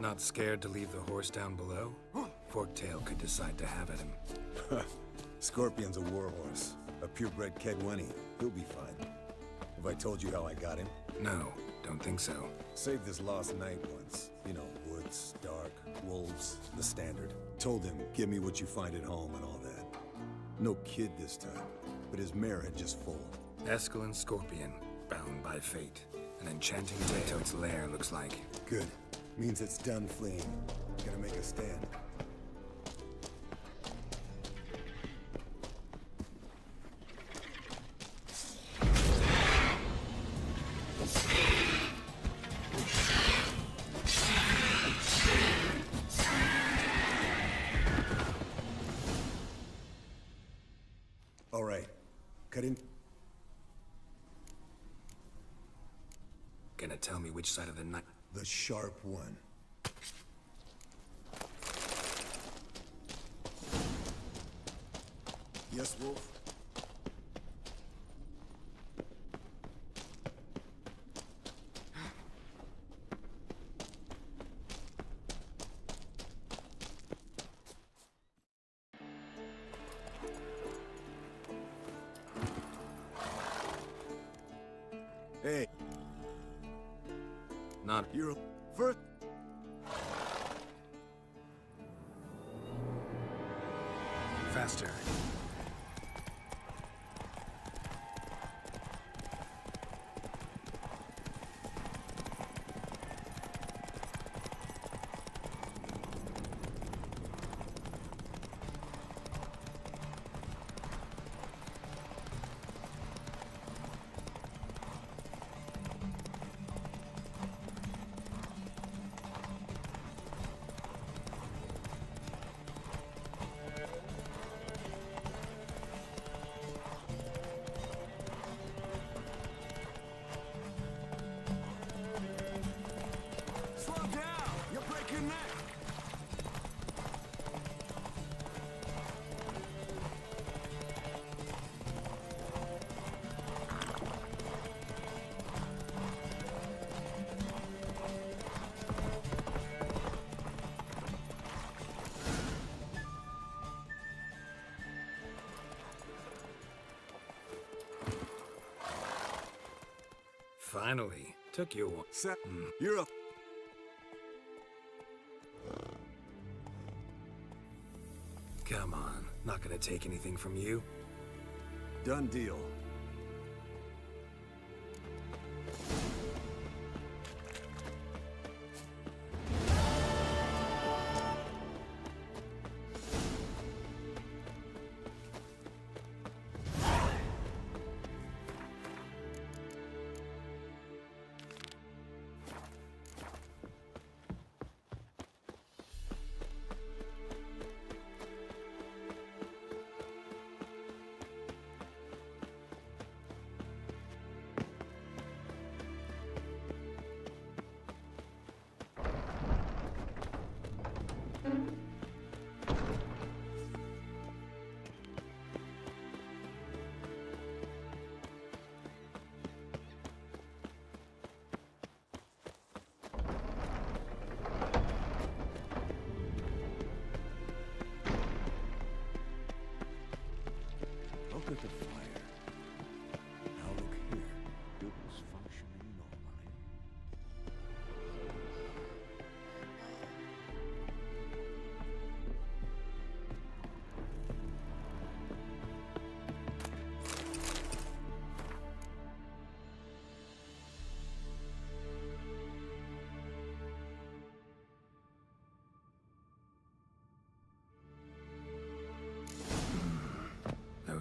Not scared to leave the horse down below? Forktail could decide to have at him. Scorpion's a warhorse. A purebred Kedwenny. He'll be fine. Have I told you how I got him? No, don't think so. Saved his lost night once. You know, woods, dark, wolves, the standard. Told him, give me what you find at home and all that. No kid this time, but his mare had just foaled. Escalon Scorpion, bound by fate. An enchanting tale. To its lair, looks like. Good. Means it's done fleeing. Gonna make a stand. All right. Cut in. Gonna tell me which side of the night? The sharp one. Yes, Wolf? Hey. Not. You're first. Faster. Finally. Took you a while. You're up. Come on. Not gonna take anything from you. Done deal.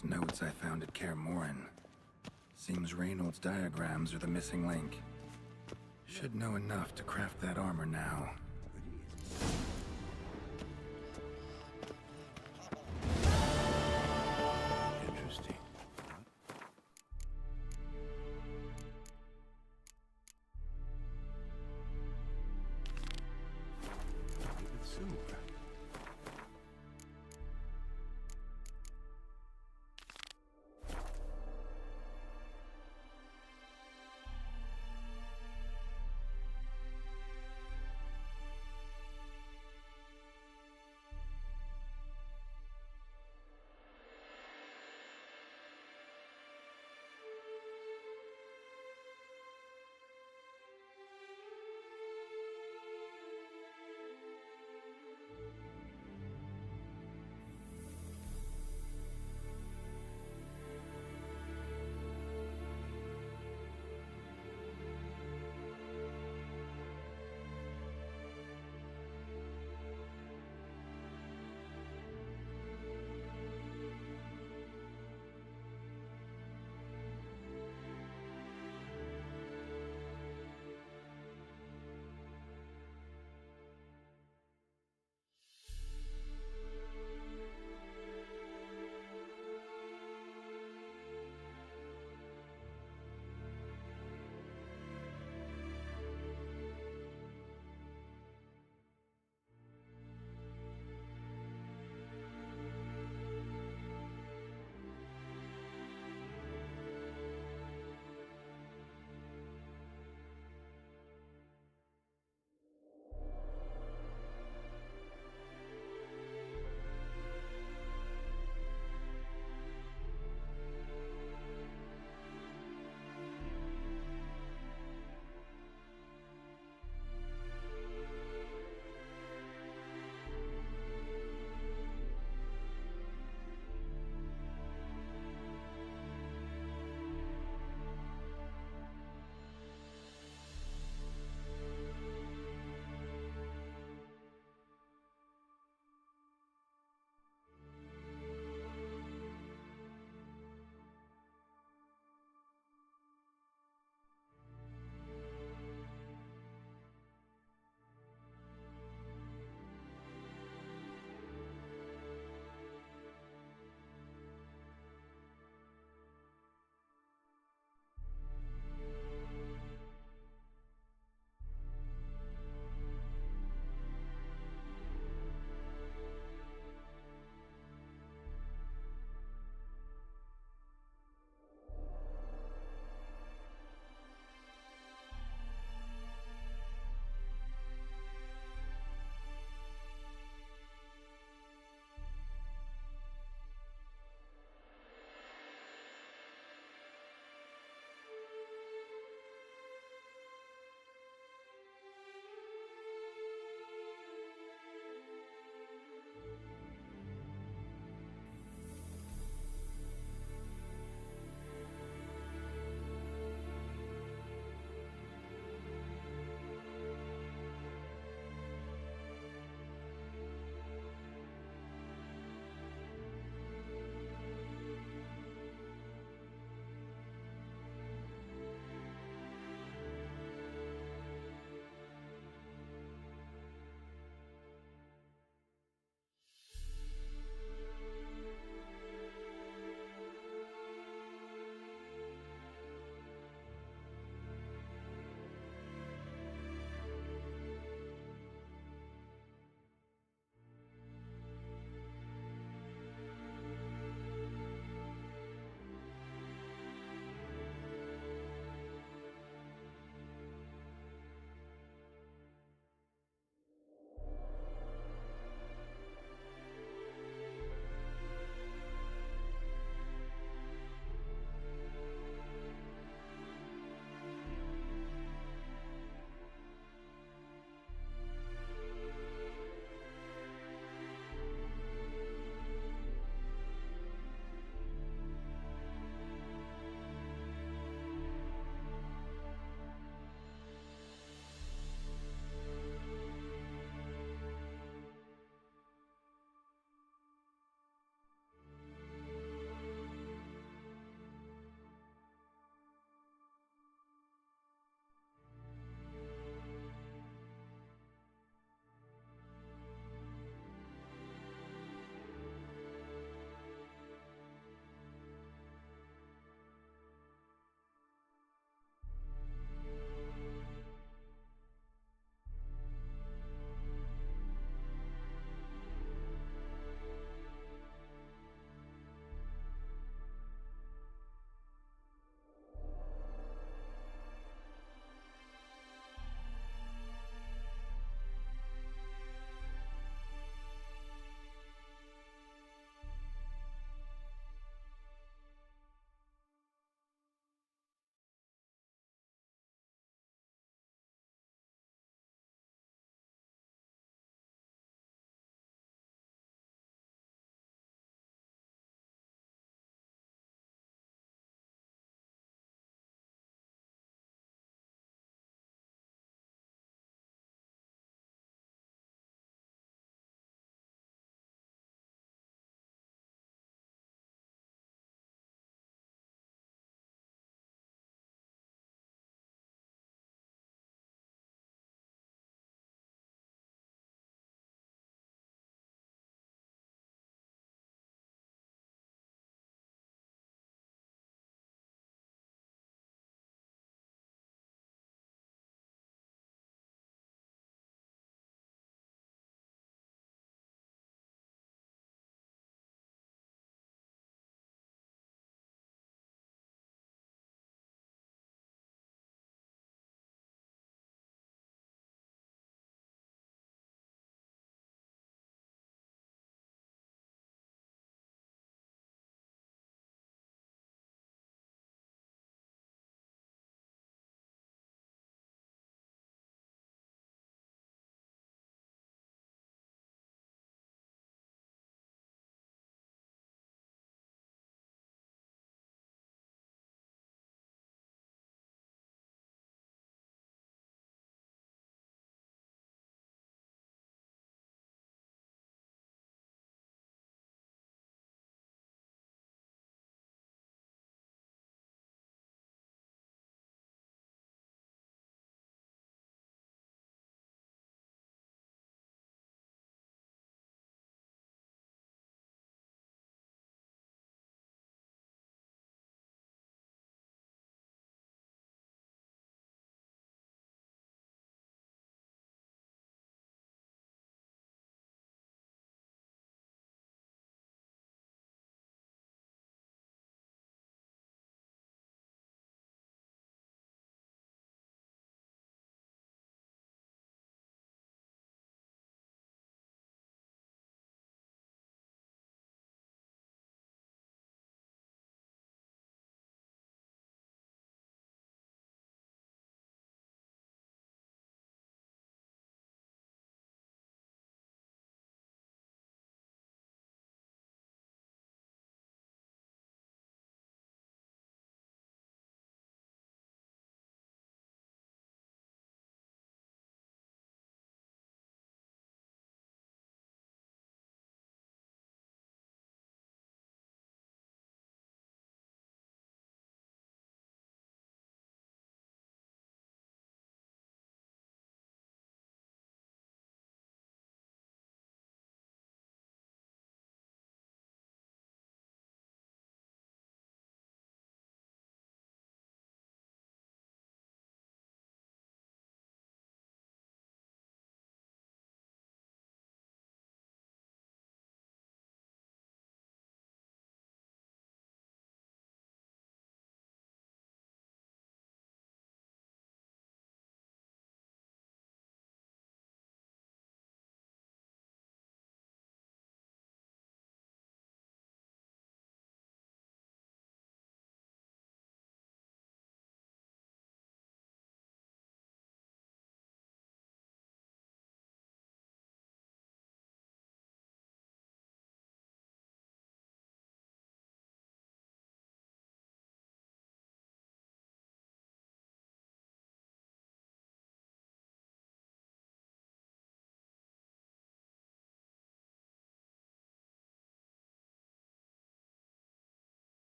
Those notes I found at Kaer Morhen. Seems Reynold's diagrams are the missing link. Should know enough to craft that armor now. Interesting. With silver.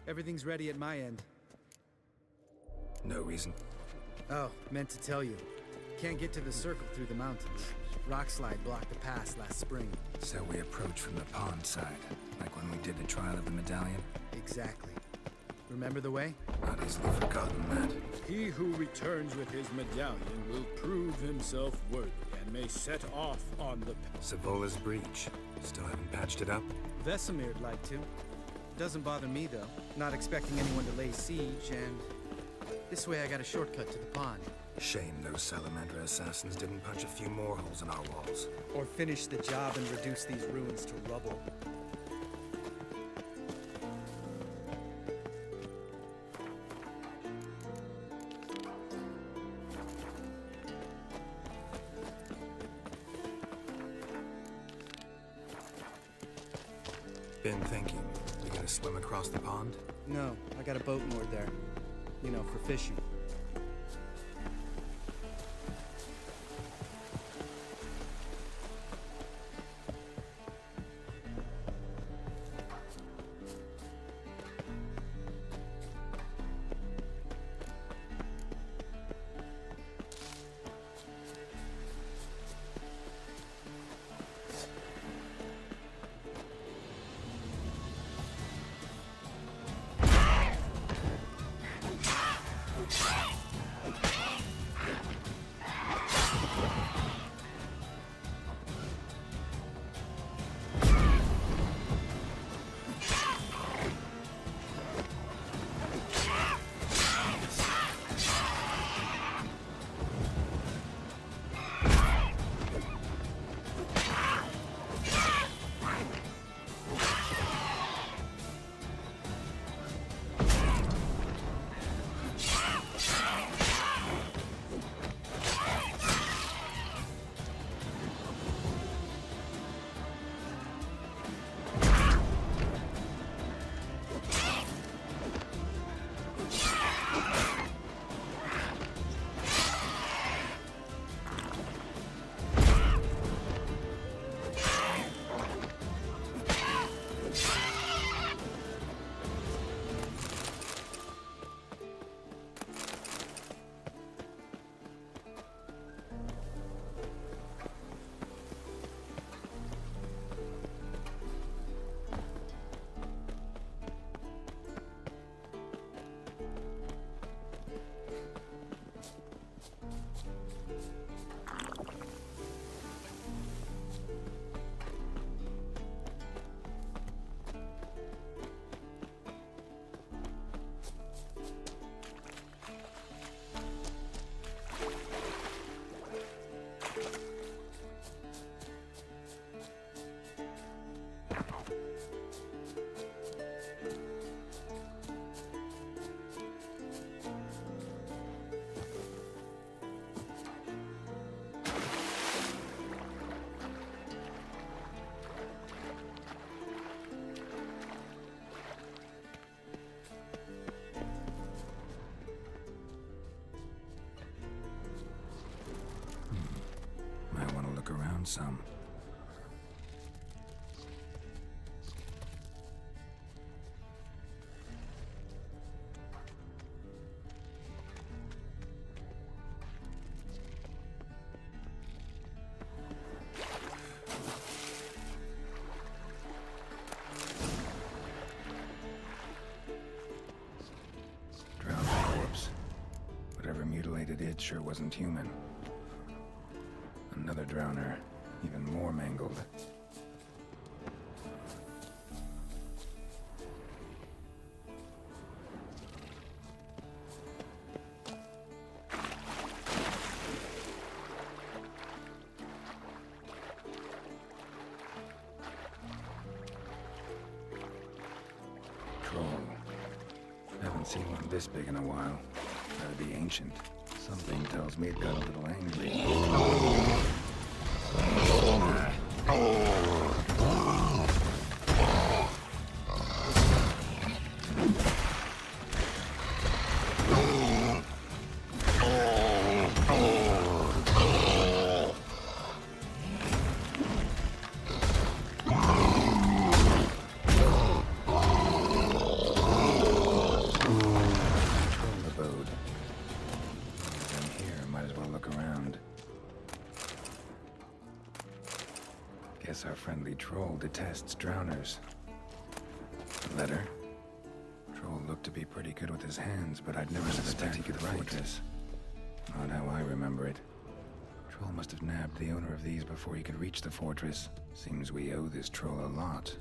Everything's ready at my end. No reason. Oh, meant to tell you. Can't get to the circle through the mountains. Rockslide blocked the pass last spring. So we approach from the pond side, like when we did the trial of the medallion? Exactly. Remember the way? Not easily forgotten, that. He who returns with his medallion will prove himself worthy and may set off on the Savola's breach. Still haven't patched it up? Vesemir'd like to. Doesn't bother me, though. Not expecting anyone to lay siege, and this way I got a shortcut to the pond. Shame those Salamander assassins didn't punch a few more holes in our walls. Or finish the job and reduce these ruins to rubble. Been thinking, we gonna swim across the pond? No, I got a boat moored there. You know, for fishing. Around some. Drowned corpse. Whatever mutilated it sure wasn't human. Another drowner, even more mangled. Troll. Haven't seen one this big in a while. Gotta be ancient. Something tells me it got a little angry. look around. Guess our friendly troll detests drowners. A letter? Troll looked to be pretty good with his hands, but I'd never suspect he could write this. Not how I remember it. Troll must have nabbed the owner of these before he could reach the fortress. Seems we owe this troll a lot.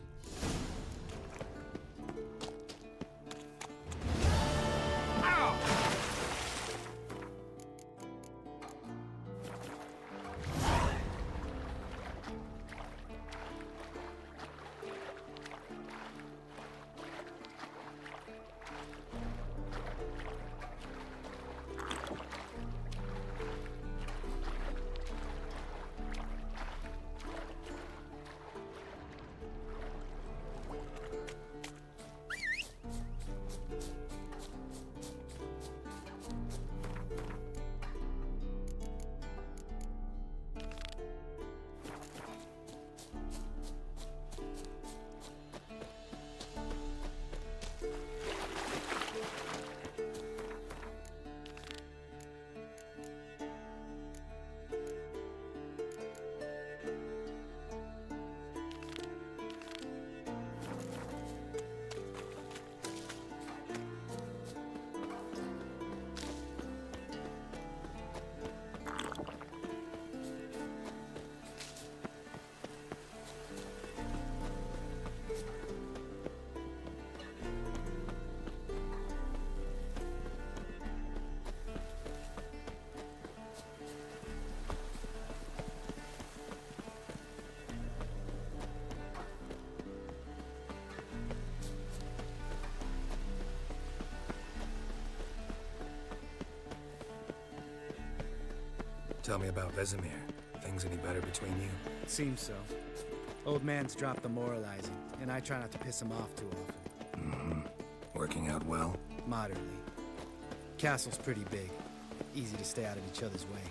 Tell me about Vesemir. Things any better between you? Seems so. Old man's dropped the moralizing, and I try not to piss him off too often. Mm-hmm. Working out well? Moderately. Castle's pretty big. Easy to stay out of each other's way.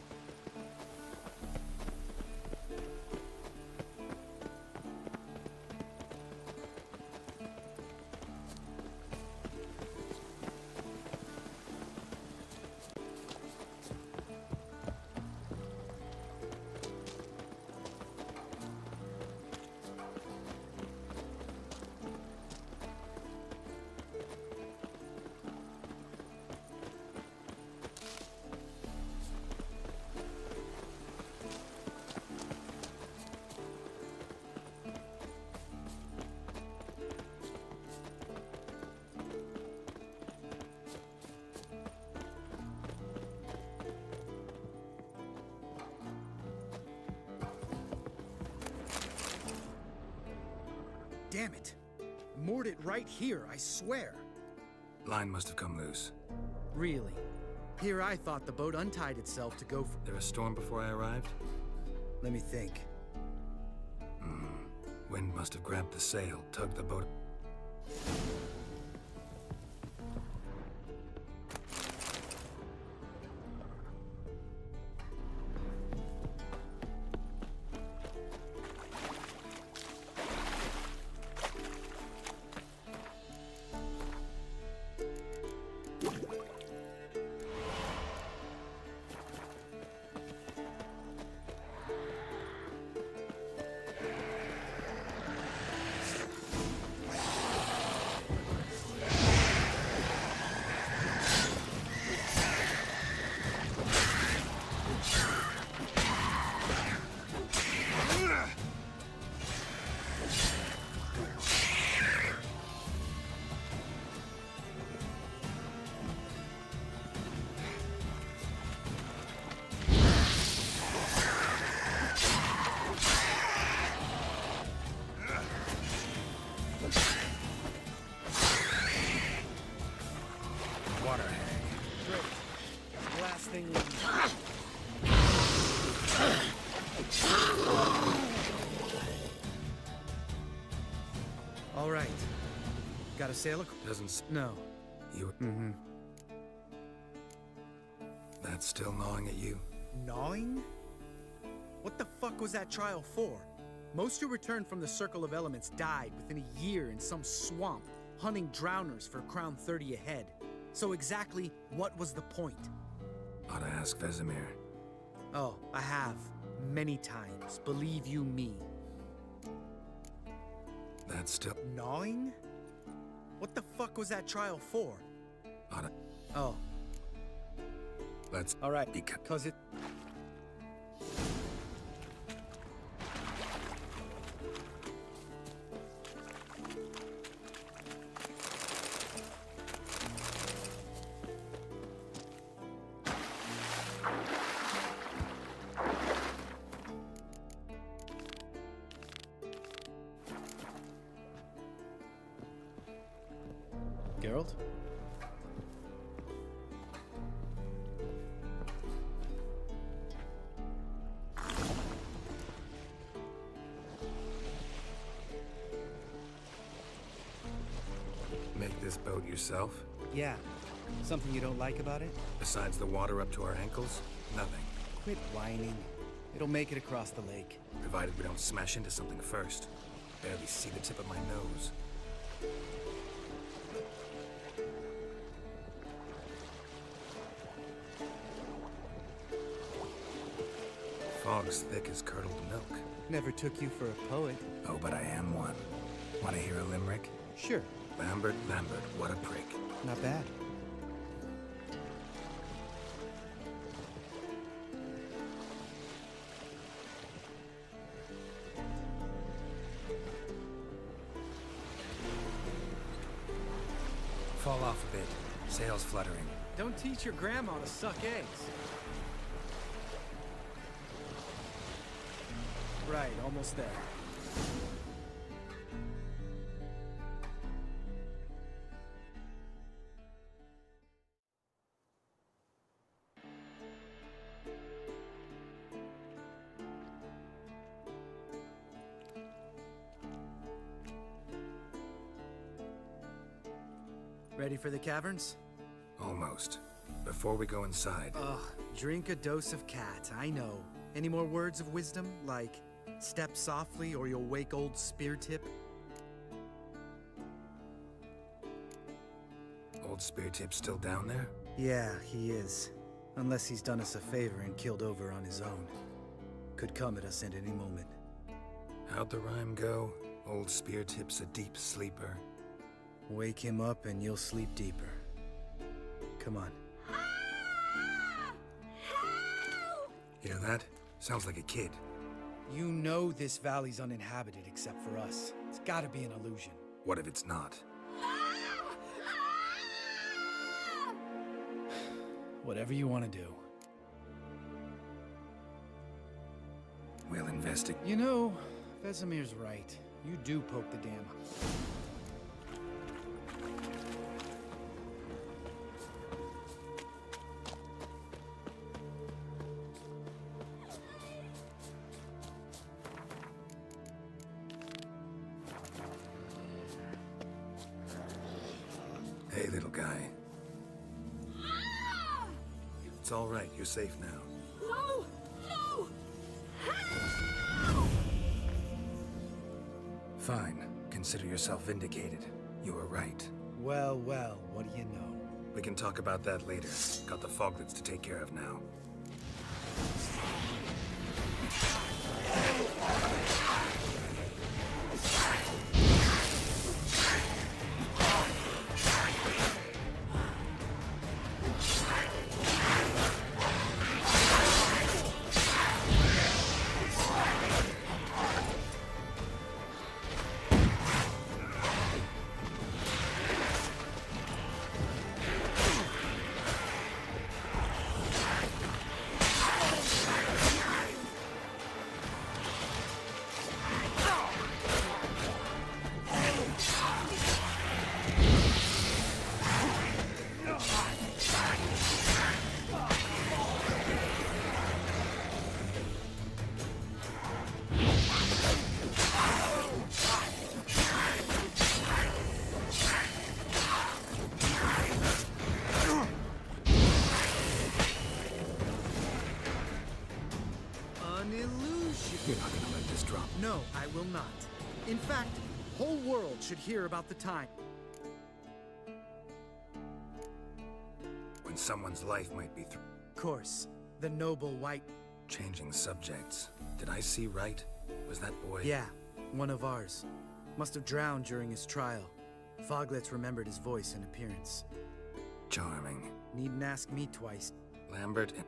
Damn it! Moored it right here, I swear. Line must have come loose. Really? Here I thought the boat untied itself to go for— There a storm before I arrived? Let me think. Wind must have grabbed the sail, tugged the boat. All right. Got a sail? Doesn't... No. You... Mm-hmm. That's still gnawing at you? Gnawing? What the fuck was that trial for? Most who returned from the Circle of Elements died within a year in some swamp, hunting drowners for Crown 30 a head. So exactly what was the point? Ought to ask Vesemir. Oh, I have. Many times. Believe you me. That's still... Gnawing? What the fuck was that trial for? Oh. Let's... Alright, because it... Geralt? Make this boat yourself? Yeah. Something you don't like about it? Besides the water up to our ankles? Nothing. Quit whining. It'll make it across the lake. Provided we don't smash into something first. Barely see the tip of my nose. Fog's thick as curdled milk. Never took you for a poet. Oh, but I am one. Want to hear a limerick? Sure. Lambert, Lambert, what a prick. Not bad. Fall off a bit. Sails fluttering. Don't teach your grandma to suck eggs. Right, almost there. Ready for the caverns? Almost. Before we go inside... Ugh, drink a dose of cat, I know. Any more words of wisdom, like step softly or you'll wake old Speartip? Old Speartip's still down there? Yeah, he is. Unless he's done us a favor and killed over on his own. Could come at us at any moment. How'd the rhyme go? Old Speartip's a deep sleeper. Wake him up and you'll sleep deeper. Come on. Hear that? Sounds like a kid. You know this valley's uninhabited except for us. It's gotta be an illusion. What if it's not? Whatever you want to do. We'll investigate. You know, Vesemir's right. You do poke the dam. Hey, little guy. It's all right. You're safe now. No! No! Fine. Consider yourself vindicated. You were right. Well, well, what do you know? We can talk about that later. Got the foglets to take care of now. You're not gonna let this drop. No, I will not. In fact, whole world should hear about the time when someone's life might be through. Course, the noble white... Changing subjects. Did I see right? Was that boy... Yeah, one of ours. Must have drowned during his trial. Foglets remembered his voice and appearance. Charming. Needn't ask me twice. Lambert and...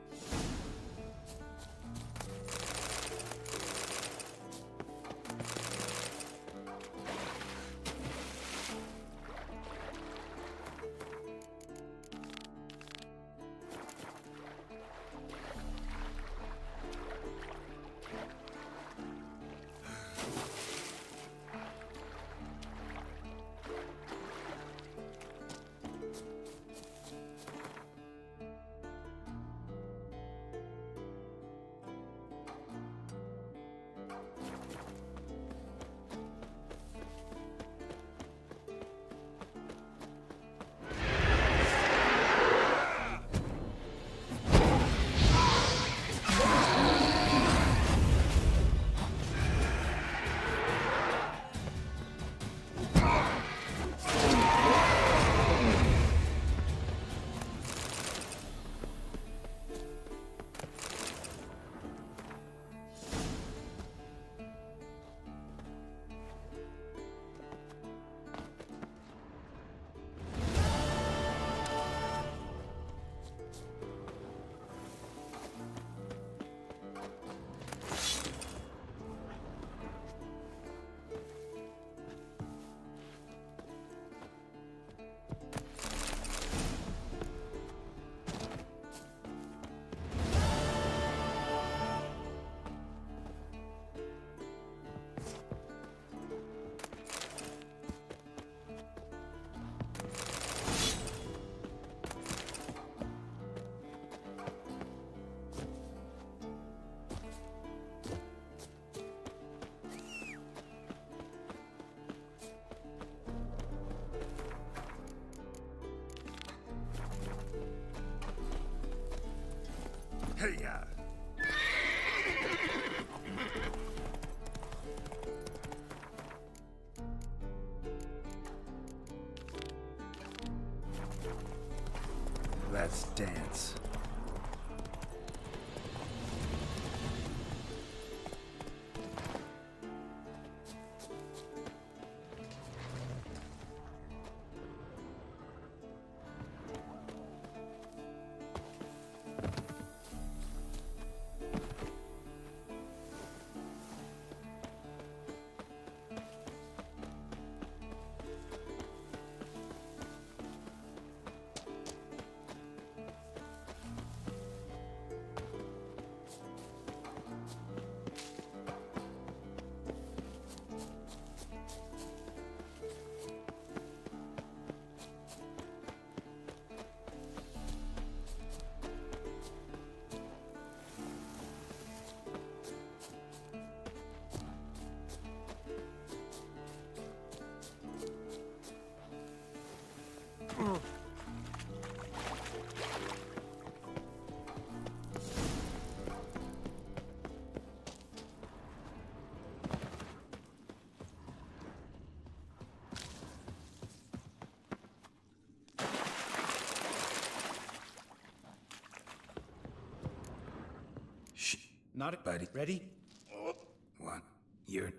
Hey-ya! Let's dance. Shh. Not a... Buddy. Ready? What? You're...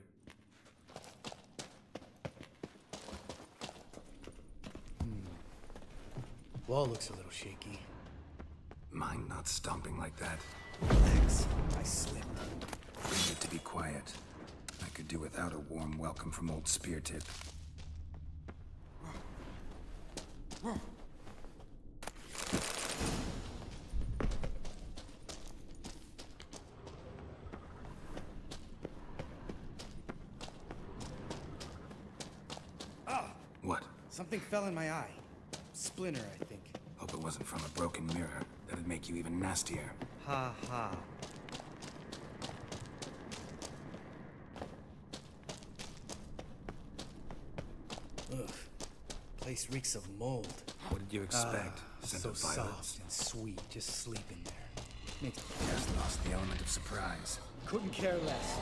Wall looks a little shaky. Mine not stomping like that. Relax. I slip. We need to be quiet. I could do without a warm welcome from old Speartip. What? Something fell in my eye. Splinter, I think. Hope it wasn't from a broken mirror. That'd make you even nastier. Ha ha. Ugh. Place reeks of mold. What did you expect? Scent So of violets? soft and sweet, just sleeping there. Makes Just lost the element of surprise. couldn't care less.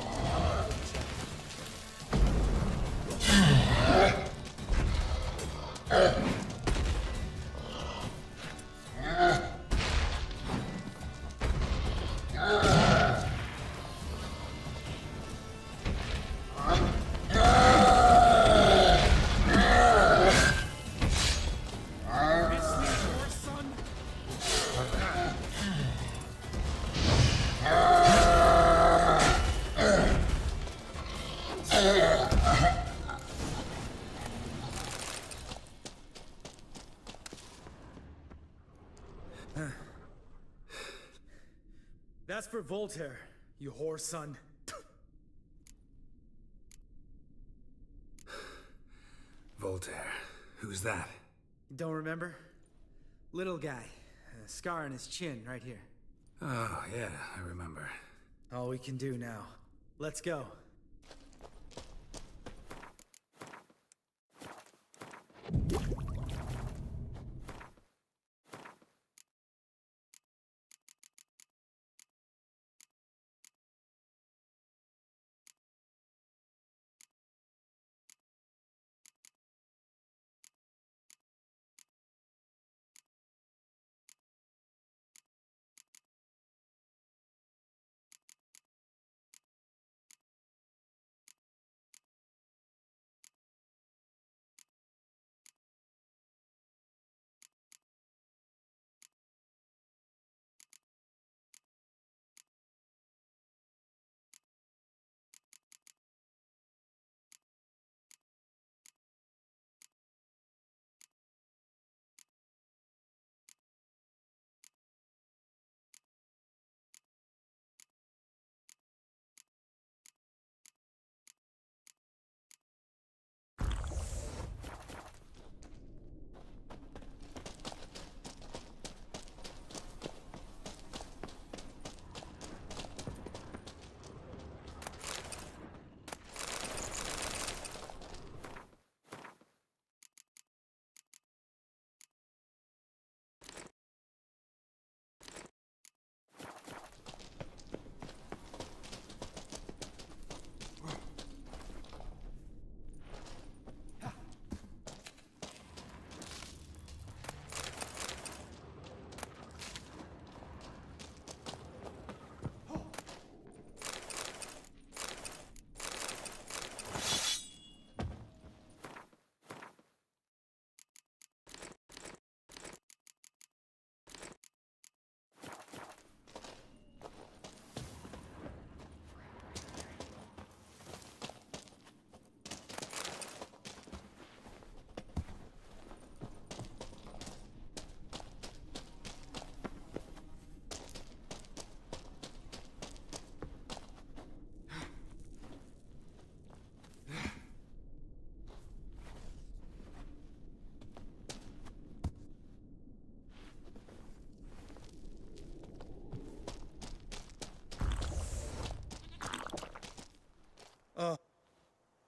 for Voltaire, you whore son. Voltaire. Who's that? Don't remember? Little guy. A scar on his chin, right here. Oh, yeah, I remember. All we can do now. Let's go.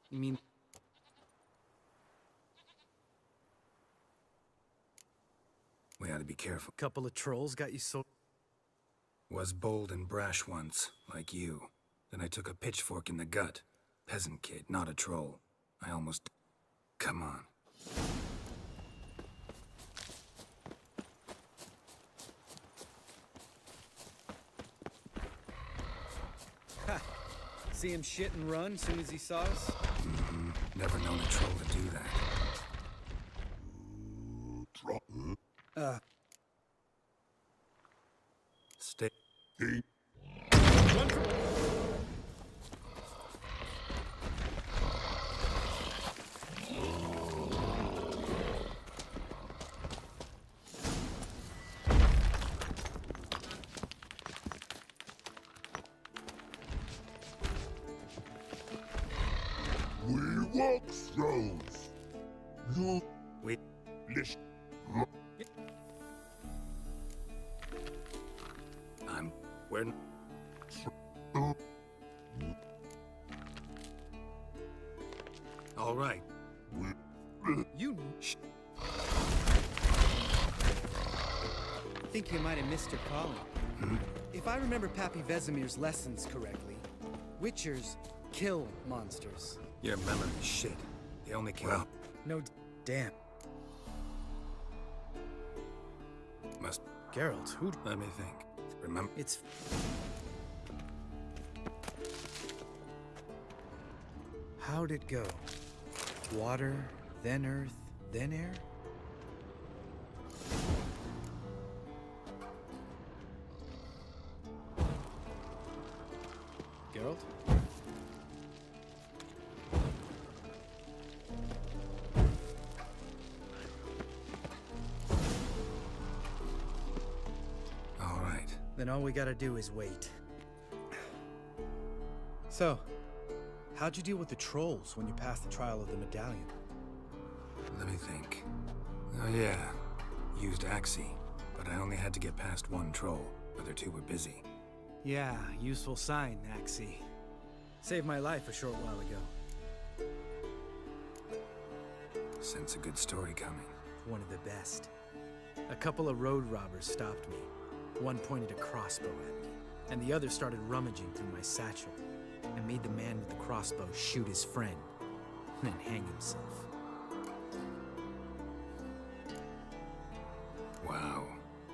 You mean... We ought to be careful. Couple of trolls got you so... Was bold and brash once, like you. Then I took a pitchfork in the gut. Peasant kid, not a troll. I almost... Come on. Ha! See him shit and run soon as he saw us? Mm-hmm. Never known a troll to do that. Stay. We walk throws. You wait. Listen. Where? All right. You... I think you might have missed your calling. If I remember Pappy Vesemir's lessons correctly, Witchers kill monsters. Your memory's shit. They only kill... Well, no damn. Must... Geralt, who... Let me think. Remember... It's... How'd it go? Water, then earth, then air? Geralt? All right. Then all we gotta do is wait. So, how'd you deal with the trolls when you passed the trial of the medallion? Let me think. Oh yeah, used Axii, but I only had to get past one troll. Other two were busy. Yeah, useful sign, Axii. Saved my life a short while ago. Sense a good story coming. One of the best. A couple of road robbers stopped me. One pointed a crossbow at me, and the other started rummaging through my satchel, and made the man with the crossbow shoot his friend, and then hang himself. Wow,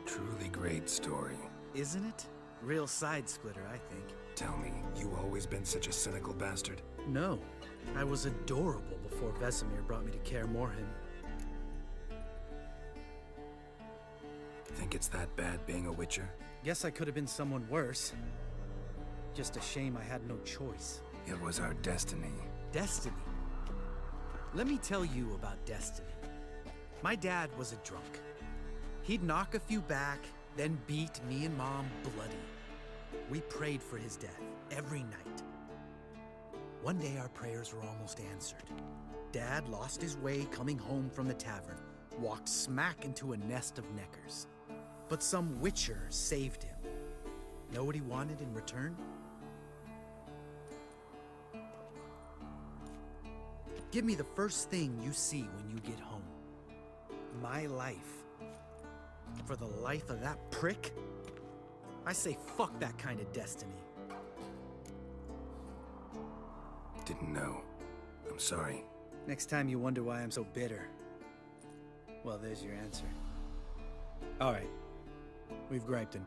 truly great story. Isn't it? Real side splitter, I think. Tell me, you always been such a cynical bastard? No, I was adorable before Vesemir brought me to Kaer Morhen. Think it's that bad being a Witcher? Guess I could have been someone worse. Just a shame I had no choice. It was our destiny. Destiny? Let me tell you about destiny. My dad was a drunk. He'd knock a few back, then beat me and Mom bloody. We prayed for his death every night. One day our prayers were almost answered. Dad lost his way coming home from the tavern, walked smack into a nest of neckers. But some Witcher saved him. Know what he wanted in return? Give me the first thing you see when you get home. My life. For the life of that prick? I say fuck that kind of destiny. Didn't know. I'm sorry. Next time you wonder why I'm so bitter, well, there's your answer. Alright. We've griped him.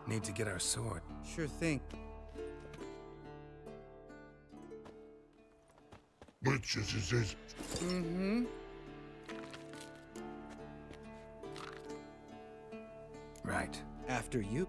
Need to get our sword. Sure thing. Which is it? Mm-hmm. Right. After you.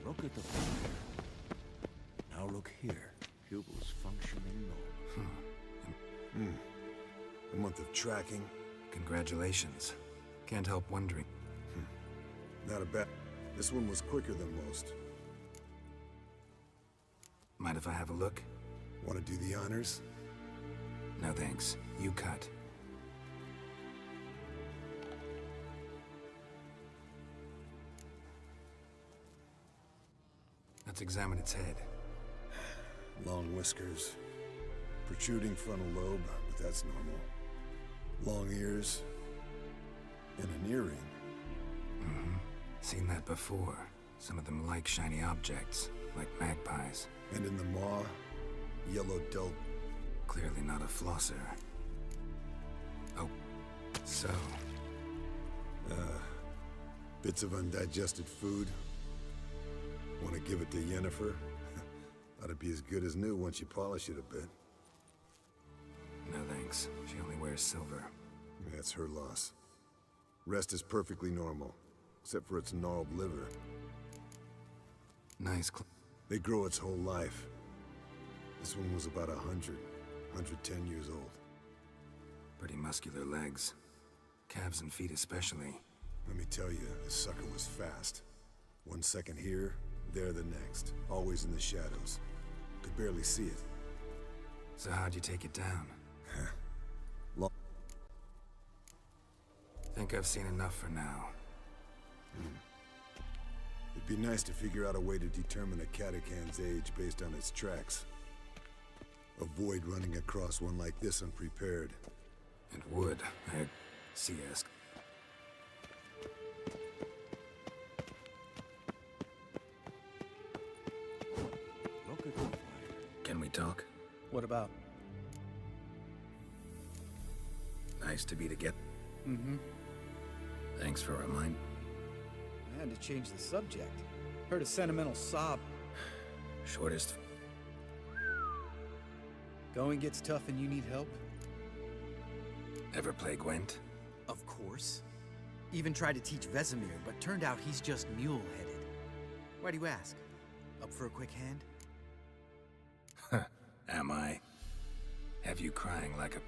Look at the fire. Now look here. Pupils functioning normal. A month of tracking. Congratulations. Can't help wondering. Not a bad... This one was quicker than most. Mind if I have a look? Want to do the honors? No thanks. You cut. Let's examine its head. Long whiskers. Protruding frontal lobe, but that's normal. Long ears. And an earring. Mm-hmm. Seen that before. Some of them like shiny objects, like magpies. And in the maw, yellow dope. Clearly not a flosser. Oh, so... Bits of undigested food. Want to give it to Yennefer? Ought to be as good as new once you polish it a bit. No thanks. She only wears silver. That's her loss. Rest is perfectly normal, except for its gnarled liver. Nice They grow its whole life. This one was about 110 years old. Pretty muscular legs. Calves and feet especially. Let me tell you, this sucker was fast. 1 second here, there the next. Always in the shadows. Could barely see it. So how'd you take it down? Think I've seen enough for now. It'd be nice to figure out a way to determine a Catacan's age based on its tracks. Avoid running across one like this unprepared. It would. CS. Look at the fire. Can we talk? What about? Nice to be together. Mm-hmm. Thanks for reminding. I had to change the subject. Heard a sentimental sob. Shortest. Going gets tough and you need help? Ever play Gwent? Of course. Even tried to teach Vesemir, but turned out he's just mule-headed. Why do you ask? Up for a quick hand? Am I? Have you crying like a...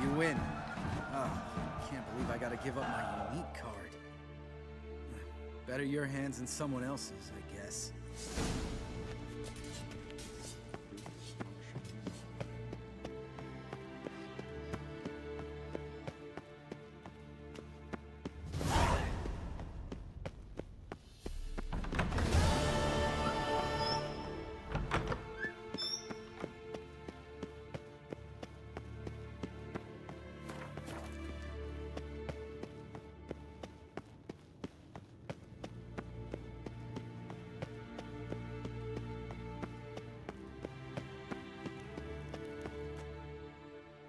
You win. Oh, can't believe I gotta give up my unique card. Better your hands than someone else's, I guess.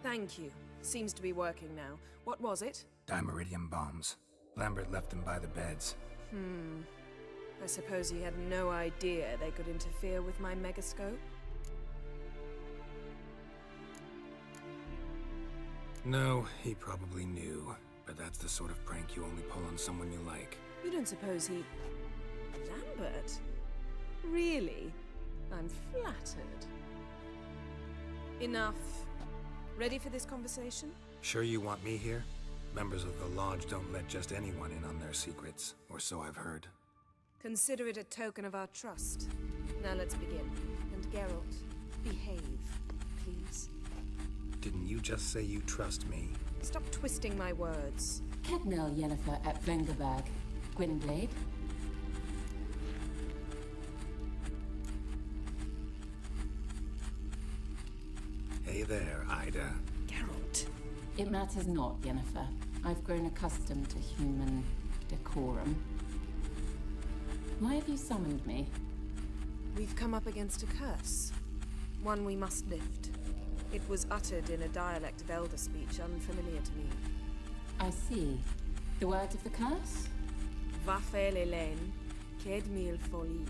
Thank you. Seems to be working now. What was it? Dimeridium bombs. Lambert left them by the beds. I suppose he had no idea they could interfere with my megascope? No, he probably knew. But that's the sort of prank you only pull on someone you like. You don't suppose he... Lambert? Really? I'm flattered. Enough. Ready for this conversation? Sure you want me here? Members of the Lodge don't let just anyone in on their secrets, or so I've heard. Consider it a token of our trust. Now let's begin. And Geralt, behave, please. Didn't you just say you trust me? Stop twisting my words. Kednel Yennefer at Vengerberg. Gwynblade. Hey there, Ida. Geralt. It matters not, Yennefer. I've grown accustomed to human decorum. Why have you summoned me? We've come up against a curse. One we must lift. It was uttered in a dialect of Elder speech unfamiliar to me. I see. The words of the curse? Va faire Hélène, qu'aide mille folie.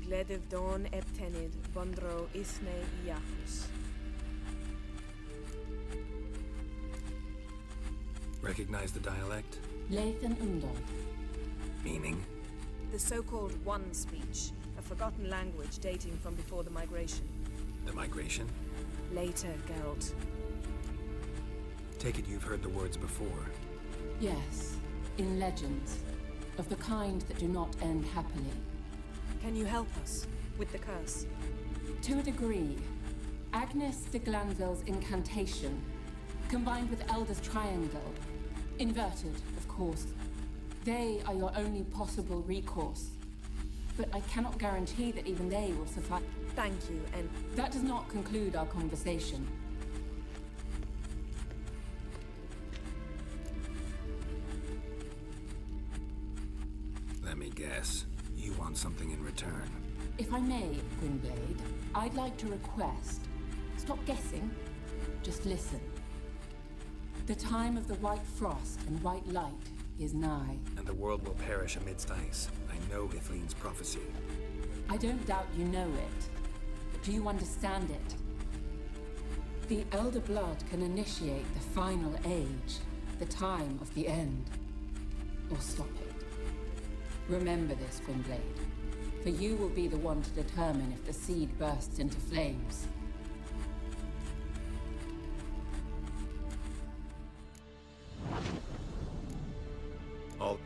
Glediv don eptenid, bondro isne iachus. Recognize the dialect? Lathan Undod. Meaning? The so-called One speech, a forgotten language dating from before the migration. The migration? Later, Geralt. Take it you've heard the words before. Yes, in legends. Of the kind that do not end happily. Can you help us with the curse? To a degree. Agnes de Glanville's incantation, combined with Elder's triangle. Inverted, of course. They are your only possible recourse. But I cannot guarantee that even they will suffice. Thank you, and... That does not conclude our conversation. Let me guess. You want something in return. If I may, Gwynblade, I'd like to request... Stop guessing. Just listen. The time of the white frost and white light is nigh. And the world will perish amidst ice. I know Ithleen's prophecy. I don't doubt you know it. But do you understand it? The Elder Blood can initiate the final age, the time of the end. Or stop it. Remember this, Gwynblade. For you will be the one to determine if the seed bursts into flames. All...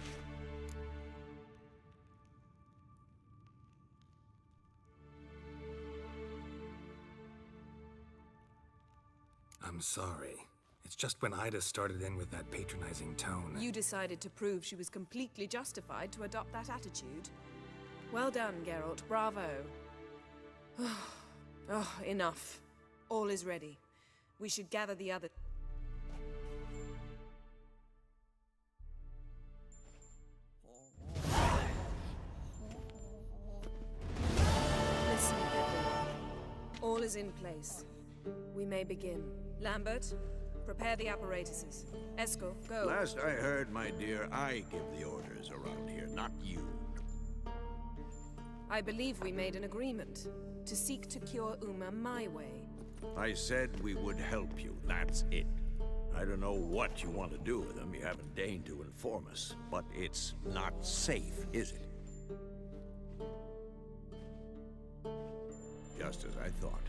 I'm sorry. It's just when Ida started in with that patronizing tone. You decided to prove she was completely justified to adopt that attitude. Well done, Geralt. Bravo. Oh, enough. All is ready. We should gather the other... Listen, everyone. All is in place. We may begin. Lambert, prepare the apparatuses. Eskel, go. Last I heard, my dear, I give the orders around here, not you. I believe we made an agreement to seek to cure Uma my way. I said we would help you, that's it. I don't know what you want to do with them, you haven't deigned to inform us, but it's not safe, is it? Just as I thought.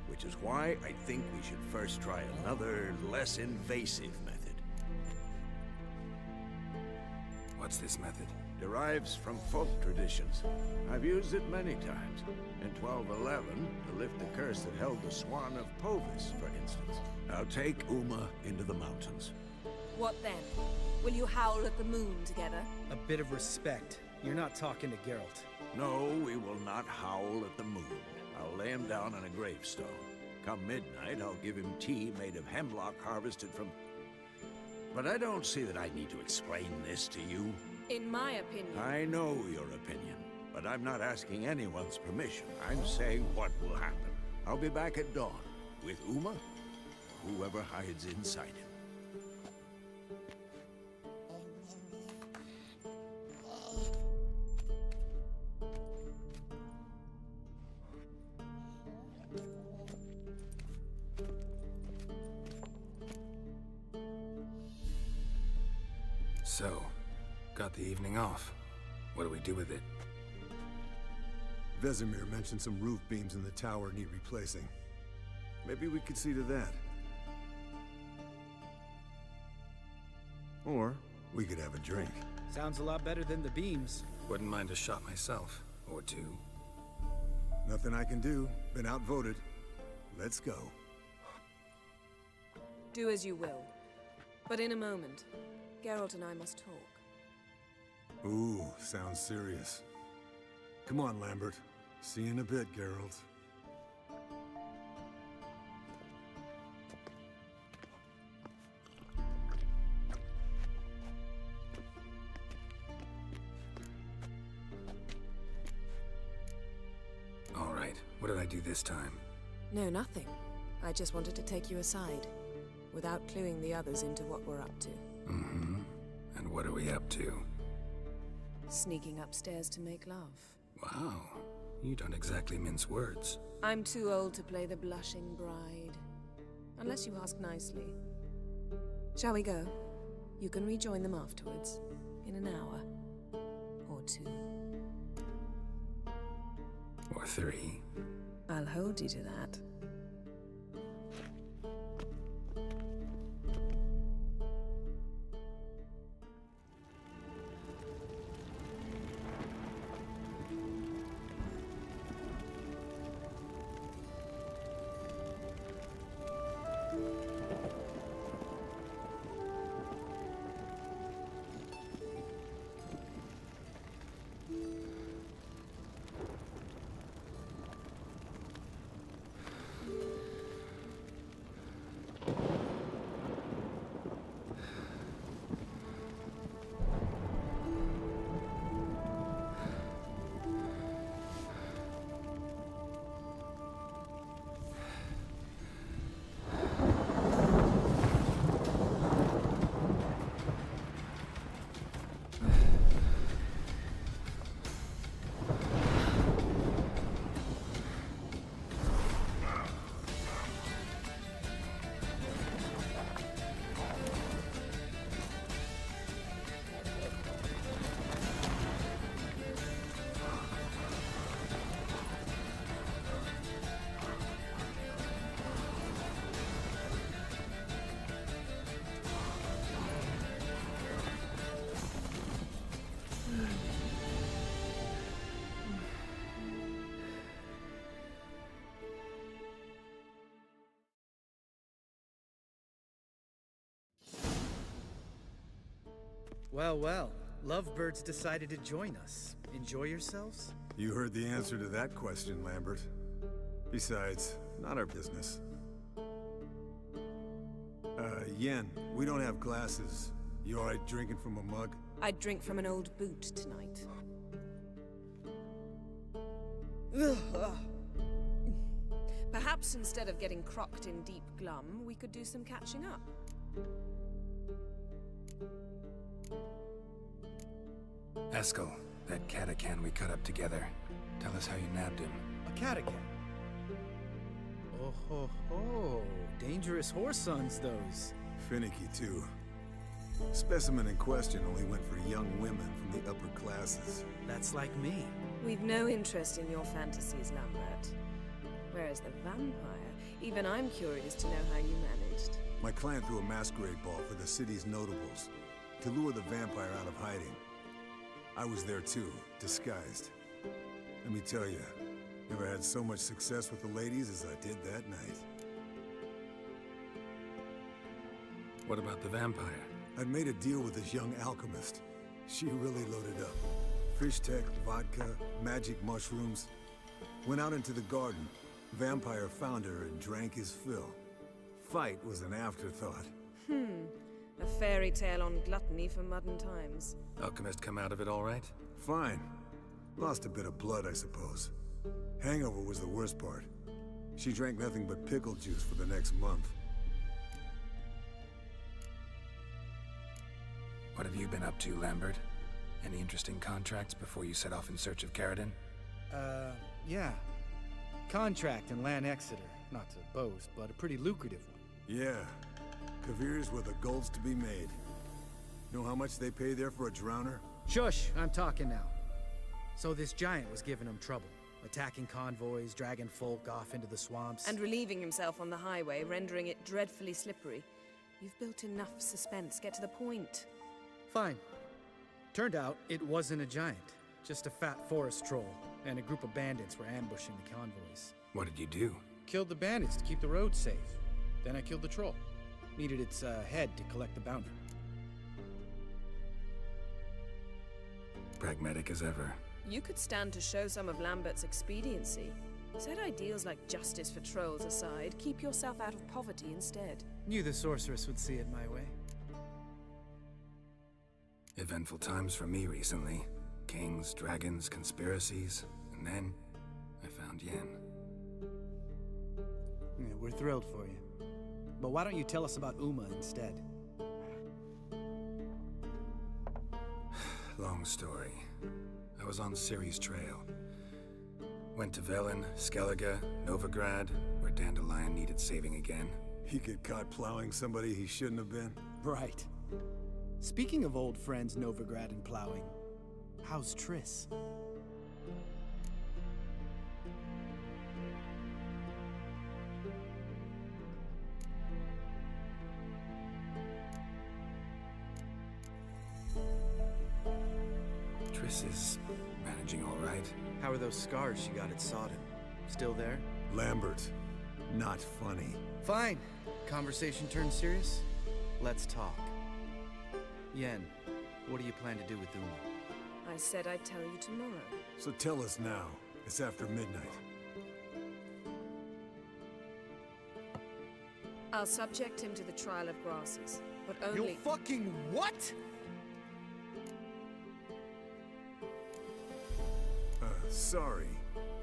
Which is why I think we should first try another, less invasive method. What's this method? Derives from folk traditions. I've used it many times. In 1211, to lift the curse that held the Swan of Povis, for instance. Now take Uma into the mountains. What then? Will you howl at the moon together? A bit of respect. You're not talking to Geralt. No, we will not howl at the moon. I'll lay him down on a gravestone. Come midnight, I'll give him tea made of hemlock harvested from... But I don't see that I need to explain this to you. In my opinion... I know your opinion, but I'm not asking anyone's permission. I'm saying what will happen. I'll be back at dawn, with Uma, or whoever hides inside him. So, got the evening off. What do we do with it? Vesemir mentioned some roof beams in the tower need replacing. Maybe we could see to that. Or we could have a drink. Sounds a lot better than the beams. Wouldn't mind a shot myself. Or two. Nothing I can do. Been outvoted. Let's go. Do as you will. But in a moment, Geralt and I must talk. Ooh, sounds serious. Come on, Lambert. See you in a bit, Geralt. All right, what did I do this time? No, nothing. I just wanted to take you aside, without cluing the others into what we're up to. Mm-hmm. And what are we up to? Sneaking upstairs to make love. Wow. You don't exactly mince words. I'm too old to play the blushing bride. Unless you ask nicely. Shall we go? You can rejoin them afterwards. In an hour. Or 2. Or 3. I'll hold you to that. Well, well. Lovebirds decided to join us. Enjoy yourselves? You heard the answer to that question, Lambert. Besides, not our business. Yen, we don't have glasses. You alright drinking from a mug? I'd drink from an old boot tonight. Perhaps instead of getting crocked in deep glum, we could do some catching up. Eskel, that Catacan we cut up together. Tell us how you nabbed him. A Catacan? Oh ho ho. Dangerous horse sons, those. Finicky, too. Specimen in question only went for young women from the upper classes. That's like me. We've no interest in your fantasies, Lambert. Whereas the vampire, even I'm curious to know how you managed. My client threw a masquerade ball for the city's notables to lure the vampire out of hiding. I was there too, disguised. Let me tell you, never had so much success with the ladies as I did that night. What about the vampire? I'd made a deal with this young alchemist. She really loaded up. Fish tech, vodka, magic mushrooms. Went out into the garden. Vampire found her and drank his fill. Fight was an afterthought. A fairy tale on gluttony for modern times. Alchemist come out of it all right? Fine. Lost a bit of blood, I suppose. Hangover was the worst part. She drank nothing but pickle juice for the next month. What have you been up to, Lambert? Any interesting contracts before you set off in search of Caridin? Yeah. Contract in Lan Exeter. Not to boast, but a pretty lucrative one. Yeah. Kavir's were the golds to be made. Know how much they pay there for a drowner? Shush! I'm talking now. So this giant was giving him trouble. Attacking convoys, dragging folk off into the swamps. And relieving himself on the highway, rendering it dreadfully slippery. You've built enough suspense. Get to the point. Fine. Turned out it wasn't a giant. Just a fat forest troll. And a group of bandits were ambushing the convoys. What did you do? Killed the bandits to keep the road safe. Then I killed the troll. Needed its head to collect the bounty. Pragmatic as ever. You could stand to show some of Lambert's expediency. Set ideals like justice for trolls aside, keep yourself out of poverty instead. Knew the sorceress would see it my way. Eventful times for me recently. Kings, dragons, conspiracies, and then I found Yen. Yeah, we're thrilled for you. But why don't you tell us about Uma instead? Long story. I was on Ciri's trail. Went to Velen, Skellige, Novigrad, where Dandelion needed saving again. He get caught plowing somebody he shouldn't have been? Right. Speaking of old friends Novigrad and plowing, how's Triss? Triss is managing all right. How are those scars she got at Sodden? Still there? Lambert. Not funny. Fine. Conversation turned serious? Let's talk. Yen, what do you plan to do with Uma? I said I'd tell you tomorrow. So tell us now. It's after midnight. I'll subject him to the trial of grasses, but only— You fucking what? Sorry.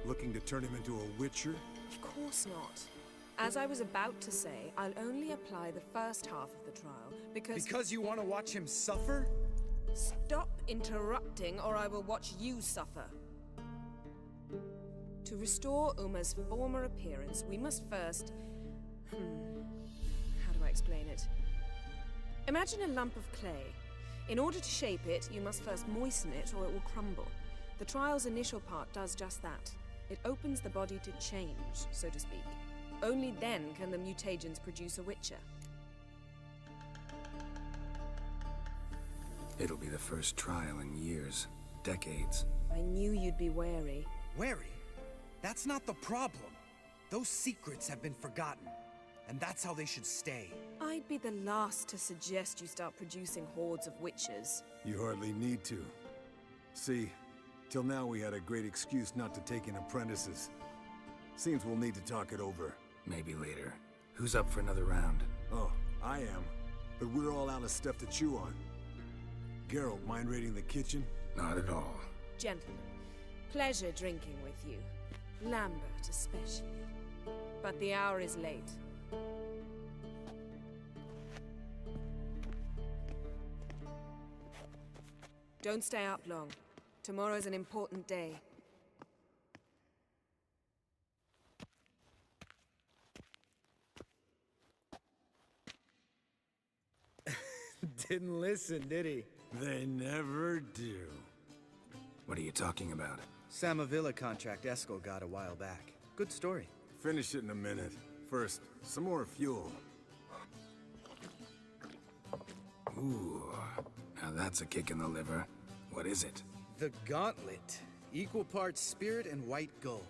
Looking to turn him into a witcher? Of course not. As I was about to say, I'll only apply the first half of the trial, because— Because you want to watch him suffer? Stop interrupting, or I will watch you suffer. To restore Uma's former appearance, we must first— how do I explain it? Imagine a lump of clay. In order to shape it, you must first moisten it, or it will crumble. The trial's initial part does just that. It opens the body to change, so to speak. Only then can the mutagens produce a witcher. It'll be the first trial in years. Decades. I knew you'd be wary. Wary? That's not the problem. Those secrets have been forgotten, and that's how they should stay. I'd be the last to suggest you start producing hordes of witches. You hardly need to. See, till now we had a great excuse not to take in apprentices. Seems we'll need to talk it over. Maybe later. Who's up for another round? Oh, I am. But we're all out of stuff to chew on. Geralt, mind raiding the kitchen? Not at all. Gentlemen, pleasure drinking with you. Lambert especially. But the hour is late. Don't stay up long. Tomorrow's an important day. Didn't listen, did he? They never do. What are you talking about? Samavilla contract Eskel got a while back. Good story. Finish it in a minute. First, some more fuel. Ooh, now that's a kick in the liver. What is it? The Gauntlet. Equal parts spirit and white gull.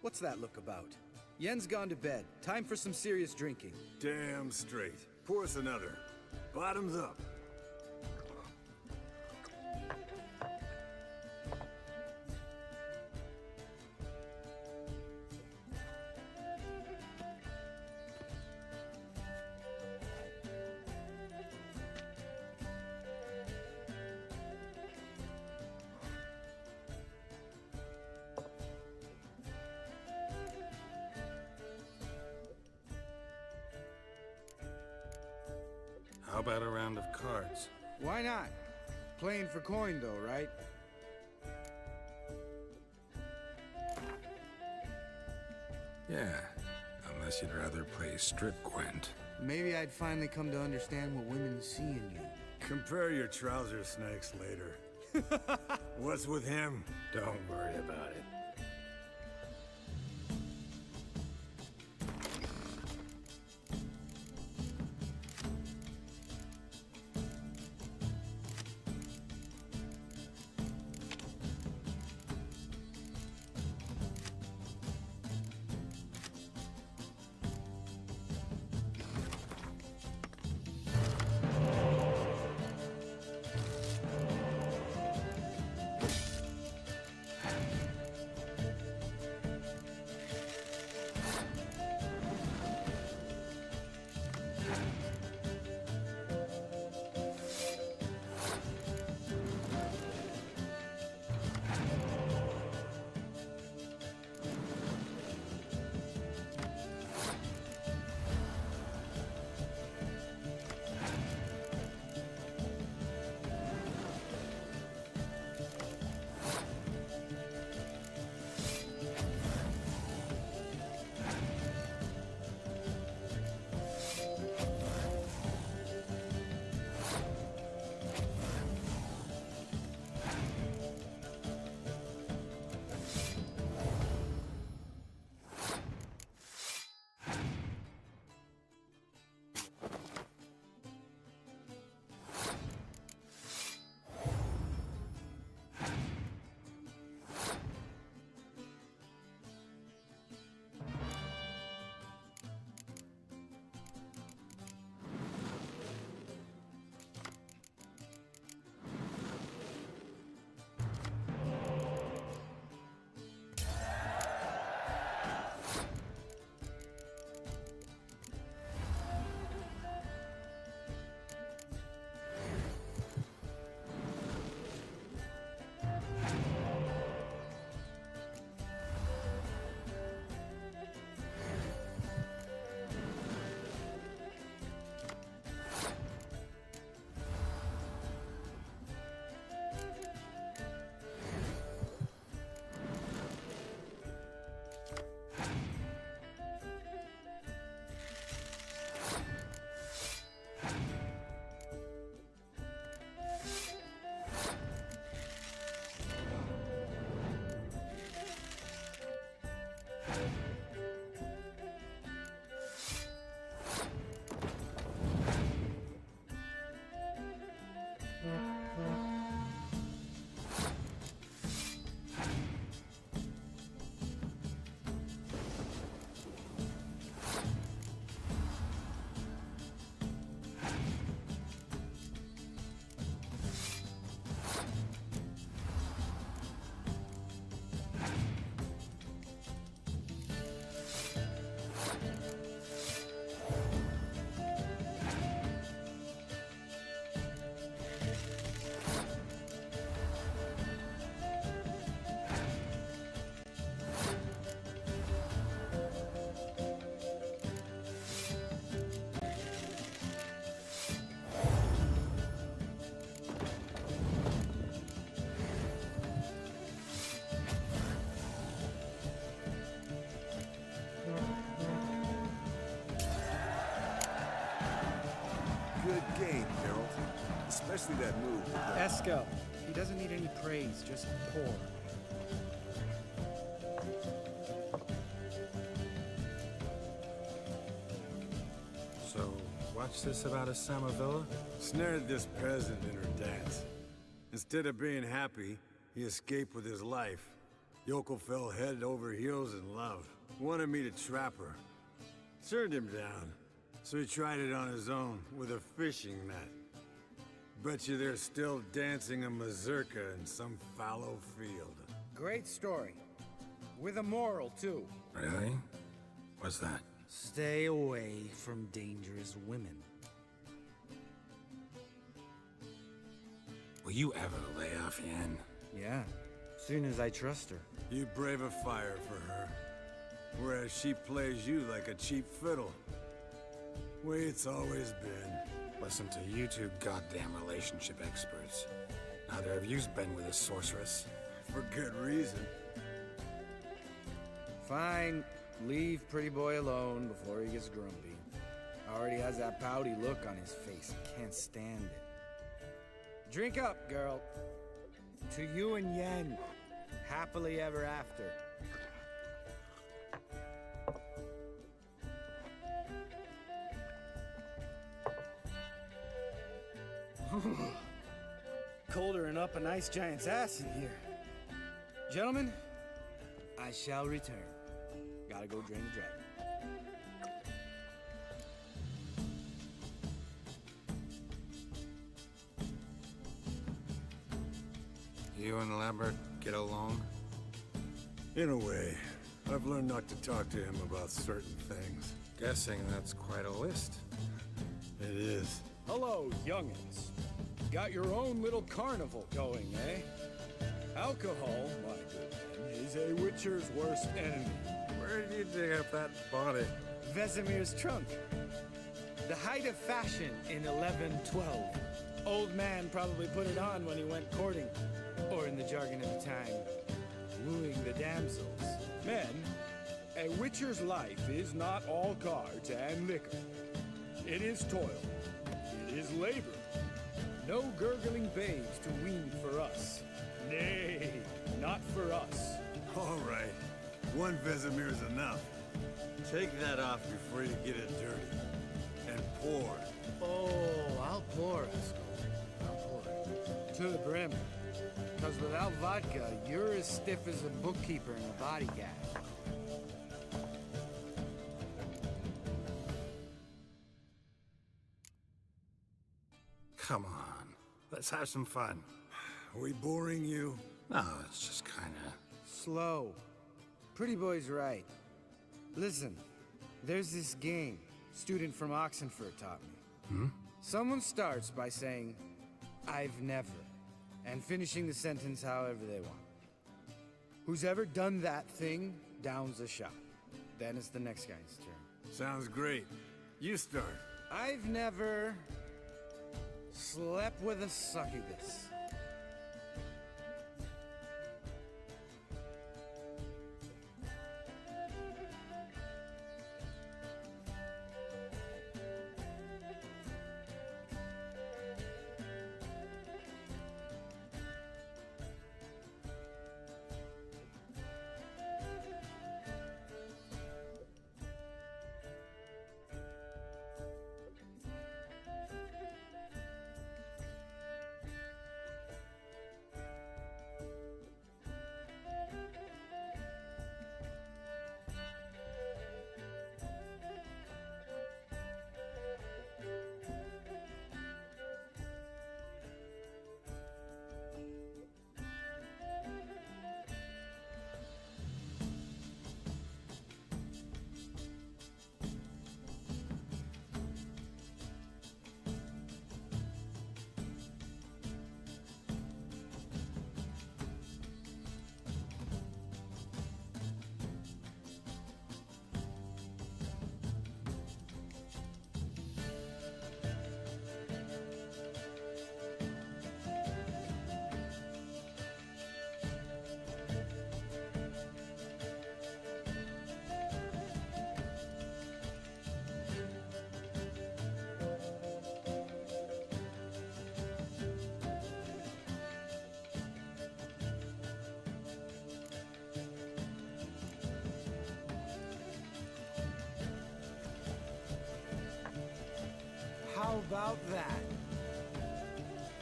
What's that look about? Yen's gone to bed. Time for some serious drinking. Damn straight. Pour us another. Bottoms up. How about a round of cards? Why not? Playing for coin though, right? Yeah, unless you'd rather play strip Gwent. Maybe I'd finally come to understand what women see in you. Compare your trouser snakes later. What's with him? Don't worry about it. Especially that move. Eskel. He doesn't need any praise, just pour. So, what's this about a Samavilla? Snared this peasant in her dance. Instead of being happy, he escaped with his life. Yoko fell head over heels in love. Wanted me to trap her. Turned him down. So he tried it on his own, with a fishing net. Bet you they're still dancing a mazurka in some fallow field. Great story. With a moral, too. Really? What's that? Stay away from dangerous women. Will you ever lay off Yen? Yeah, soon as I trust her. You brave a fire for her. Whereas she plays you like a cheap fiddle. Way it's always been. Listen to you two goddamn relationship experts. Neither of you's been with a sorceress. For good reason. Fine. Leave pretty boy alone before he gets grumpy. Already has that pouty look on his face. Can't stand it. Drink up, girl. To you and Yen. Happily ever after. Colder and up a nice giant's ass in here. Gentlemen, I shall return. Gotta go drain the dragon. You and Lambert get along? In a way. I've learned not to talk to him about certain things. Guessing that's quite a list. It is. Hello, youngins. Got your own little carnival going, eh? Alcohol, my good man, is a witcher's worst enemy. Where did you dig up that body? Vesemir's trunk. The height of fashion in 1112. Old man probably put it on when he went courting. Or in the jargon of the time, wooing the damsels. Men, a witcher's life is not all cards and liquor. It is toil. It is labor. No gurgling babes to wean for us. Nay, not for us. All right. One Vesemir's enough. Take that off before you get it dirty. And pour. Oh, I'll pour, Eskel. I'll pour. To the brim. Because without vodka, you're as stiff as a bookkeeper in a body gag. Come on. Let's have some fun. Are we boring you? No, it's just kinda... Slow. Pretty boy's right. Listen, there's this game student from Oxenford taught me. Someone starts by saying, I've never, and finishing the sentence however they want. Who's ever done that thing downs a shot. Then it's the next guy's turn. Sounds great. You start. I've never slept with a succubus. about that?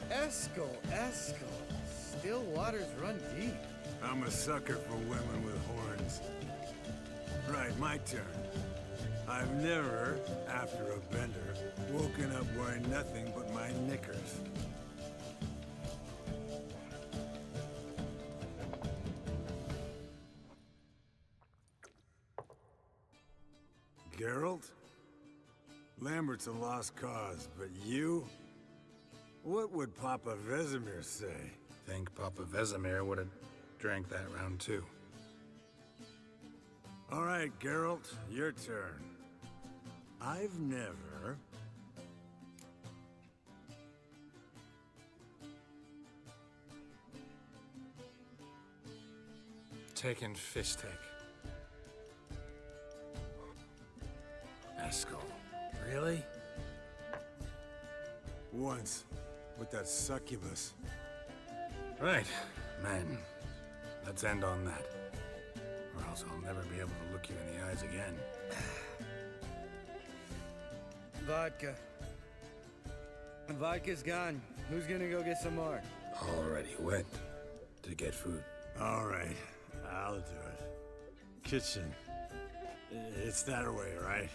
Eskel, still waters run deep. I'm a sucker for women with horns. Right, my turn. I've never, after a bender, woken up wearing nothing but my knickers. Geralt? Lambert's a lost cause, but you? What would Papa Vesemir say? Think Papa Vesemir would have drank that round too. All right, Geralt, your turn. I've never... Taken Fistek. Eskel. Really? Once, with that succubus. Right, men. Let's end on that. Or else I'll never be able to look you in the eyes again. Vodka. Vodka's gone. Who's gonna go get some more? Already went to get food. All right, I'll do it. Kitchen. It's that way, right?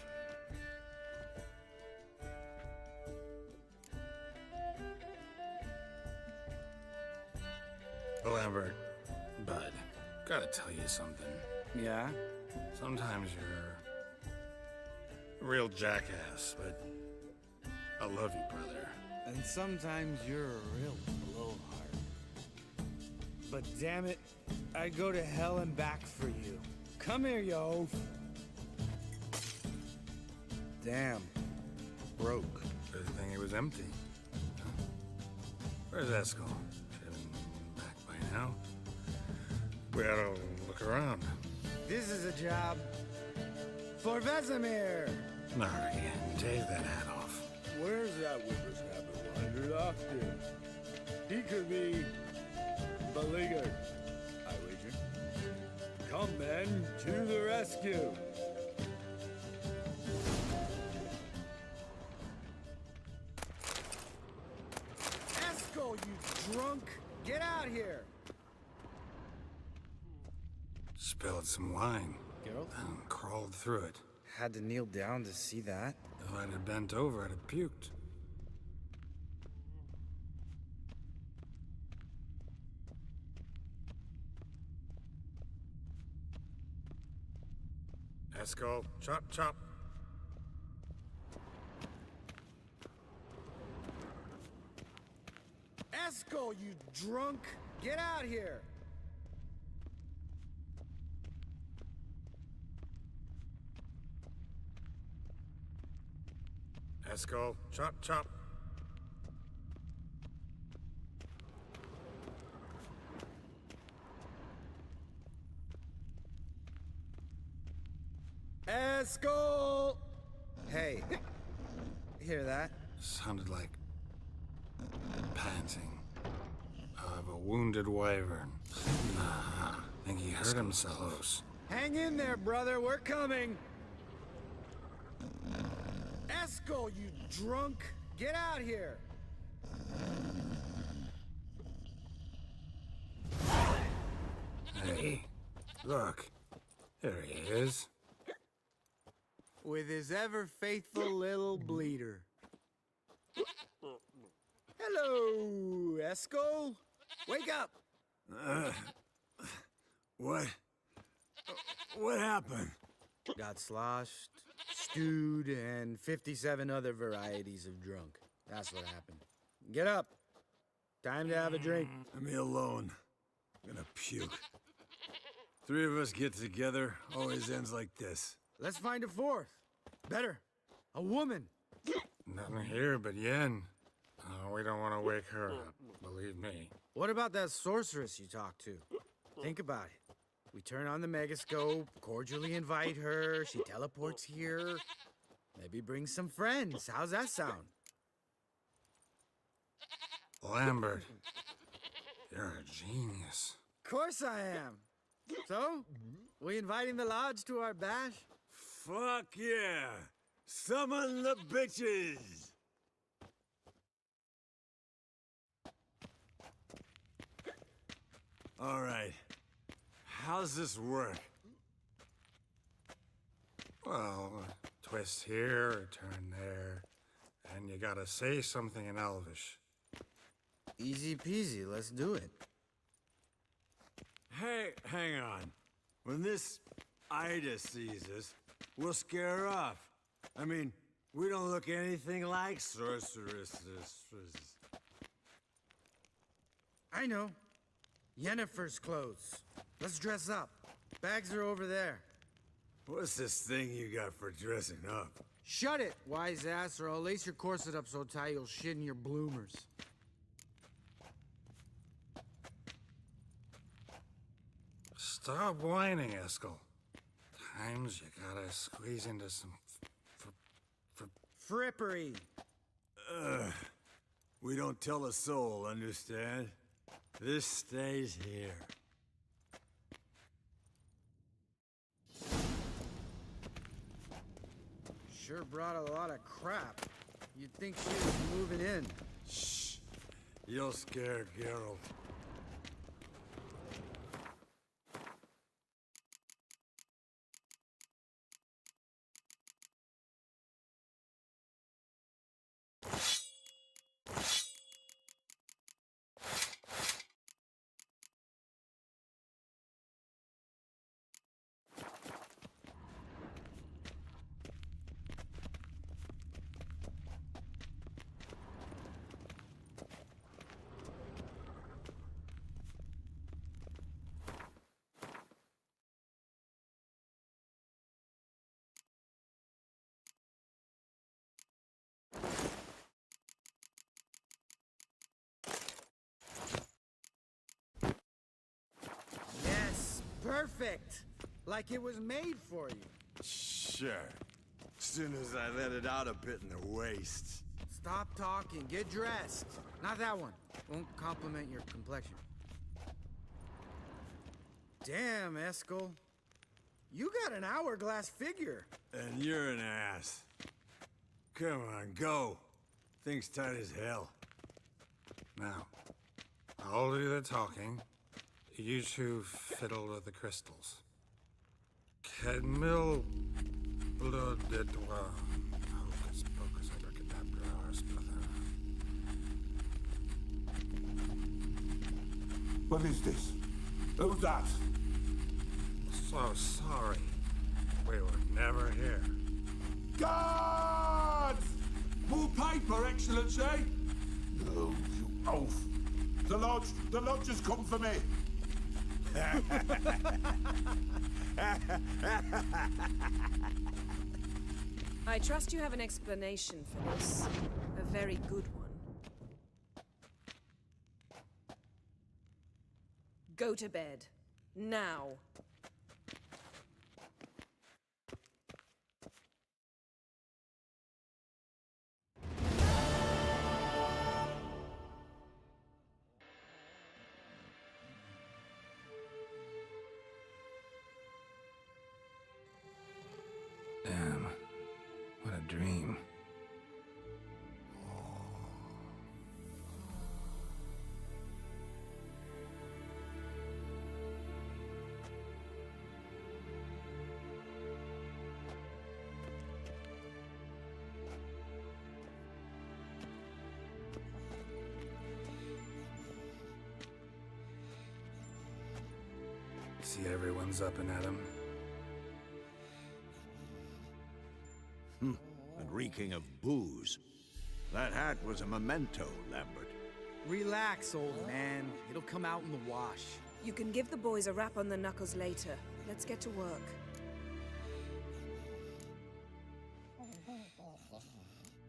Lambert, bud, gotta tell you something. Yeah? Sometimes you're a real jackass, but I love you, brother. And sometimes you're a real blowhard. But damn it, I'd go to hell and back for you. Come here, you oaf. Damn. Broke. Good thing it was empty. Where's Eskel? Should have been back by now. We ought to look around. This is a job for Vesemir. Not again. Take that hat off. Where's that whippersnapper wandered off to? He could be beleaguered, I wager. Come, men, to the rescue. Eskel, you drunk! Get out here! Spilled some wine. Geralt? And crawled through it. Had to kneel down to see that. If I'd have bent over, I'd have puked. Eskel, chop, chop. Eskel, you drunk! Get out here! Eskel, chop, chop. Eskel! Hey, hear that? Sounded like panting of a wounded wyvern. Nah, think he hurt himself. Hang in there, brother, we're coming! Eskel, you drunk! Get out here! Hey, look. There he is. With his ever-faithful little bleeder. Hello, Eskel! Wake up! What happened? Got sloshed, stewed, and 57 other varieties of drunk. That's what happened. Get up. Time to have a drink. Leave me alone. I'm gonna puke. Three of us get together, always ends like this. Let's find a fourth. Better. A woman. Nothing here but Yen. Oh, we don't want to wake her up, believe me. What about that sorceress you talked to? Think about it. We turn on the megascope, cordially invite her, she teleports here. Maybe bring some friends. How's that sound? Lambert, you're a genius. Of course I am. So, we inviting the lodge to our bash? Fuck yeah! Summon the bitches! All right. How's this work? Well, a twist here, a turn there, and you gotta say something in Elvish. Easy peasy, let's do it. Hey, hang on. When this Ida sees us, we'll scare her off. I mean, we don't look anything like sorceresses. I know. Yennefer's clothes. Let's dress up. Bags are over there. What's this thing you got for dressing up? Shut it, wise ass, or I'll lace your corset up so tight you'll shit in your bloomers. Stop whining, Eskel. Times you gotta squeeze into some frippery. We don't tell a soul, understand? This stays here. Sure brought a lot of crap. You'd think she was moving in. Shh. You'll scare Geralt. Perfect! Like it was made for you. Sure. As soon as I let it out a bit in the waist. Stop talking, get dressed. Not that one. Won't compliment your complexion. Damn, Eskel. You got an hourglass figure. And you're an ass. Come on, go. Thing's tight as hell. Now, I'll do the talking. You two fiddle with the crystals. Cadmil blood de doigt. Hocus pocus abracadabra spluther. What is this? Who's that? So sorry. We were never here. Guards! More paper, Excellency! No, you oaf. The lodge has come for me. I trust you have an explanation for this. A very good one. Go to bed. Now. Damn. What a dream. See everyone's up and at 'em. And reeking of booze. That hat was a memento, Lambert. Relax, old man. It'll come out in the wash. You can give the boys a rap on the knuckles later. Let's get to work.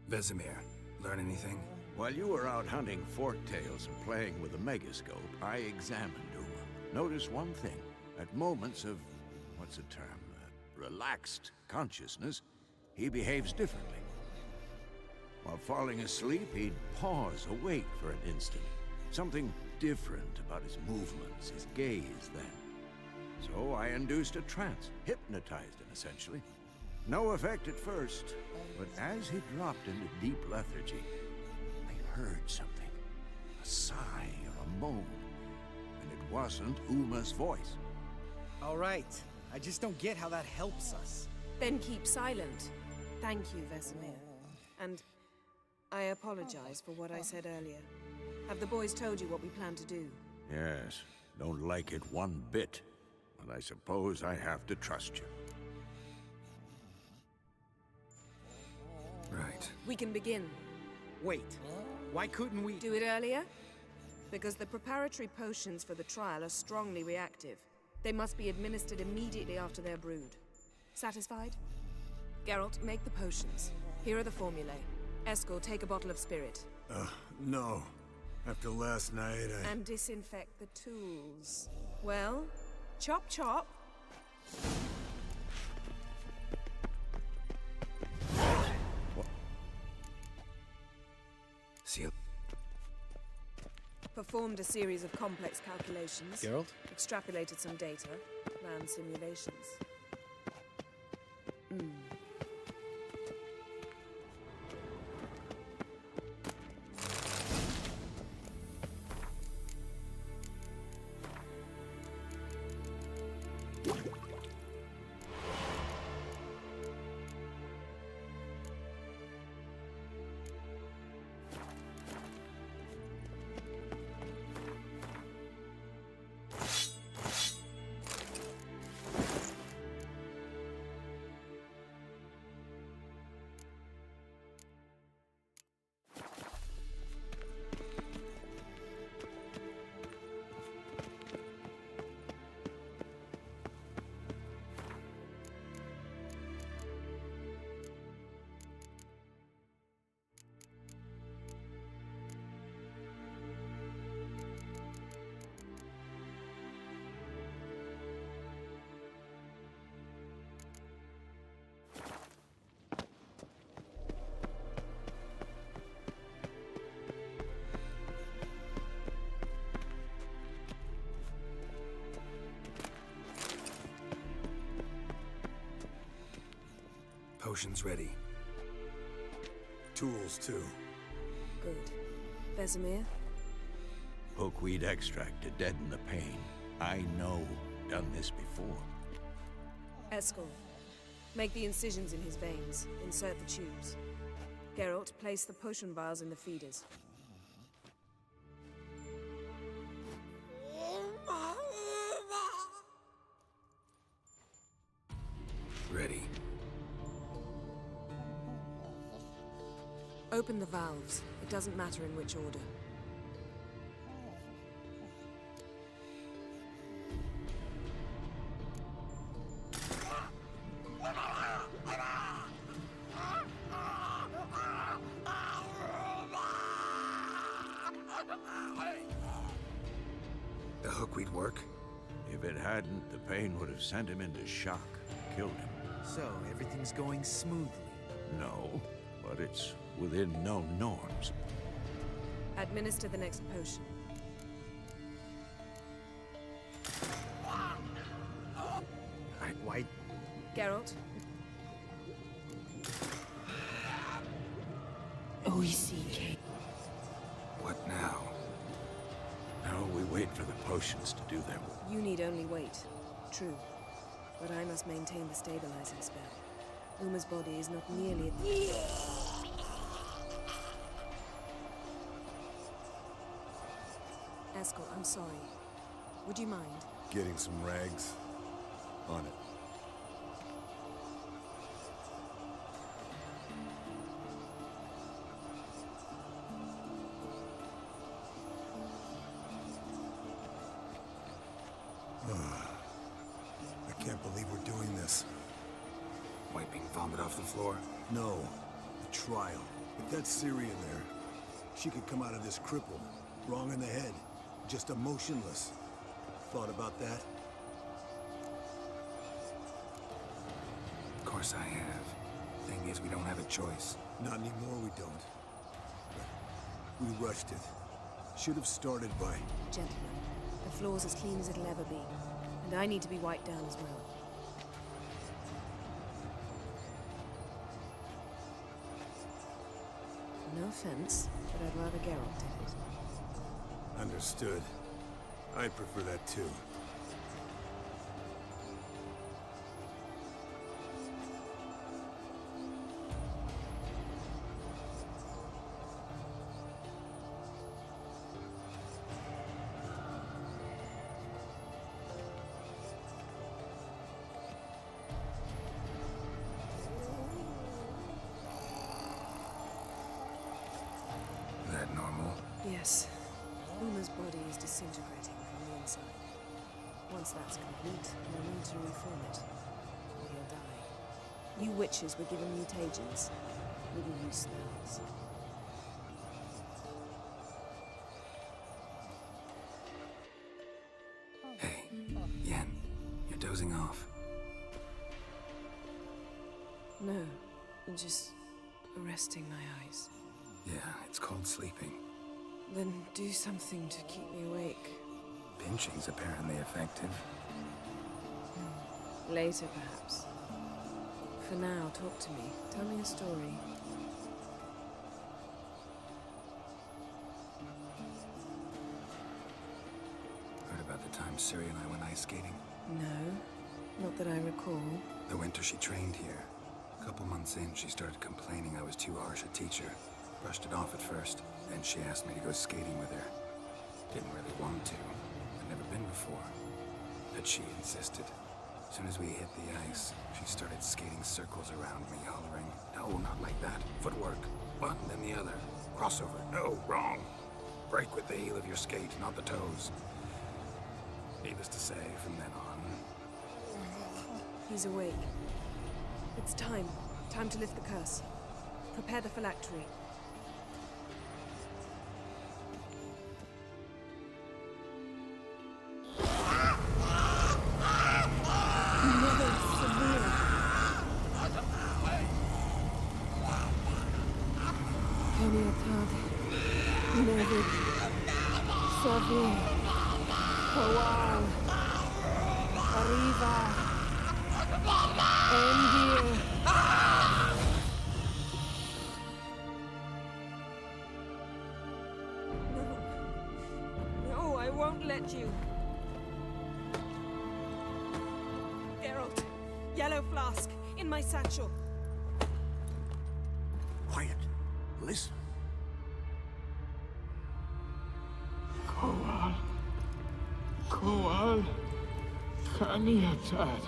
Vesemir, learn anything? While you were out hunting forktails and playing with the megascope, I examined Uma. Notice one thing. At moments of, what's the term, relaxed consciousness, he behaves differently. While falling asleep, he'd pause, awake for an instant. Something different about his movements, his gaze then. So I induced a trance, hypnotized him essentially. No effect at first, but as he dropped into deep lethargy, I heard something. A sigh or a moan. And it wasn't Uma's voice. All right. I just don't get how that helps us. Then keep silent. Thank you, Vesemir. And I apologize for what I said earlier. Have the boys told you what we plan to do? Yes, don't like it one bit. But I suppose I have to trust you. Right. We can begin. Wait. Why couldn't we... Do it earlier? Because the preparatory potions for the trial are strongly reactive. They must be administered immediately after they're brewed. Satisfied? Geralt, make the potions. Here are the formulae. Eskel, take a bottle of spirit. No. After last night, And disinfect the tools. Well, chop chop. Seal. Performed a series of complex calculations. Geralt? Extrapolated some data. Ran simulations. Potions ready. Tools, too. Good. Vesemir? Hookweed extract to deaden the pain. I know. Done this before. Eskel, make the incisions in his veins. Insert the tubes. Geralt, place the potion vials in the feeders. Ready. Open the valves. It doesn't matter in which order. The hookweed work? If it hadn't, the pain would have sent him into shock, killed him. So, everything's going smoothly? No, but it's within known norms. Administer the next potion. Why? Geralt? OECK. What now? Now we wait for the potions to do their work. You need only wait. True. But I must maintain the stabilizing spell. Uma's body is not nearly... Eskel, I'm sorry. Would you mind? Getting some rags. On it. I can't believe we're doing this. Wiping vomit off the floor? No. The trial. If that's Ciri in there, she could come out of this crippled, wrong in the head, just emotionless. Thought about that? Of course I have. Thing is, we don't have a choice. Not anymore, we don't. We rushed it. Should have started by... Gentlemen, the floor's as clean as it'll ever be. And I need to be wiped down as well. No offense, but I'd rather Geralt did it. Understood. I'd prefer that too. That normal? Yes. Uma's body is disintegrating from the inside. Once that's complete, we'll need to reform it, or he'll die. You witches were given mutagens. Little use spells. Hey, Yen, you're dozing off. No, I'm just resting my eyes. Yeah, it's called sleeping. Then do something to keep me awake. Pinching's apparently effective. Later, perhaps. For now, talk to me. Tell me a story. Heard about the time Ciri and I went ice skating? No, not that I recall. The winter she trained here. A couple months in, she started complaining I was too harsh a teacher. Brushed it off at first, then she asked me to go skating with her. Didn't really want to. I'd never been before. But she insisted. As soon as we hit the ice, she started skating circles around me, hollering, "No, not like that. Footwork. One, then the other. Crossover. No, wrong. Break with the heel of your skate, not the toes." Needless to say, from then on... He's awake. It's time. Time to lift the curse. Prepare the phylactery. Nevid, Savir, Kowal, Arriva, Endir. No, I won't let you. Geralt, yellow flask, in my satchel. Quiet. Listen. Kowal, Kaniatad.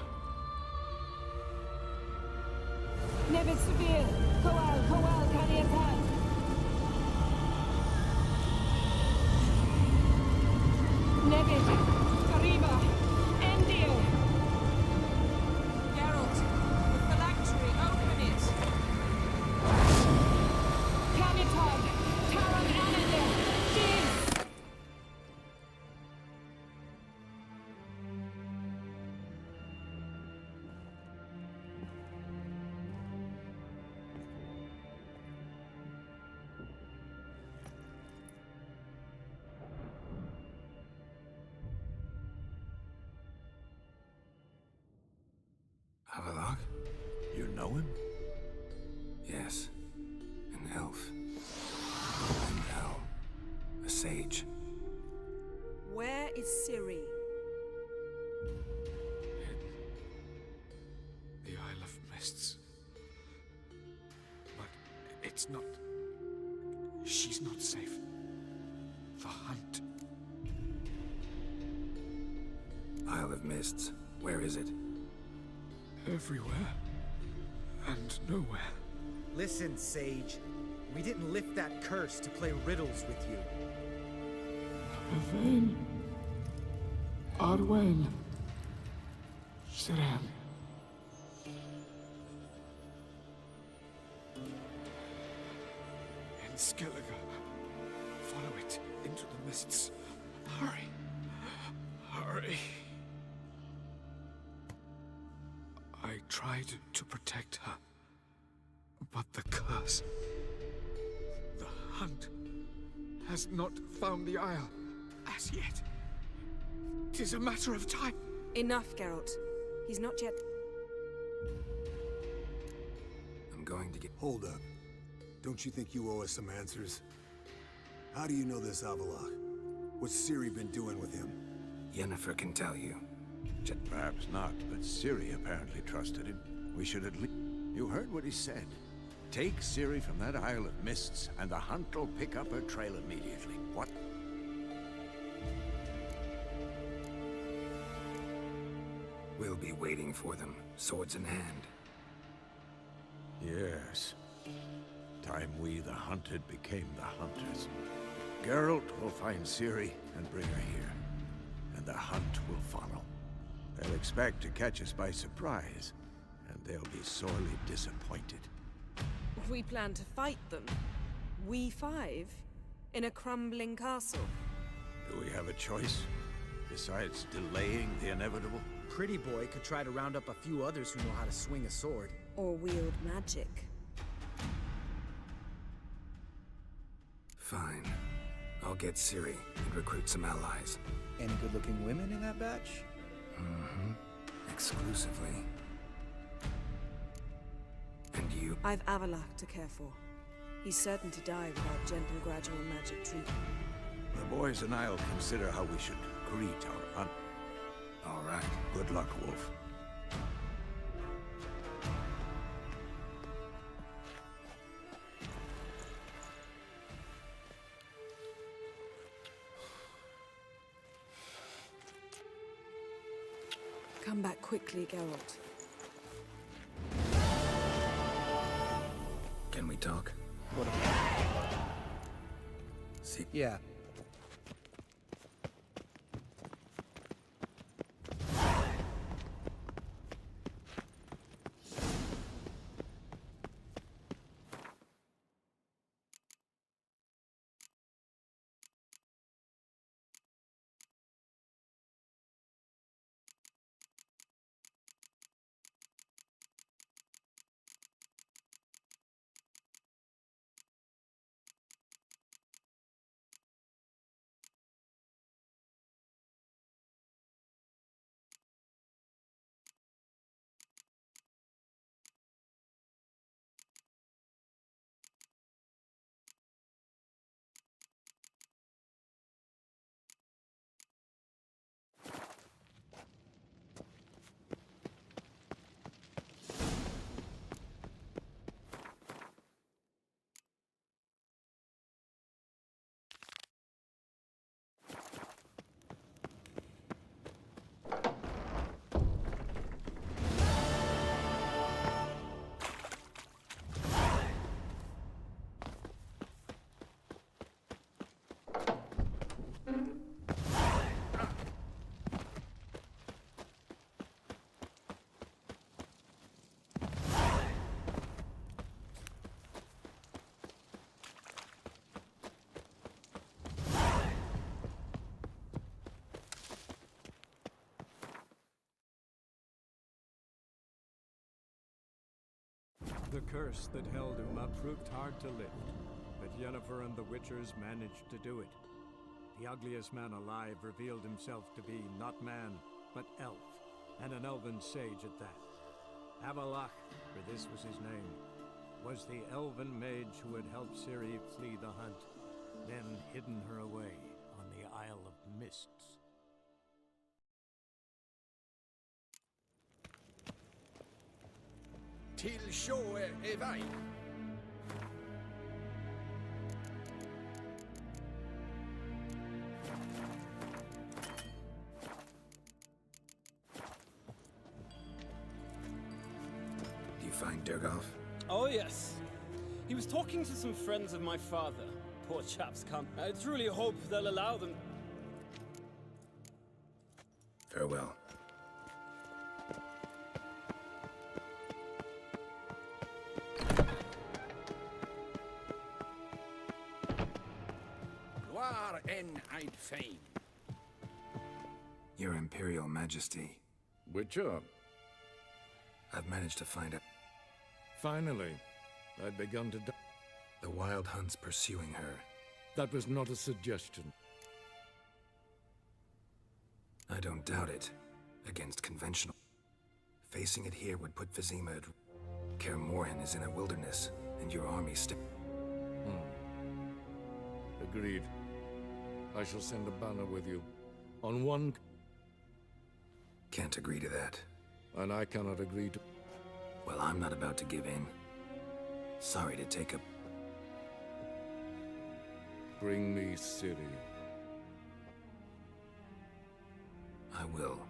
Nevid Savir, Kowal, Kaniatad. Nevid, Arriva, Endir. Geralt, the phylactery, open it. Kaniatad, Taran Anandir, Diz. Havelock? You know him? Yes. An elf. An elf. A sage. Where is Ciri? The Isle of Mists. But it's not... She's not safe. The hunt. Isle of Mists. Where is it? Everywhere. And nowhere. Listen, Sage. We didn't lift that curse to play riddles with you. Yvain. Arwen. Siran. In Skellige. Follow it into the mists. Hurry. Hurry. I tried to protect her. But the curse... The hunt has not found the Isle as yet. 'Tis a matter of time. Enough, Geralt. He's not yet... I'm going to get... Hold up. Don't you think you owe us some answers? How do you know this Avallac'h? What's Ciri been doing with him? Yennefer can tell you. Perhaps not, but Ciri apparently trusted him. We should at least... You heard what he said. Take Ciri from that Isle of Mists, and the Hunt will pick up her trail immediately. What? We'll be waiting for them, swords in hand. Yes. Time we, the hunted, became the hunters. Geralt will find Ciri and bring her here, and the Hunt will follow. They'll expect to catch us by surprise, and they'll be sorely disappointed. We plan to fight them. We five? In a crumbling castle? Do we have a choice? Besides delaying the inevitable? Pretty Boy could try to round up a few others who know how to swing a sword. Or wield magic. Fine. I'll get Ciri and recruit some allies. Any good-looking women in that batch? Mm-hmm. Exclusively. And you? I've Avalach to care for. He's certain to die without gentle, gradual magic treatment. The boys and I'll consider how we should greet our hunt. All right. Good luck, Wolf. Come back quickly, Geralt. Can we talk? See? Yeah. The curse that held Uma proved hard to lift, but Yennefer and the Witchers managed to do it. The ugliest man alive revealed himself to be not man, but elf, and an elven sage at that. Avalach, for this was his name, was the elven mage who had helped Ciri flee the Hunt, then hidden her away on the Isle of Mists. Till sjå är väg. Do you find Durgoff? Oh, yes. He was talking to some friends of my father. Poor chaps can't. I truly hope they'll allow them. Farewell. Gloire en Eid Fame. Your Imperial Majesty. Witcher. I've managed to find it. Finally. I'd begun to... The Wild Hunt's pursuing her. That was not a suggestion. I don't doubt it. Against conventional. Facing it here would put Vizima at... Kaer Morhen is in a wilderness, and your army Agreed. I shall send a banner with you. On one... Can't agree to that. And I cannot agree to... Well, I'm not about to give in. Sorry to take a... Bring me Ciri. I will.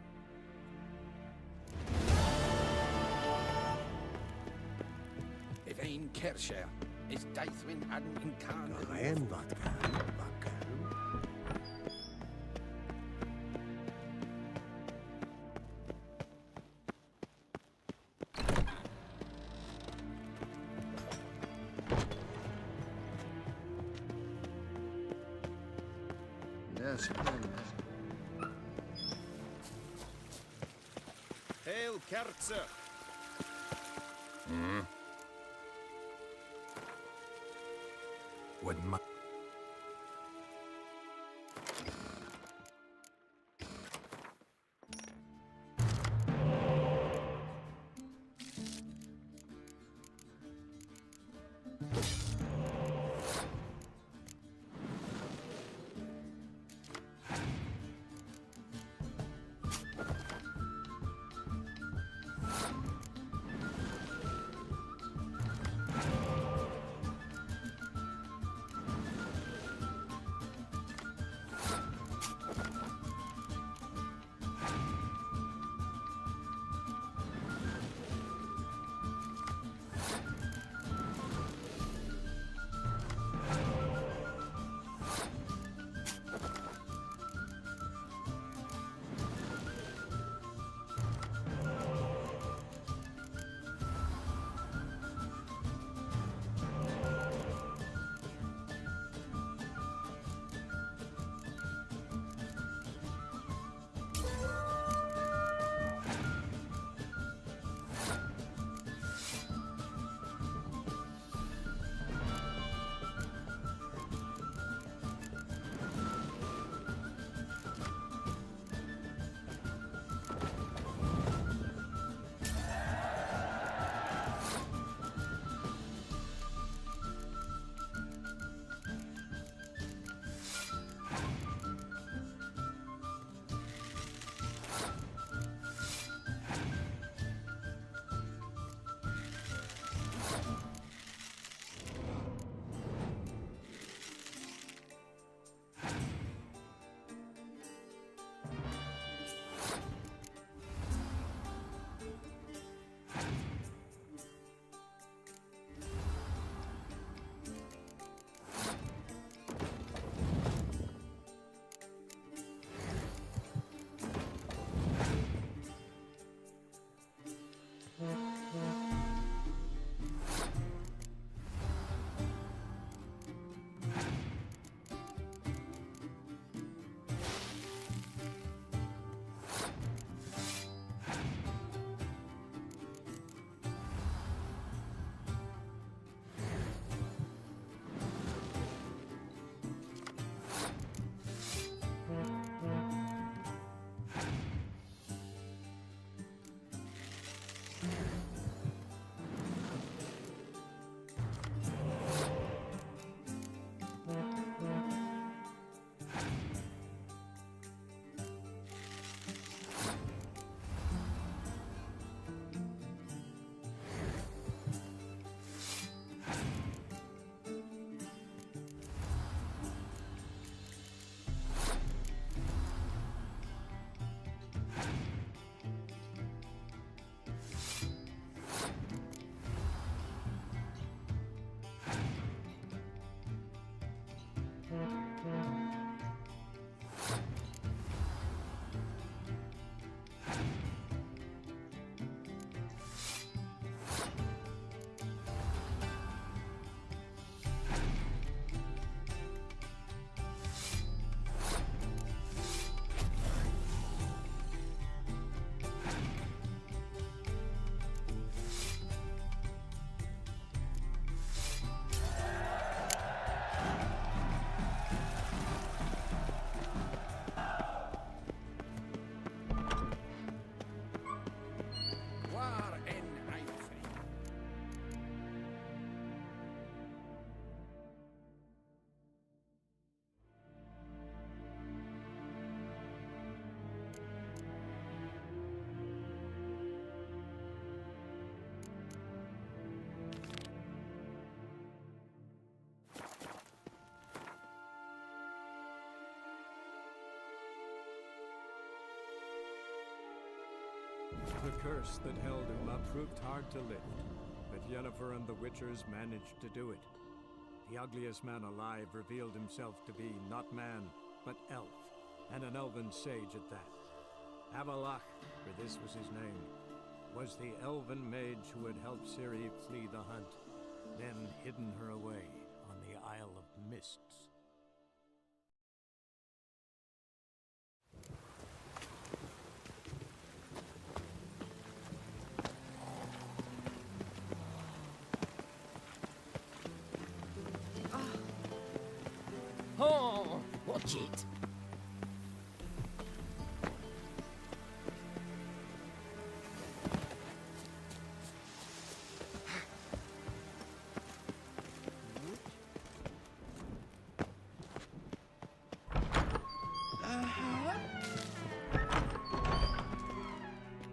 Yvain Kershire is Daithwin Adden Incarnate. I am vodka. Vodka. Yes, Hail, Kerzer! Wouldn't mind. The curse that held Uma proved hard to lift, but Yennefer and the Witchers managed to do it. The ugliest man alive revealed himself to be not man, but elf, and an elven sage at that. Avalach, for this was his name, was the elven mage who had helped Ciri flee the hunt, then hidden her away on the Isle of Mists. Oh, watch it.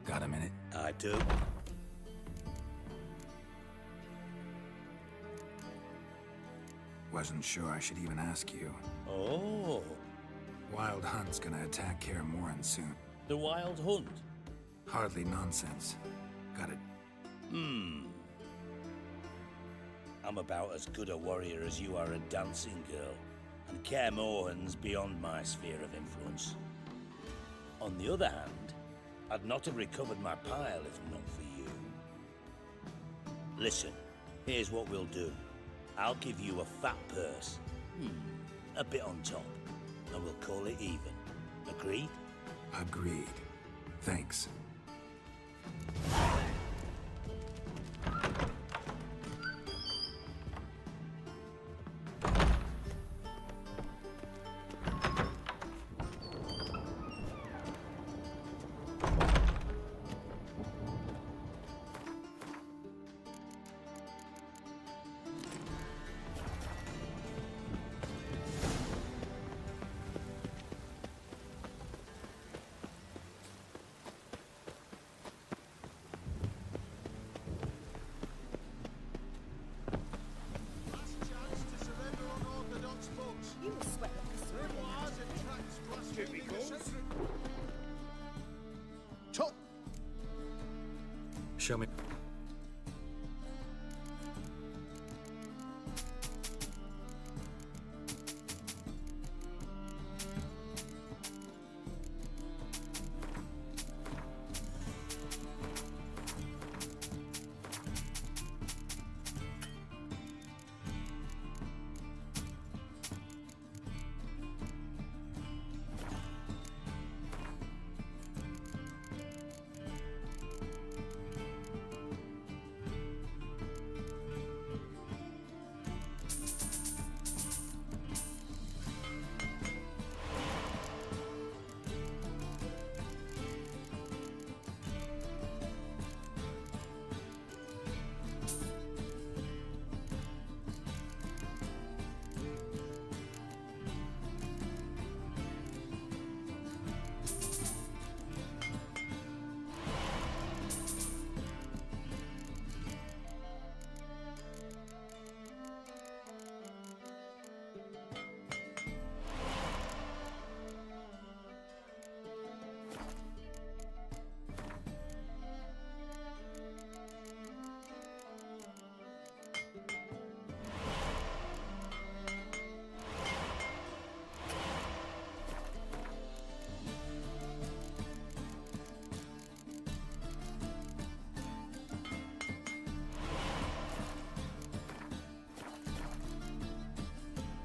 Got a minute? I do. Wasn't sure I should even ask you. Oh. Wild Hunt's gonna attack Kaer Morhen soon. The Wild Hunt? Hardly nonsense. Got it. I'm about as good a warrior as you are a dancing girl, and Kaer Morhen's beyond my sphere of influence. On the other hand, I'd not have recovered my pile if not for you. Listen, here's what we'll do. I'll give you a fat purse. A bit on top, and we'll call it even. Agreed? Agreed. Thanks. Show me.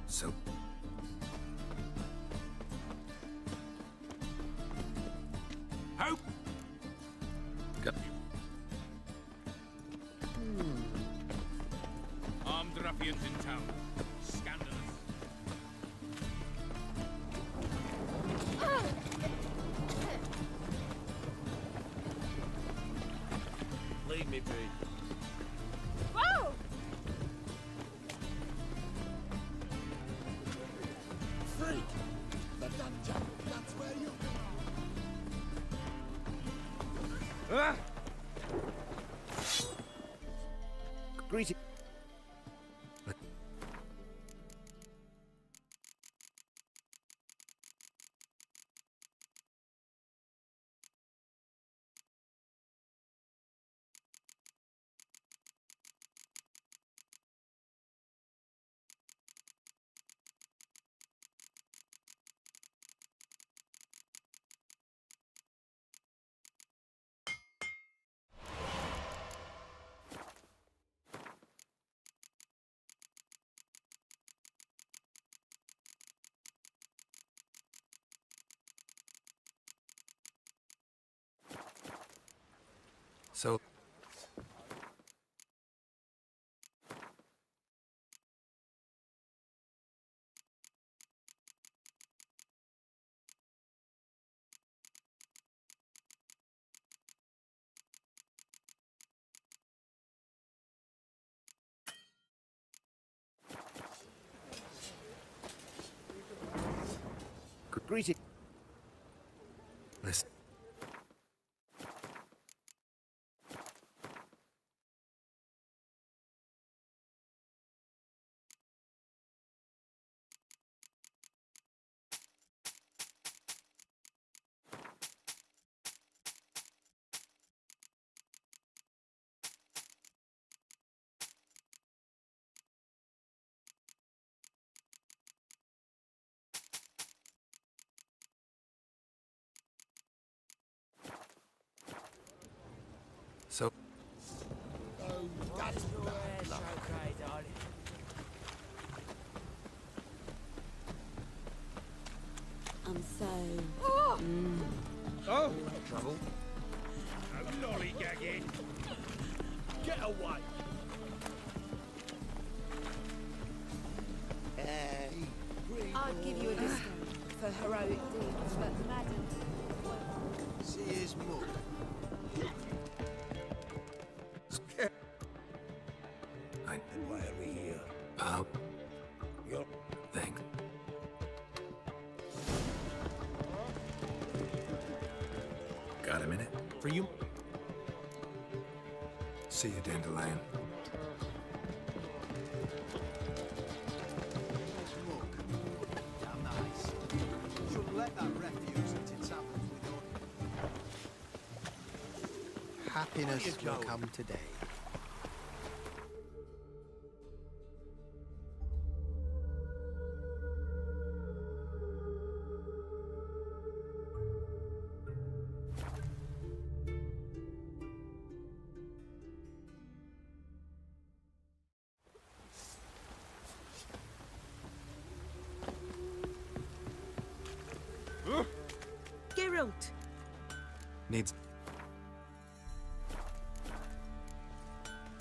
So... Hope! Got... Armed ruffians in town. Scandalous. Leave me be. Whoa! Freak! The dungeon! That's where you belong! Greeting. Greeting. Listen. So, I'm so... Oh! Trouble? No lollygagging! Get away! Hey, I'd give you a discount for heroic deeds, but madam... see his mug. And why are we here? Pal. You're... Thanks. Got a minute? For you. See you, Dandelion. Damn nice. Shouldn't let that refuse that it's happened with Happiness will come today. Geralt! Needs...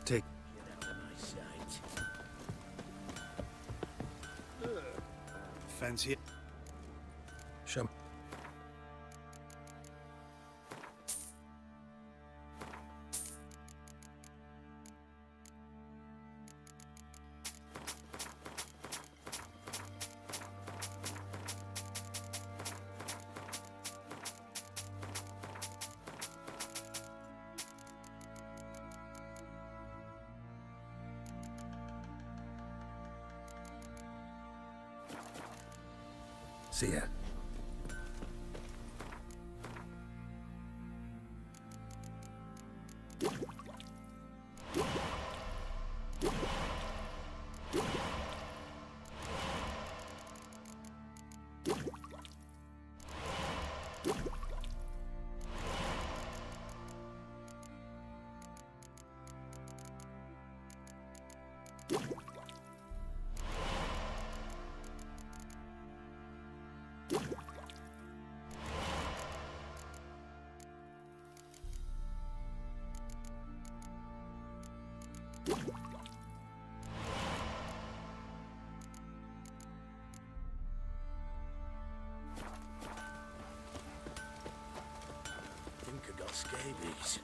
Take... Get out of my sight. Fancy it? Show me. See ya. Think I got scabies.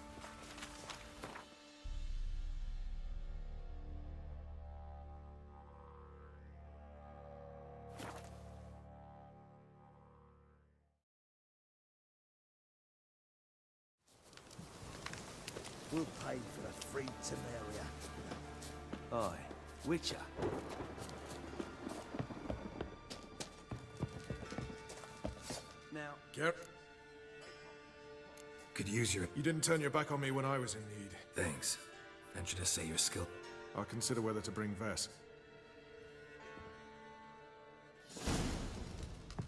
We'll pay for the free Temeria. Aye, Witcher. Now, Garrett, Could use your... you didn't turn your back on me when I was in need. Thanks. Venture to say you're skilled. I'll consider whether to bring Vess.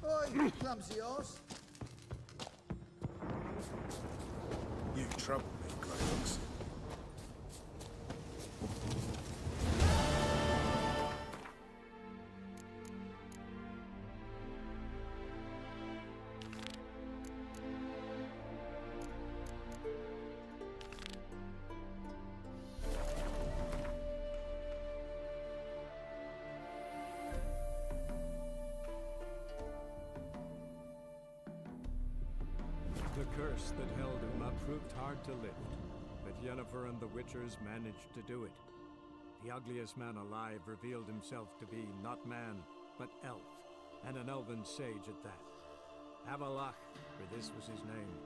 Oi, clumsy horse. You've troubled me, Glowlocks. The curse that held Uma proved hard to lift, but Yennefer and the Witchers managed to do it. The ugliest man alive revealed himself to be not man, but elf, and an elven sage at that. Avalach, for this was his name,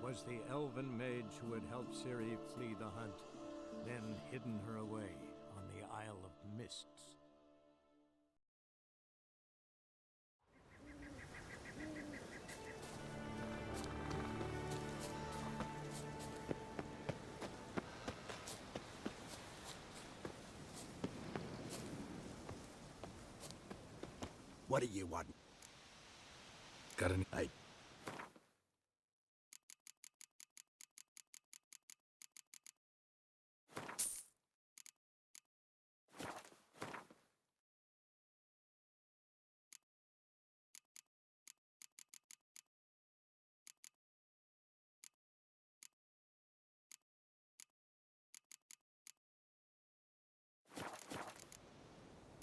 was the elven mage who had helped Ciri flee the hunt, then hidden her away on the Isle of Mists. What do you want? Got any? Hey.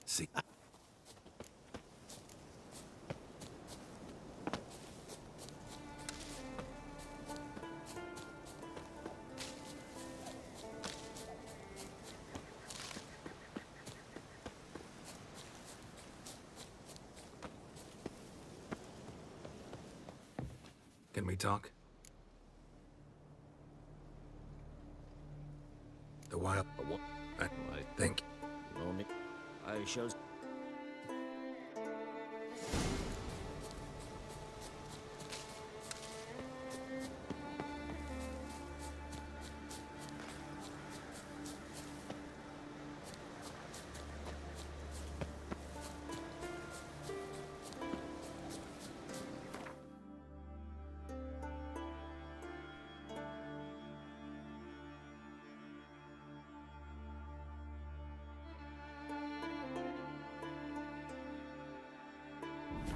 See. Can we talk? The wild. What? I think. Lonely. I shows.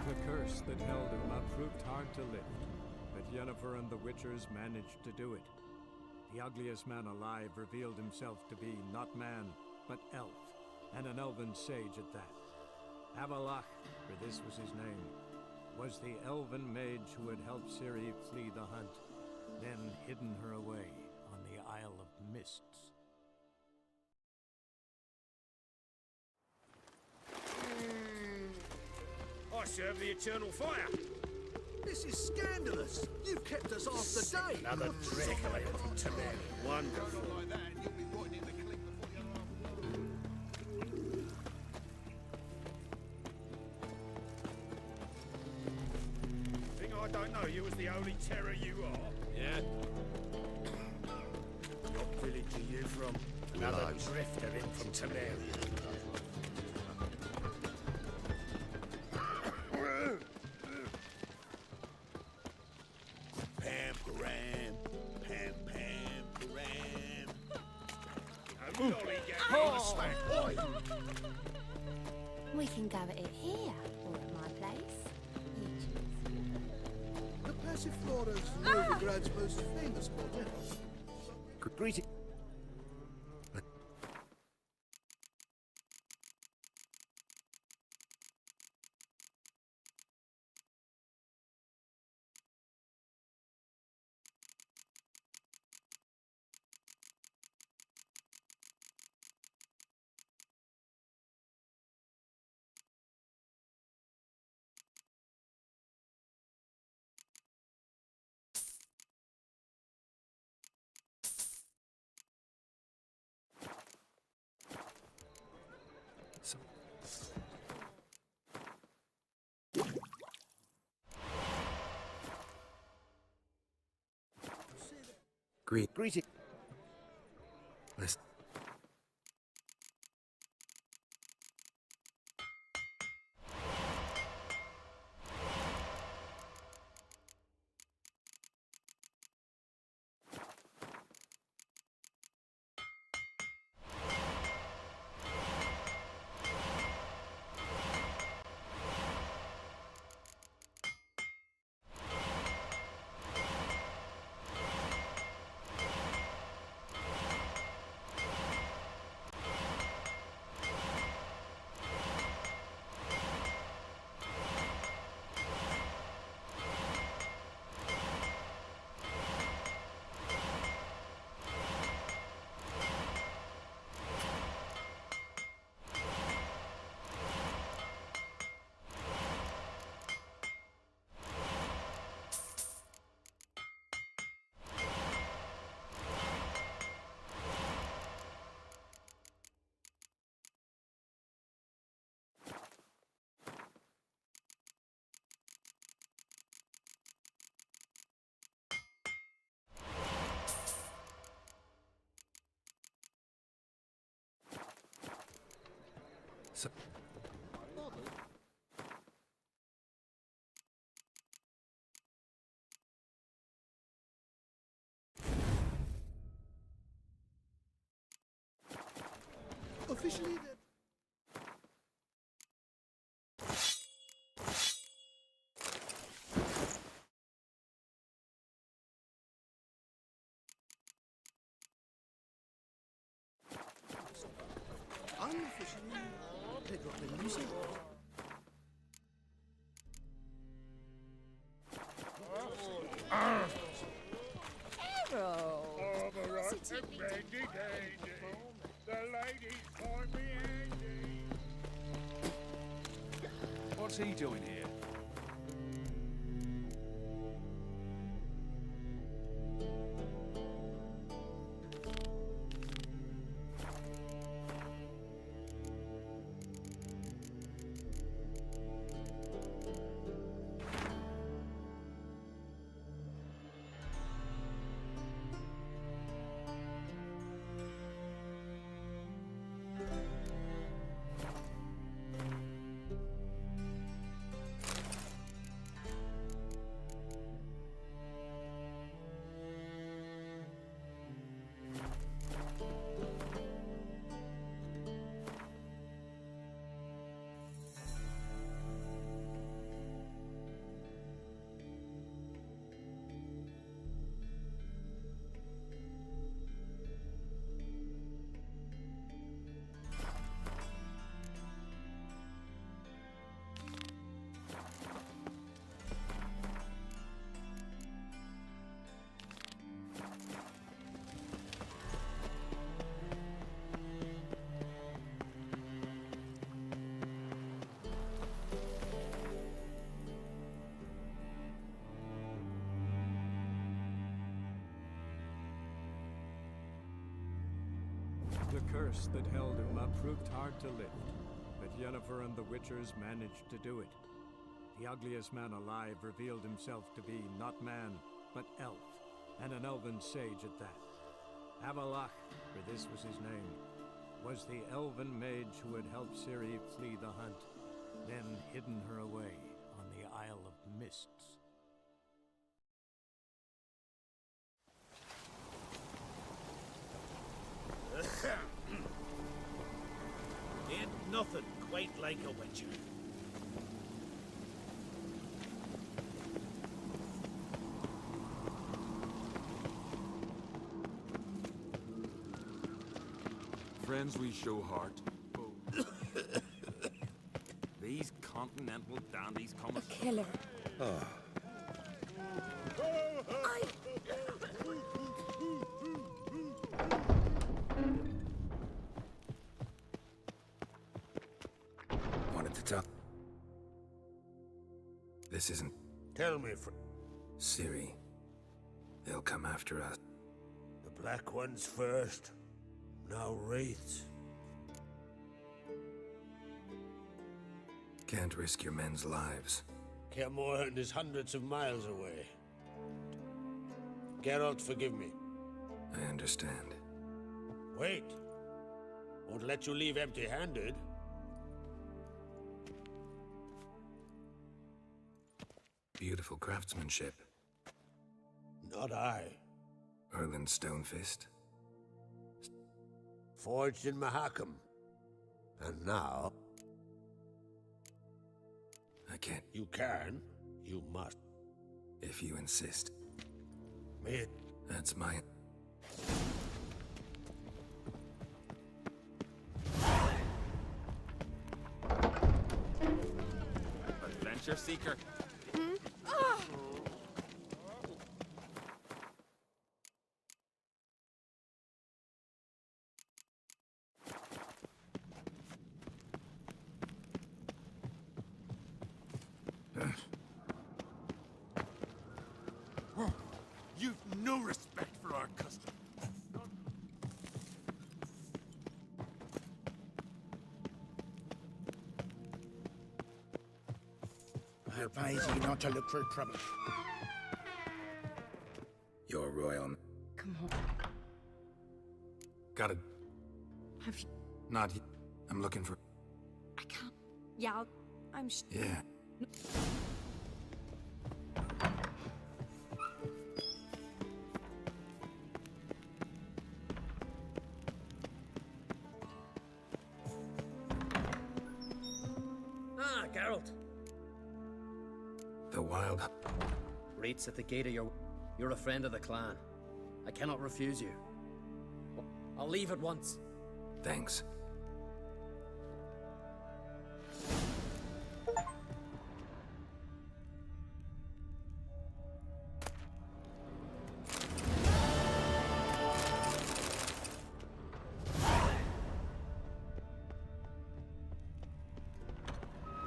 The curse that held Uma proved hard to lift, but Yennefer and the Witchers managed to do it. The ugliest man alive revealed himself to be not man, but elf, and an elven sage at that. Avalach, for this was his name, was the elven mage who had helped Ciri flee the hunt, then hidden her away on the Isle of Mists. I serve the eternal fire. This is scandalous. You've kept us half the day. Another trick of a Temeri. Wonderful. Think I don't know you as the holy terror you are? Yeah? What village are you from? Another drifter in from Temeri. We can go at it here, or at my place. You choose. The Passiflora is Novigrad's most famous motel. Greeting. Greeting. Listen. So Officially, that. Unofficially, they got the music. Carol! The ladies call me Andy. What's he doing here? The curse that held Uma proved hard to lift, but Yennefer and the Witchers managed to do it. The ugliest man alive revealed himself to be not man, but elf, and an elven sage at that. Avalach, for this was his name, was the elven mage who had helped Ciri flee the hunt, then hidden her away on the Isle of Mists. Ain't nothing quite like a witcher. Friends we show heart. These continental dandies come as... Killer. Oh. wanted to tell. This isn't Tell me, Ciri. They'll come after us. the Black Ones first, now Wraiths. Can't risk your men's lives. Kaer Morhen is hundreds of miles away. Geralt, forgive me. I understand. Wait. Won't let you leave empty-handed. Beautiful craftsmanship. Not I. Erland Stonefist. Forged in Mahakam. And now... I can't. You can. You must. If you insist. Me. That's my... Adventure seeker. You've no respect for our custom. I advise you not to look for trouble. Your royal... Come on. Gotta... Have you... Not... I'm looking for... I can't. Yeah, I'm. Yeah. Ah, Geralt. The Wild... Rates at the gate of your... You're a friend of the clan. I cannot refuse you. I'll leave at once. Thanks.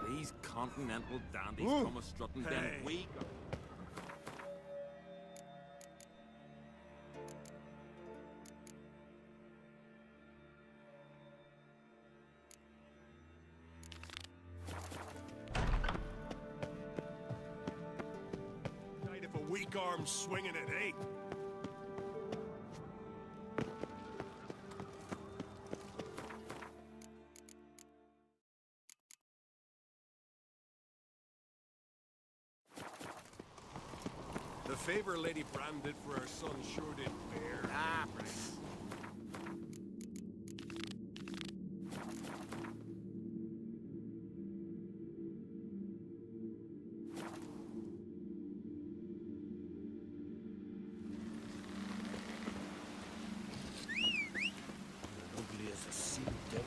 These continental dandies come a strutting then we... Night if a weak arm's swinging at 8. The favor Lady Bran did for her son sure didn't bear. Ah, Ugly as a sea devil.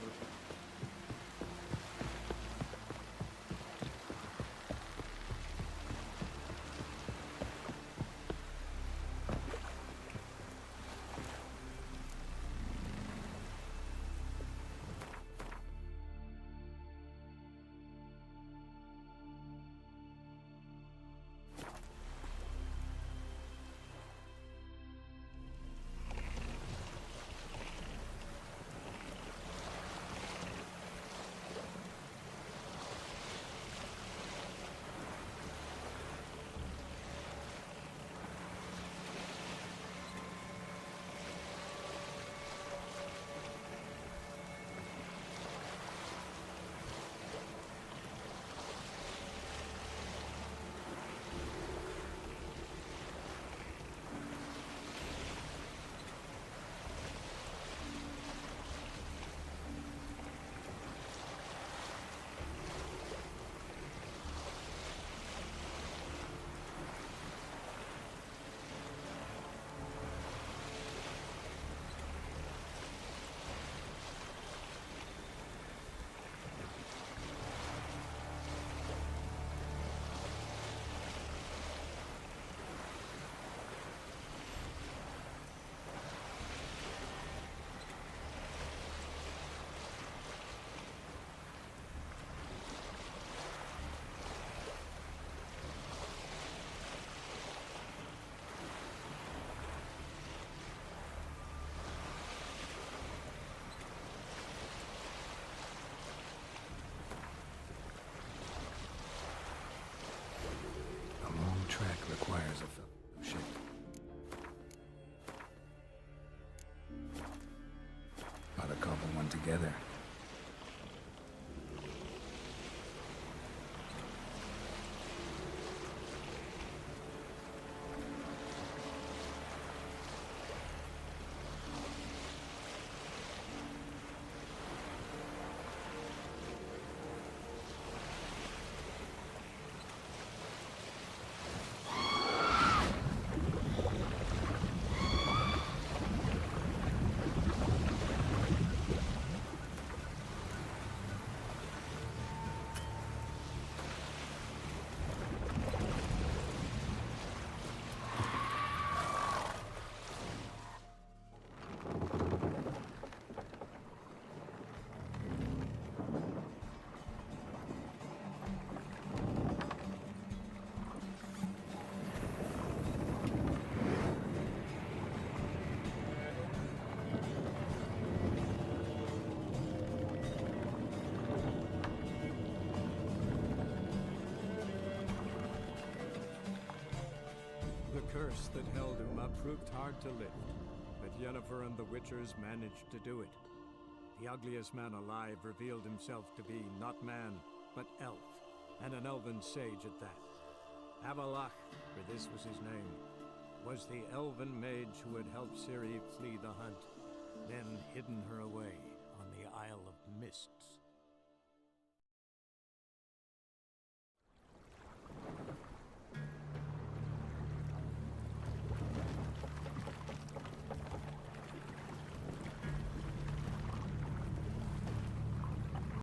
Track requires a fellowship. Ought to cobble one together. The curse that held Uma proved hard to lift, but Yennefer and the Witchers managed to do it. The ugliest man alive revealed himself to be not man, but elf, and an elven sage at that. Avalach, for this was his name, was the elven mage who had helped Ciri flee the hunt, then hidden her away on the Isle of Mists.